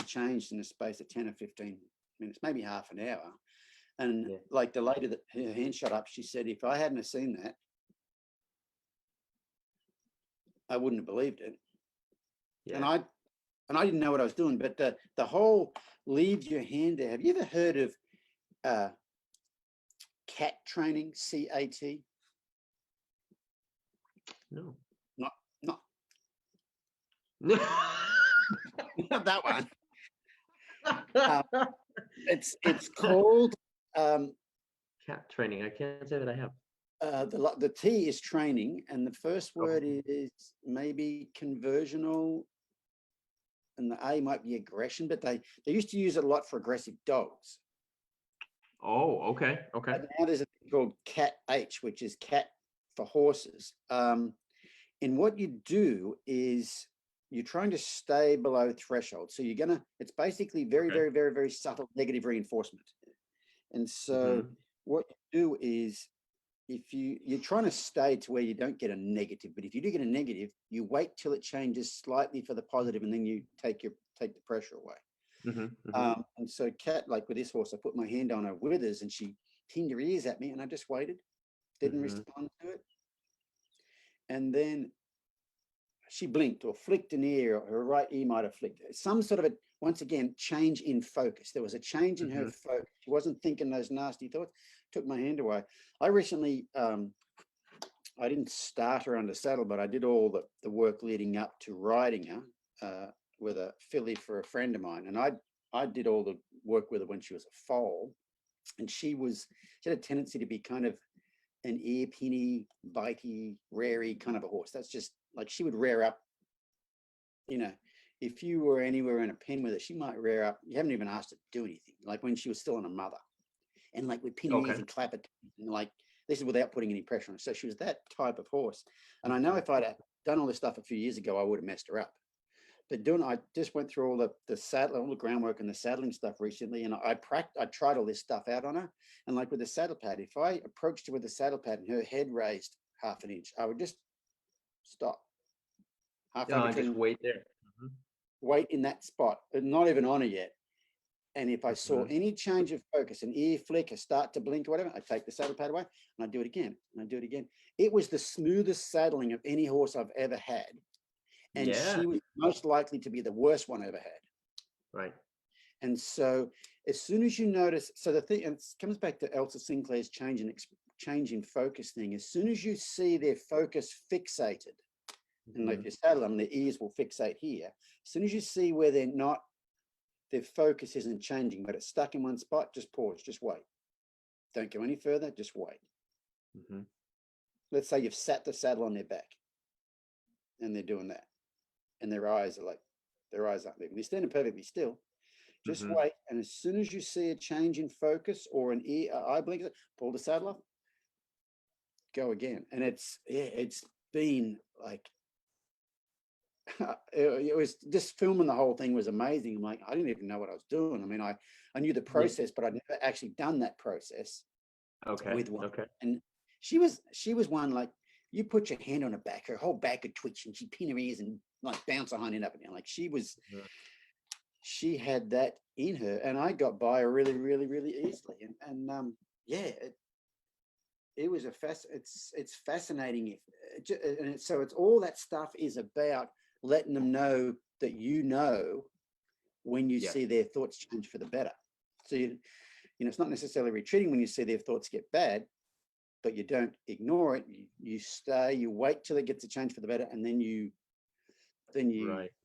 changed in the space of 10 or 15 minutes, maybe half an hour. And like the lady that her hand shut up, she said, if I hadn't have seen that, I wouldn't have believed it. And I didn't know what I was doing. But the whole leave your hand there. Have you ever heard of CAT training? CAT? No. Not not that one. It's called CAT training. I can't say that I have. The T is training, and the first word is maybe conversional, and the A might be aggression, but they used to use it a lot for aggressive dogs. Oh, okay. But now there's a thing called CAT H, which is cat for horses. And what you do is you're trying to stay below threshold. So it's basically very, very, very, very subtle negative reinforcement. And so what you do is, if you're trying to stay to where you don't get a negative, but if you do get a negative, you wait till it changes slightly for the positive, and then you take the pressure away. And so Kat, like with this horse, I put my hand on her withers and she pinned her ears at me and I just waited, didn't respond to it. And then she blinked or flicked an ear, or her right ear might have flicked. Some sort of a, once again, change in focus. There was a change in her focus. She wasn't thinking those nasty thoughts. Took my hand away. I recently, I didn't start her under saddle, but I did all the work leading up to riding her with a filly for a friend of mine. And I did all the work with her when she was a foal. And she had a tendency to be kind of an ear pinny, bitey, rarey kind of a horse. That's just like she would rear up, you know, if you were anywhere in a pen with her, she might rear up. You haven't even asked her to do anything, like when she was still on a mother. And like with pin her ears and clap it, and like this is without putting any pressure on her. So she was that type of horse. And I know if I'd done all this stuff a few years ago, I would have messed her up. But I just went through all the saddle, all the groundwork and the saddling stuff recently, and I tried all this stuff out on her. And like with the saddle pad, if I approached her with the saddle pad and her head raised half an inch, I would just stop. Just wait there. Wait in that spot, but not even on her yet. And if I saw any change of focus, an ear flick, a start to blink or whatever, I take the saddle pad away and I do it again and I do it again. It was the smoothest saddling of any horse I've ever had. And she was most likely to be the worst one I ever had. Right. And so as soon as you notice, so the thing, and it comes back to Elsa Sinclair's change in focus thing. As soon as you see their focus fixated, and if you saddle them, their ears will fixate here. As soon as you see where they're not, their focus isn't changing, but it's stuck in one spot, just pause, just wait. Don't go any further, just wait. Let's say you've sat the saddle on their back and they're doing that. And their eyes aren't moving. They're standing perfectly still. Just wait. And as soon as you see a change in focus or an eye blink, pull the saddle off, go again. And it's been like, it was just filming the whole thing was amazing. I'm like, I didn't even know what I was doing. I mean, I knew the process, but I'd never actually done that process with one. And she was one like, you put your hand on her back, her whole back would twitch and she'd pin her ears and like bounce her hind end up and down. Like she had that in her, and I got by her really, really, really easily. And it was it's fascinating. So it's all that stuff is about letting them know that when you see their thoughts change for the better. So you know, it's not necessarily retreating when you see their thoughts get bad, but you don't ignore it. You stay, you wait till it gets a change for the better, and then you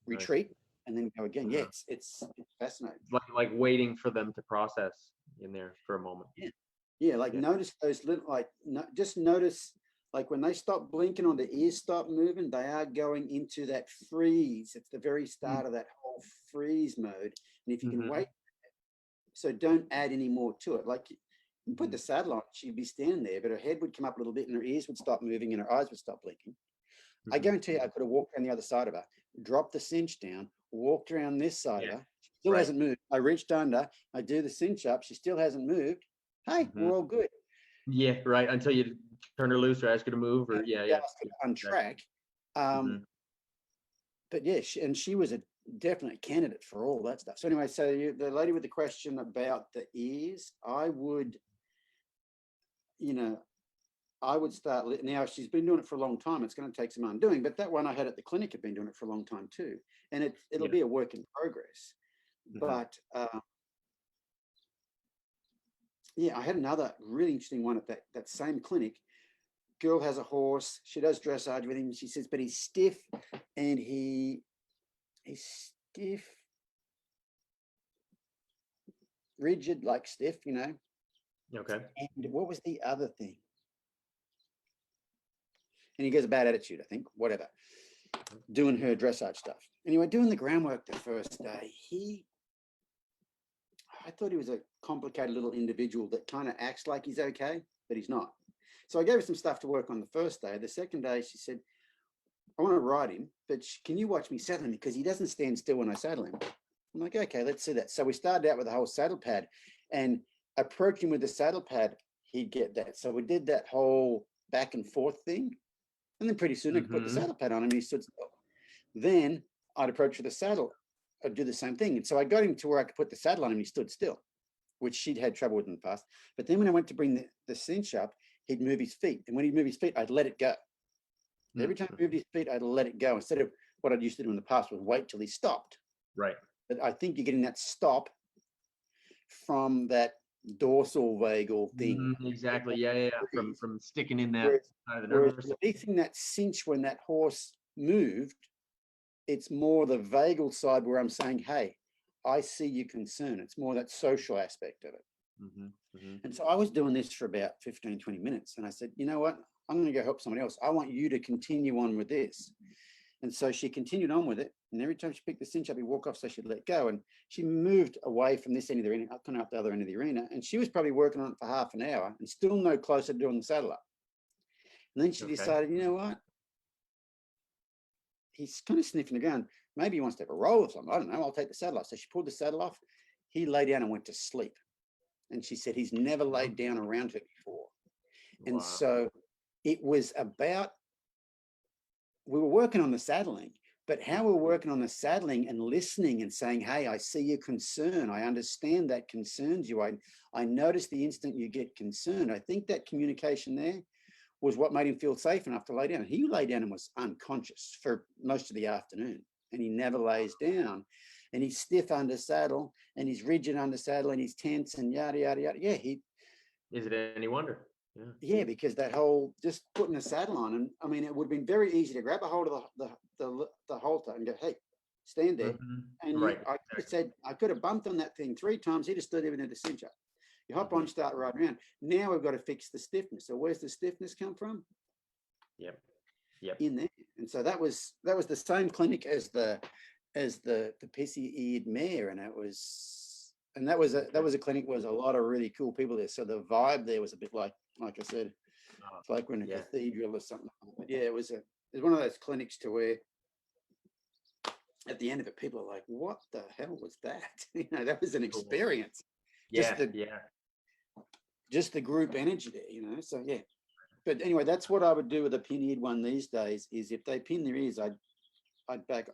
retreat and then go again. It's fascinating. Like waiting for them to process in there for a moment. Notice those little just notice like when they stop blinking or the ears stop moving, they are going into that freeze. It's the very start of that whole freeze mode. And if you can wait, so don't add any more to it. Like you put the saddle on, she'd be standing there, but her head would come up a little bit and her ears would stop moving and her eyes would stop blinking. I guarantee you I could have walked around the other side of her, dropped the cinch down, walked around this side of her, she still hasn't moved. I reached under, I do the cinch up, she still hasn't moved. Hey, we're all good. Yeah, right. Until you turn her loose or ask her to move, or on track. But yeah, she was a definite candidate for all that stuff. So anyway, so the lady with the question about the ears, I would start now. She's been doing it for a long time. It's going to take some undoing, but that one I had at the clinic had been doing it for a long time too, and it'll be a work in progress. But I had another really interesting one at that same clinic. Girl has a horse. She does dressage with him. She says, but he's stiff and he's stiff, rigid, like stiff, you know. Okay. And what was the other thing? And he goes, a bad attitude, I think, whatever. Doing her dressage stuff. Anyway, doing the groundwork the first day, I thought he was a complicated little individual that kind of acts like he's okay, but he's not. So I gave her some stuff to work on the first day. The second day, she said, I want to ride him, but can you watch me saddle him? Because he doesn't stand still when I saddle him. I'm like, okay, let's see that. So we started out with the whole saddle pad, and approaching with the saddle pad, he'd get that. So we did that whole back and forth thing. And then pretty soon I could put the saddle pad on him and he stood still. Then I'd approach with the saddle I'd do the same thing. And so I got him to where I could put the saddle on him. He stood still, which she'd had trouble with in the past. But then when I went to bring the cinch up, he'd move his feet. And when he'd move his feet, I'd let it go. Every time he moved his feet, I'd let it go. Instead of what I'd used to do in the past was wait till he stopped. Right. But I think you're getting that stop from that dorsal vagal thing. Exactly. Yeah. From sticking in that side of the Whereas nervous. releasing that cinch when that horse moved, it's more the vagal side where I'm saying, hey, I see your concern. It's more that social aspect of it. And so I was doing this for about 15, 20 minutes. And I said, you know what? I'm going to go help somebody else. I want you to continue on with this. And so she continued on with it. And every time she picked the cinch up, he'd walk off so she'd let go. And she moved away from this end of the arena, kind of up the other end of the arena. And she was probably working on it for half an hour and still no closer to doing the saddle up. And then she decided, you know what? He's kind of sniffing the ground. Maybe he wants to have a roll or something. I don't know. I'll take the saddle off. So she pulled the saddle off. He lay down and went to sleep. And she said he's never laid down around her before. And so it was about, we were working on the saddling, but how we're working on the saddling and listening and saying, hey, I see your concern. I understand that concerns you. I notice the instant you get concerned. I think that communication there was what made him feel safe enough to lay down. He lay down and was unconscious for most of the afternoon, and he never lays down. And he's stiff under saddle, and he's rigid under saddle, and he's tense, and yada, yada, yada. Yeah, Is it any wonder? Yeah, because that whole just putting a saddle on, and I mean, it would have been very easy to grab a hold of the halter and go, hey, stand there. And I said, I could have bumped on that thing 3 times. He'd have stood there with the cinch up. You hop on, start riding around. Now we've got to fix the stiffness. So where's the stiffness come from? Yep. In there. And so that was the same clinic as the pissy-eared mare, and that was a clinic where there was a lot of really cool people there. So the vibe there was a bit like I said, it's like we're in a cathedral or something. But yeah, it was one of those clinics to where at the end of it, people are like, what the hell was that? You know, that was an experience. Just the group energy there, you know. So yeah. But anyway, that's what I would do with a pin-eared one these days, is if they pin their ears, I'd back.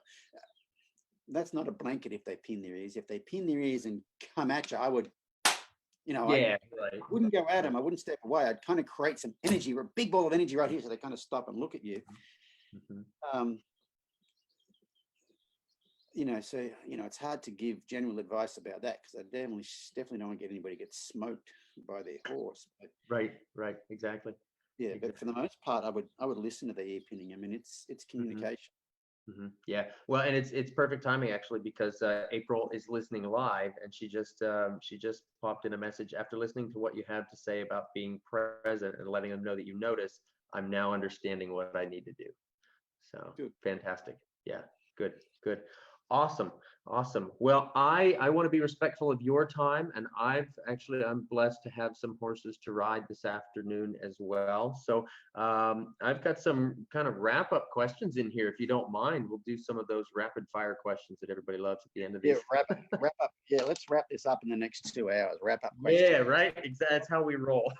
That's not a blanket if they pin their ears. If they pin their ears and come at you, I would, you know, I wouldn't go at them. I wouldn't step away. I'd kind of create some energy, a big ball of energy right here, so they kind of stop and look at you. You know, so, you know, it's hard to give general advice about that, because I definitely don't want to get anybody get smoked by their horse. But, right, exactly. Yeah, but for the most part, I would listen to the ear pinning. I mean, it's communication. Yeah, well, and it's perfect timing actually, because April is listening live, and she just popped in a message after listening to what you had to say about being present and letting them know that you notice. I'm now understanding what I need to do. So good. Fantastic. Yeah, good. Awesome. Well, I want to be respectful of your time, and I'm blessed to have some horses to ride this afternoon as well. So I've got some kind of wrap-up questions in here. If you don't mind, we'll do some of those rapid-fire questions that everybody loves at the end of this. Yeah, wrap up. Yeah, let's wrap this up in the next 2 hours. Wrap up questions. Yeah, right. Exactly. That's how we roll.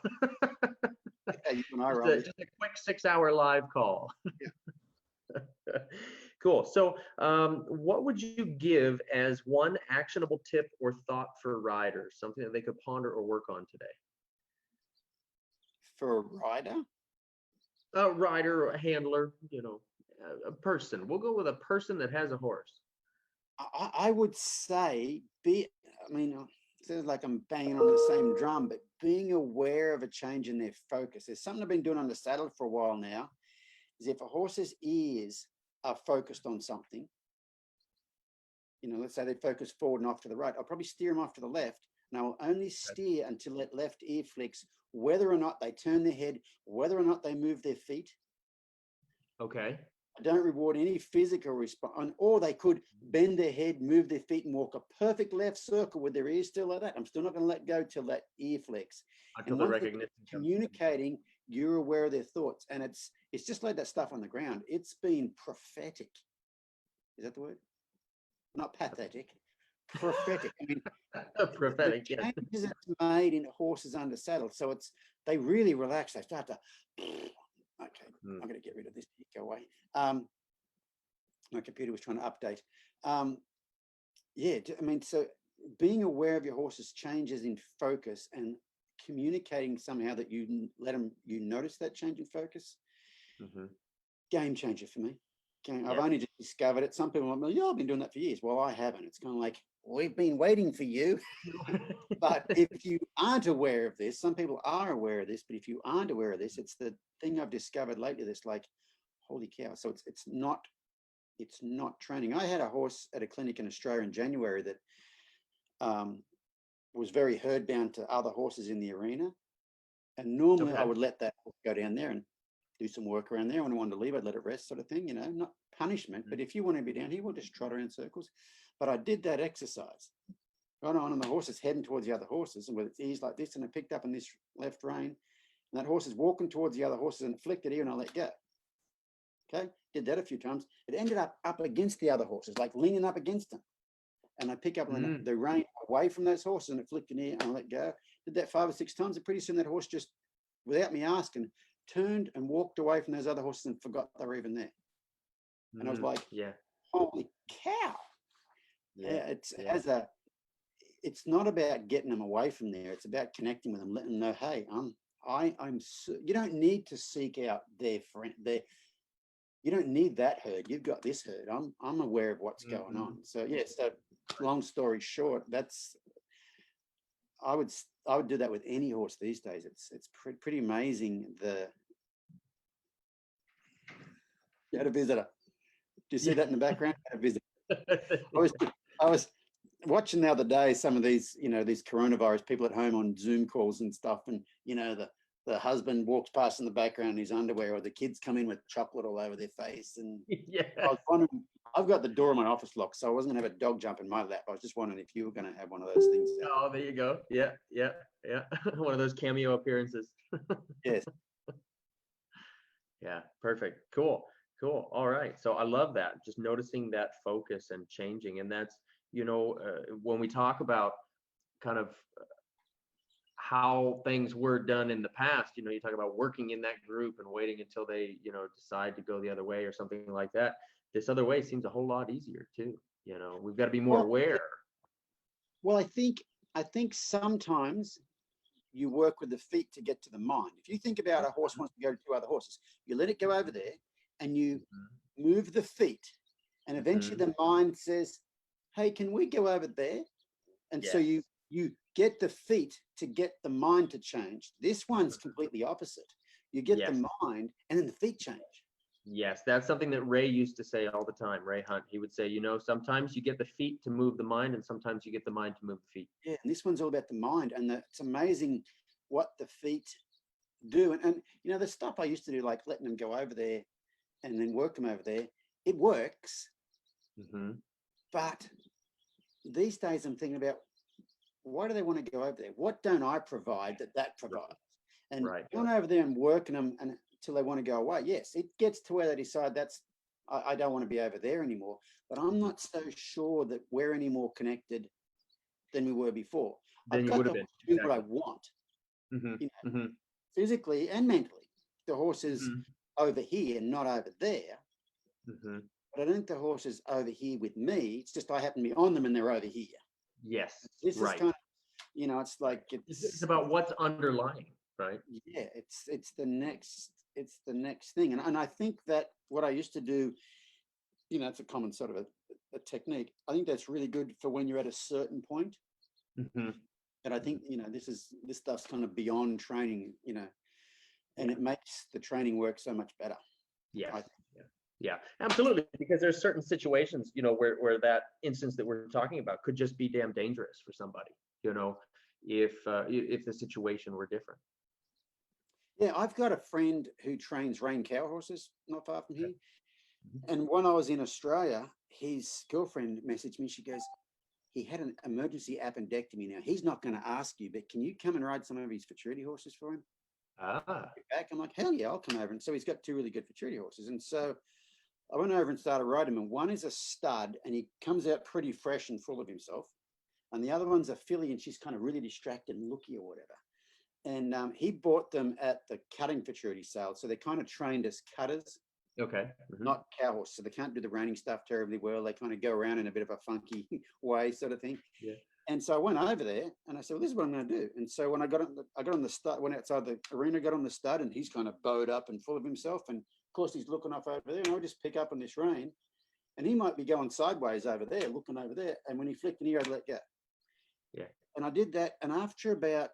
You and I roll. Just a quick 6-hour live call. Yeah. Cool. So what would you give as one actionable tip or thought for riders, something that they could ponder or work on today? For a rider? A rider or a handler, you know, a person. We'll go with a person that has a horse. I would say it sounds like I'm banging on the same drum, but being aware of a change in their focus. There's something I've been doing on the saddle for a while now, is if a horse's ears are focused on something, you know, let's say they focus forward and off to the right, I'll probably steer them off to the left, and I will only steer until that left ear flicks, whether or not they turn their head, whether or not they move their feet. Okay. I don't reward any physical response, or they could bend their head, move their feet, and walk a perfect left circle with their ears still like that. I'm still not going to let go till that ear flicks. Until the recognition communicating, you're aware of their thoughts, and it's just like that stuff on the ground. It's been prophetic. Is that the word? Not pathetic. Prophetic. I mean, prophetic. The changes it's made in horses under saddle. So they really relax. They start to. Okay, I'm going to get rid of this. Go away. My computer was trying to update. yeah, I mean, so being aware of your horse's changes in focus and communicating somehow that let them, you notice that change in focus, game changer for me. Okay, I've only just discovered it. Some people are like, yeah, I've been doing that for years. Well, I haven't. It's kind of like, we've been waiting for you. But if you aren't aware of this, some people are aware of this, but if you aren't aware of this, it's the thing I've discovered lately that's like, holy cow. So it's not training. I had a horse at a clinic in Australia in January that was very herd bound to other horses in the arena. And normally I would let that horse go down there and do some work around there. When I wanted to leave, I'd let it rest, sort of thing, not punishment. But if you want to be down here, we'll just trot around circles. But I did that exercise right on, and the horse is heading towards the other horses, and with its ears like this, and it picked up in this left rein, and that horse is walking towards the other horses, and it flicked it here, and I let go. Okay, did that a few times. It ended up against the other horses, like leaning up against them. And I pick up the rein away from those horses, and it flicked in here, and I let go. Did that 5 or 6 times, and pretty soon that horse just, without me asking, turned and walked away from those other horses and forgot they were even there. And I was like, holy cow. It's not about getting them away from there. It's about connecting with them, letting them know, hey, you don't need to seek out their friend. You don't need that herd. You've got this herd. I'm aware of what's going on. So so long story short, I would do that with any horse these days. It's pretty amazing. You had a visitor. Do you see that in the background? I had a visitor. I was watching the other day some of these, these coronavirus people at home on Zoom calls and stuff, and the husband walks past in the background in his underwear, or the kids come in with chocolate all over their face. And I was wondering, I've got the door of my office locked, so I wasn't going to have a dog jump in my lap. I was just wondering if you were going to have one of those things. Oh, there you go. Yeah. One of those cameo appearances. Yes. Yeah, perfect. Cool. All right. So I love that. Just noticing that focus and changing. And that's, when we talk about kind of how things were done in the past, you talk about working in that group and waiting until they, decide to go the other way or something like that. This other way seems a whole lot easier too. We've got to be more aware. Well, I think sometimes you work with the feet to get to the mind. If you think about a horse wants to go to 2 other horses, you let it go over there and you move the feet, and eventually the mind says, hey, can we go over there? And so you get the feet to get the mind to change. This one's completely opposite. You get the mind and then the feet change. Yes, that's something that Ray used to say all the time, Ray Hunt. He would say, sometimes you get the feet to move the mind, and sometimes you get the mind to move the feet. Yeah, and this one's all about the mind, and it's amazing what the feet do. And the stuff I used to do, like letting them go over there and then work them over there, it works. But these days I'm thinking about, why do they want to go over there? What don't I provide that provides? And going over there and working them until they want to go away. Yes, it gets to where they decide I don't want to be over there anymore. But I'm not so sure that we're any more connected than we were before. Then you would have been. Do what I want, physically and mentally. The horse is over here, not over there. But I don't think the horse is over here with me. It's just I happen to be on them and they're over here. Yes. This is kind of, it's like it's about what's underlying, right? Yeah, it's the next thing. And I think that what I used to do, it's a common sort of a technique. I think that's really good for when you're at a certain point. And I think, this stuff's kind of beyond training, and it makes the training work so much better. Yeah, absolutely. Because there's certain situations, where that instance that we're talking about could just be damn dangerous for somebody, if the situation were different. Yeah, I've got a friend who trains rein cow horses not far from here. And when I was in Australia, his girlfriend messaged me. She goes, he had an emergency appendectomy. Now, he's not going to ask you, but can you come and ride some of his futurity horses for him? Back. I'm like, hell yeah, I'll come over. And so he's got 2 really good futurity horses. And so I went over and started riding him. And one is a stud, and he comes out pretty fresh and full of himself. And the other one's a filly, and she's kind of really distracted and looky or whatever. And he bought them at the cutting futurity sale. So they're kind of trained as cutters. Okay. not cow horses. So they can't do the reining stuff terribly well. They kind of go around in a bit of a funky way, sort of thing. Yeah. And so I went over there and I said, well, this is what I'm going to do. And so when I got on the stud, went outside the arena, got on the stud, and he's kind of bowed up and full of himself. And of course, he's looking off over there, and I'll just pick up on this rein. And he might be going sideways over there, looking over there. And when he flicked an ear, I'd let go. Yeah. And I did that. And after about,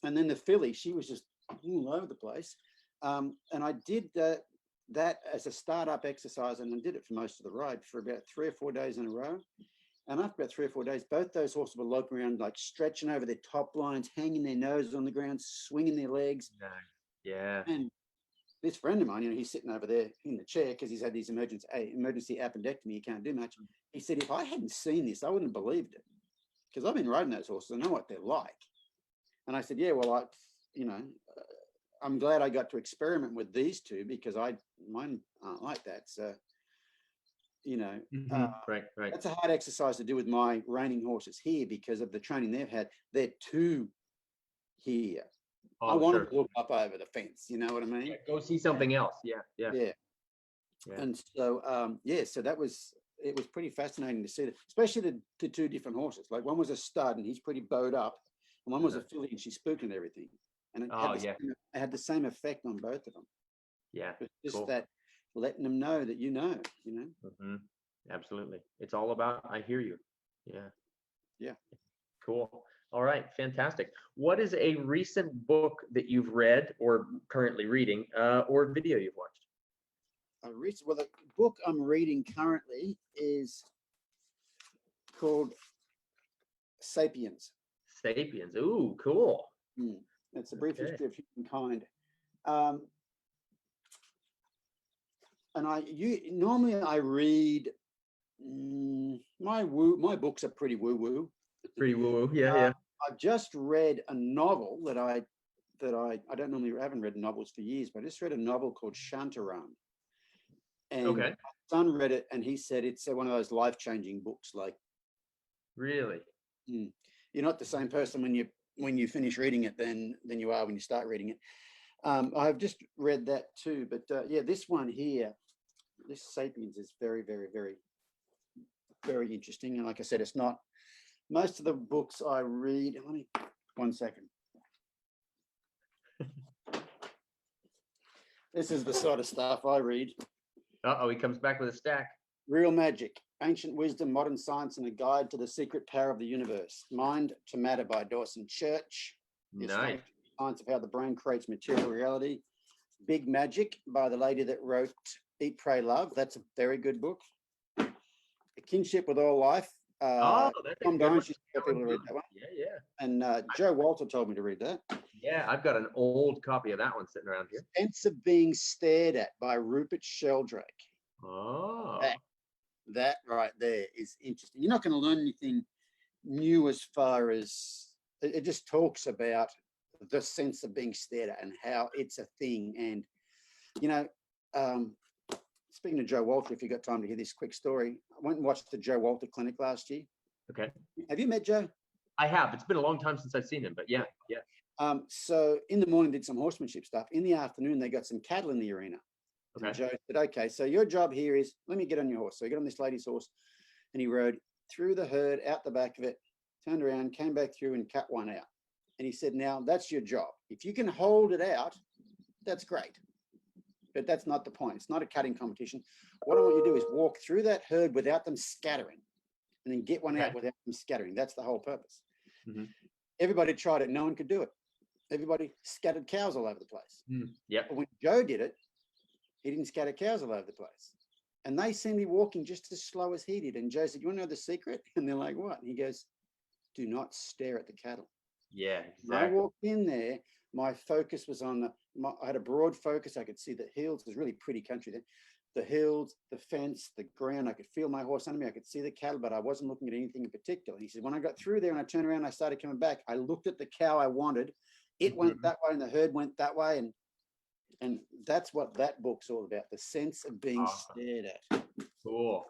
and then the filly, she was just all over the place. And I did that as a startup exercise, and I did it for most of the ride for about 3 or 4 days in a row. And after about 3 or 4 days, both those horses were loping around, like stretching over their top lines, hanging their noses on the ground, swinging their legs. Yeah. And this friend of mine, he's sitting over there in the chair because he's had these emergency appendectomy. He can't do much. He said, if I hadn't seen this, I wouldn't have believed it, because I've been riding those horses. I know what they're like. And I said, yeah, well, I'm glad I got to experiment with these two, because mine aren't like that. So, Right. that's a hard exercise to do with my reining horses here because of the training they've had. They're too here. Oh, I want sure. to look up over the fence. You know what I mean? Yeah, go see something else. Yeah. And so, so it was pretty fascinating to see that, especially the two different horses. Like one was a stud and he's pretty bowed up, and one was a filly and she's spooking everything. And it had the same effect on both of them. Yeah. It's just cool. that letting them know that you know. Absolutely. It's all about, I hear you. Yeah. Cool. All right. Fantastic. What is a recent book that you've read or currently reading, or video you've watched? Well, the book I'm reading currently is called Sapiens. Sapiens. Ooh, cool. It's a brief history of humankind. And normally I read, my books are pretty woo-woo. Pretty woo-woo. Yeah. I've just read a novel that I haven't read novels for years, but I just read a novel called Shantaram. And my son read it, and he said it's one of those life-changing books. Like, really, you're not the same person when you finish reading it than you are when you start reading it. I've just read that too, but this one here, this Sapiens, is very, very, very, very interesting. And like I said, it's not most of the books I read. Let me 1 second. This is the sort of stuff I read. He comes back with a stack. Real Magic, Ancient Wisdom, Modern Science, and a Guide to the Secret Power of the Universe. Mind to Matter by Dawson Church. Nice. Science of How the Brain Creates Material Reality. Big Magic by the lady that wrote Eat, Pray, Love. That's a very good book. A Kinship with All Life. That's Tom Jones used to tell people to read that one. Yeah. And Joe Walter told me to read that. Yeah, I've got an old copy of that one sitting around here. Sense of Being Stared At by Rupert Sheldrake. Oh. That right there is interesting. You're not going to learn anything new as far as it just talks about the sense of being stared at and how it's a thing. And, speaking of Joe Walter, if you've got time to hear this quick story, I went and watched the Joe Walter Clinic last year. Okay. Have you met Joe? I have. It's been a long time since I've seen him, but yeah. So in the morning, did some horsemanship stuff. In the afternoon, they got some cattle in the arena. Okay. And Joe said, okay, so your job here is, let me get on your horse. So he got on this lady's horse and he rode through the herd, out the back of it, turned around, came back through and cut one out. And he said, now that's your job. If you can hold it out, that's great. But that's not the point. It's not a cutting competition. What I want you to do is walk through that herd without them scattering and then get one out without them scattering. That's the whole purpose. Mm-hmm. Everybody tried it. No one could do it. Everybody scattered cows all over the place. Yep. But when Joe did it, he didn't scatter cows all over the place. And they seemed to be walking just as slow as he did. And Joe said, you want to know the secret? And they're like, what? And he goes, do not stare at the cattle. Yeah, exactly. When I walked in there, my focus was on I had a broad focus. I could see the hills. It was really pretty country there. The hills, the fence, the ground. I could feel my horse under me. I could see the cattle, but I wasn't looking at anything in particular. He said, when I got through there and I turned around, I started coming back. I looked at the cow I wanted. It went that way and the herd went that way. And that's what that book's all about, the sense of being stared at. Cool.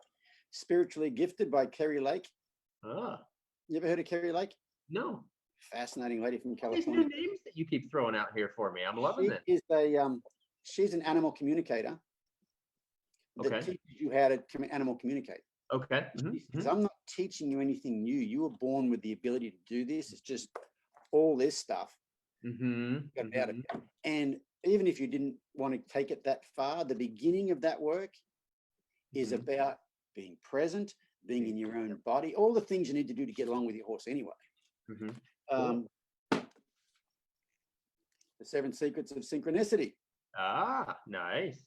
Spiritually Gifted by Kerry Lake. You ever heard of Kerry Lake? No. Fascinating lady from California. These new names that you keep throwing out here for me. I'm loving this. She's an animal communicator. that Okay. teaches you how to animal communicate. Okay. Because I'm not teaching you anything new. You were born with the ability to do this. It's just all this stuff got out of you. And even if you didn't want to take it that far, the beginning of that work is about being present, being in your own body, all the things you need to do to get along with your horse anyway. Cool. The 7 Secrets of Synchronicity. Ah, nice.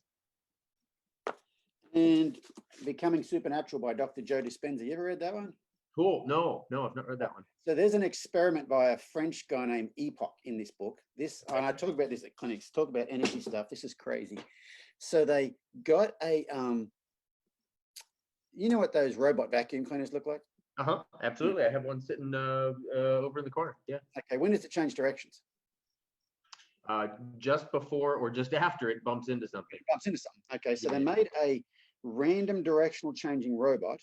And Becoming Supernatural by Dr. Joe Dispenza. You ever read that one? Cool. No, I've not read that one. So there's an experiment by a French guy named Epoch in this book. And I talk about this at clinics, talk about energy stuff. This is crazy. So they got a, you know what those robot vacuum cleaners look like? Absolutely. I have one sitting over in the corner. Yeah. Okay. When does it change directions? Just before or just after it bumps into something. It bumps into something. Okay. So they made a random directional changing robot.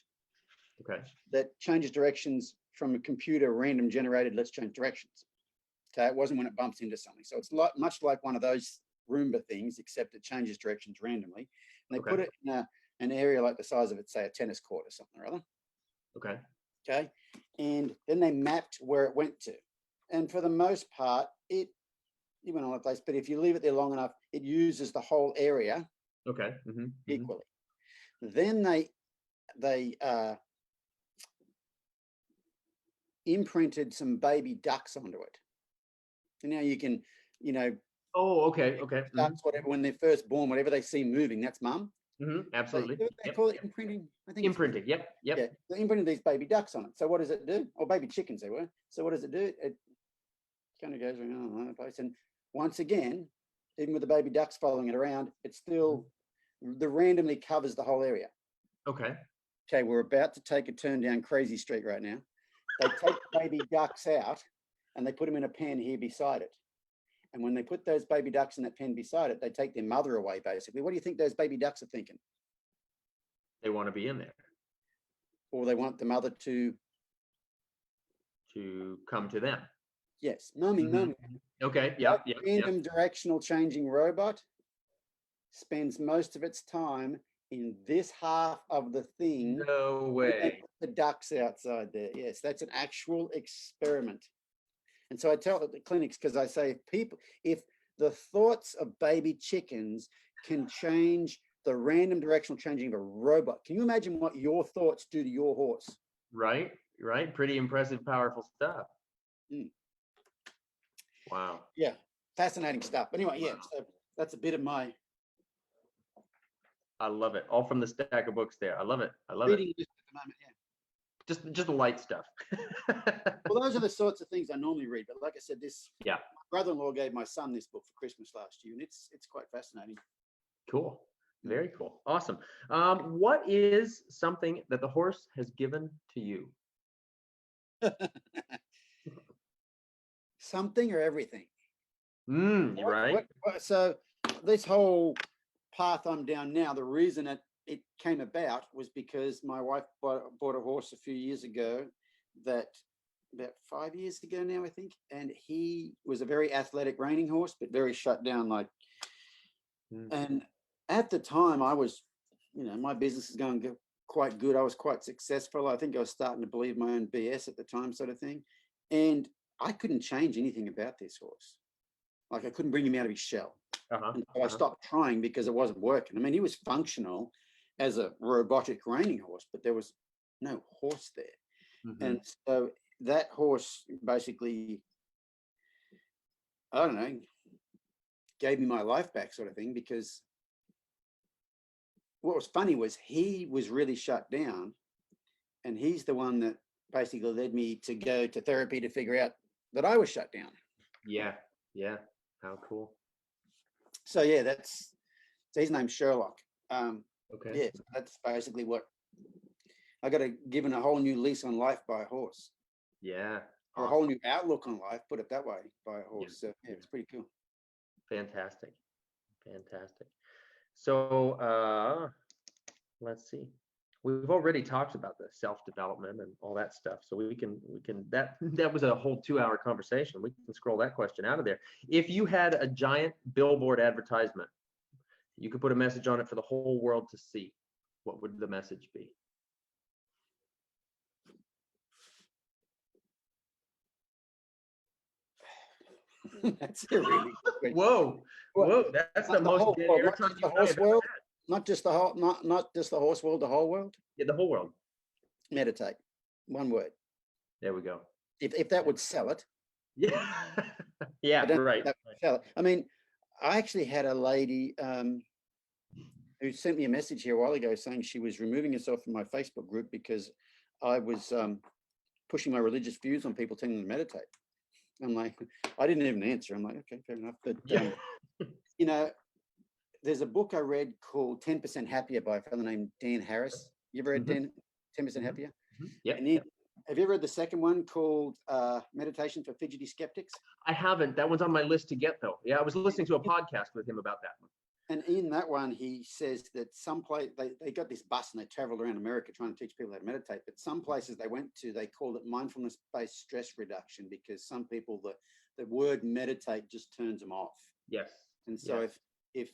Okay. That changes directions from a computer random generated, let's change directions. Okay. It wasn't when it bumps into something. So it's much like one of those Roomba things, except it changes directions randomly. And they put it in an area like the size of, say, a tennis court or something or other. Okay. Okay. And then they mapped where it went to. And for the most part, it went all over the place. But if you leave it there long enough, it uses the whole area equally. Then they imprinted some baby ducks onto it. And now you can, Oh, okay. ducks, whatever, when they're first born, whatever they see moving, that's mum. Absolutely. They call it imprinting. I think imprinting. Yep. Yeah, they imprinted these baby ducks on it. So what does it do? Or baby chickens they were. So what does it do? It kind of goes around all over the place. And once again, even with the baby ducks following it around, it still the randomly covers the whole area. Okay. Okay, we're about to take a turn down Crazy Street right now. They take the baby ducks out and they put them in a pen here beside it. And when they put those baby ducks in that pen beside it, they take their mother away, basically. What do you think those baby ducks are thinking? They want to be in there. Or they want the mother to come to them. Yes, mummy. Okay, yeah. Random directional changing robot spends most of its time in this half of the thing. No way. The ducks outside there. Yes, that's an actual experiment. And so I tell at the clinics, because I say if the thoughts of baby chickens can change the random directional changing of a robot, can you imagine what your thoughts do to your horse? Right. Pretty impressive, powerful stuff. Wow. Yeah, fascinating stuff. But anyway, so that's a bit of my. I love it. All from the stack of books there. I love it. Reading at the moment, Just the light stuff. Well, those are the sorts of things I normally read. But like I said, my brother-in-law gave my son this book for Christmas last year, and it's quite fascinating. Cool. Very cool. Awesome. What is something that the horse has given to you? Something or everything? You're right. So this whole path I'm down now, the reason it came about was because my wife bought a horse a few years ago, about 5 years ago now, I think. And he was a very athletic reining horse, but very shut down. And at the time I was, my business is going quite good. I was quite successful. I think I was starting to believe my own BS at the time, sort of thing. And I couldn't change anything about this horse. I couldn't bring him out of his shell. And so I stopped trying because it wasn't working. I mean, he was functional as a robotic reining horse, but there was no horse there. And so that horse basically, I don't know, gave me my life back, sort of thing, because what was funny was he was really shut down, and he's the one that basically led me to go to therapy to figure out that I was shut down. Yeah. How cool. So yeah, so his name's Sherlock. Okay. Yeah, that's basically what I got given a whole new lease on life by a horse. Yeah. Or a whole new outlook on life, put it that way, by a horse. So yeah, it's pretty cool. Fantastic. So let's see. We've already talked about the self-development and all that stuff. So we can that was a whole 2-hour conversation. We can scroll that question out of there. If you had a giant billboard advertisement You could put a message on it for the whole world to see. What would the message be? That's a really good question. Whoa, whoa, that's the most whole dead world, air not time just the you've horse ever world, had. not just the whole, not just the horse world, the whole world. Yeah, the whole world. Meditate. One word. There we go. If that would sell it. Yeah, yeah, I don't think right. that would sell it. I mean, I actually had a lady who sent me a message here a while ago saying she was removing herself from my Facebook group because I was pushing my religious views on people telling them to meditate. I'm like, I didn't even answer. I'm like, okay, fair enough. But you know, there's a book I read called 10% Happier by a fellow named Dan Harris. You ever read 10% Happier? Yeah. Have you ever read the second one called Meditation for Fidgety Skeptics? I haven't. That one's on my list to get though. Yeah, I was listening to a podcast with him about that one. And in that one, he says that some place they got this bus and they traveled around America trying to teach people how to meditate. But some places they went to, they called it mindfulness-based stress reduction because some people the word meditate just turns them off. Yes. And so if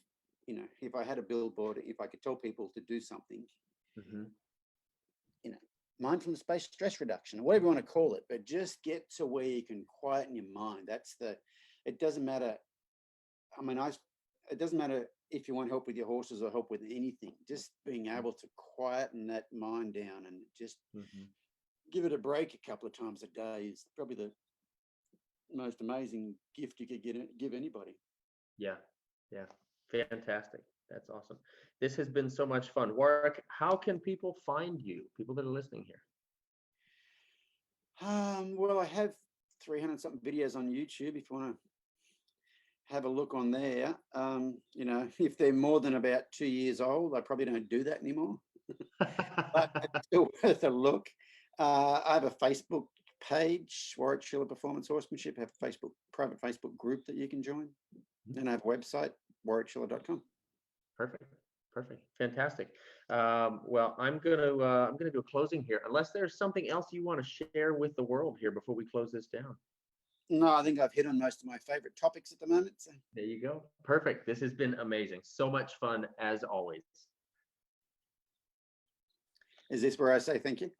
you know, if I had a billboard, if I could tell people to do something, you know, mindfulness-based stress reduction, or whatever you want to call it, but just get to where you can quieten your mind. It doesn't matter. I mean, it doesn't matter if you want help with your horses or help with anything, just being able to quieten that mind down and just give it a break a couple of times a day is probably the most amazing gift you could give anybody. Yeah. Fantastic. That's awesome. This has been so much fun. Warwick, how can people find you, people that are listening here? Well, I have 300 something videos on YouTube if you want to have a look on there. You know, if they're more than about 2 years old, I probably don't do that anymore. But it's still worth a look. I have a Facebook page, Warwick Schiller Performance Horsemanship. I have a private Facebook group that you can join. And I have a website, warwickschiller.com. Perfect. Fantastic. Well, I'm gonna do a closing here, unless there's something else you want to share with the world here before we close this down. No, I think I've hit on most of my favorite topics at the moment. So. There you go. Perfect. This has been amazing. So much fun as always. Is this where I say thank you?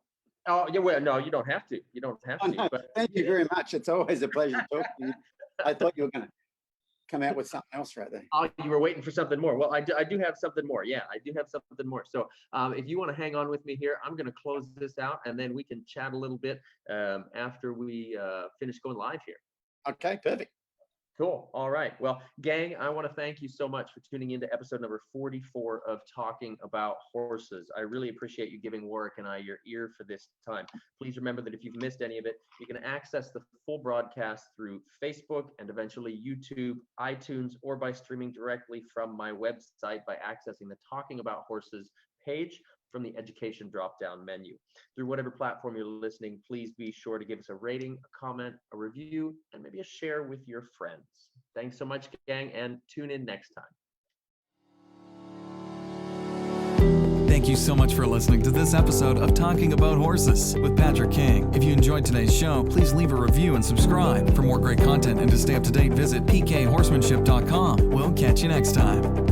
Oh, yeah. Well, no, you don't have to. You don't have to. No, but thank you very much. It's always a pleasure to talk to you. I thought you were going to come out with something else right there. Oh, you were waiting for something more. Well, I do have something more. Yeah, I do have something more. So if you want to hang on with me here, I'm going to close this out and then we can chat a little bit after we finish going live here. Okay, perfect. Cool. All right. Well, gang, I want to thank you so much for tuning into episode number 44 of Talking About Horses. I really appreciate you giving Warwick and I your ear for this time. Please remember that if you've missed any of it, you can access the full broadcast through Facebook and eventually YouTube, iTunes, or by streaming directly from my website by accessing the Talking About Horses page from the education drop-down menu. Through whatever platform you're listening, please be sure to give us a rating, a comment, a review, and maybe a share with your friends. Thanks so much, gang, and tune in next time. Thank you so much for listening to this episode of Talking About Horses with Patrick King. If you enjoyed today's show, please leave a review and subscribe. For more great content and to stay up to date, visit pkhorsemanship.com. We'll catch you next time.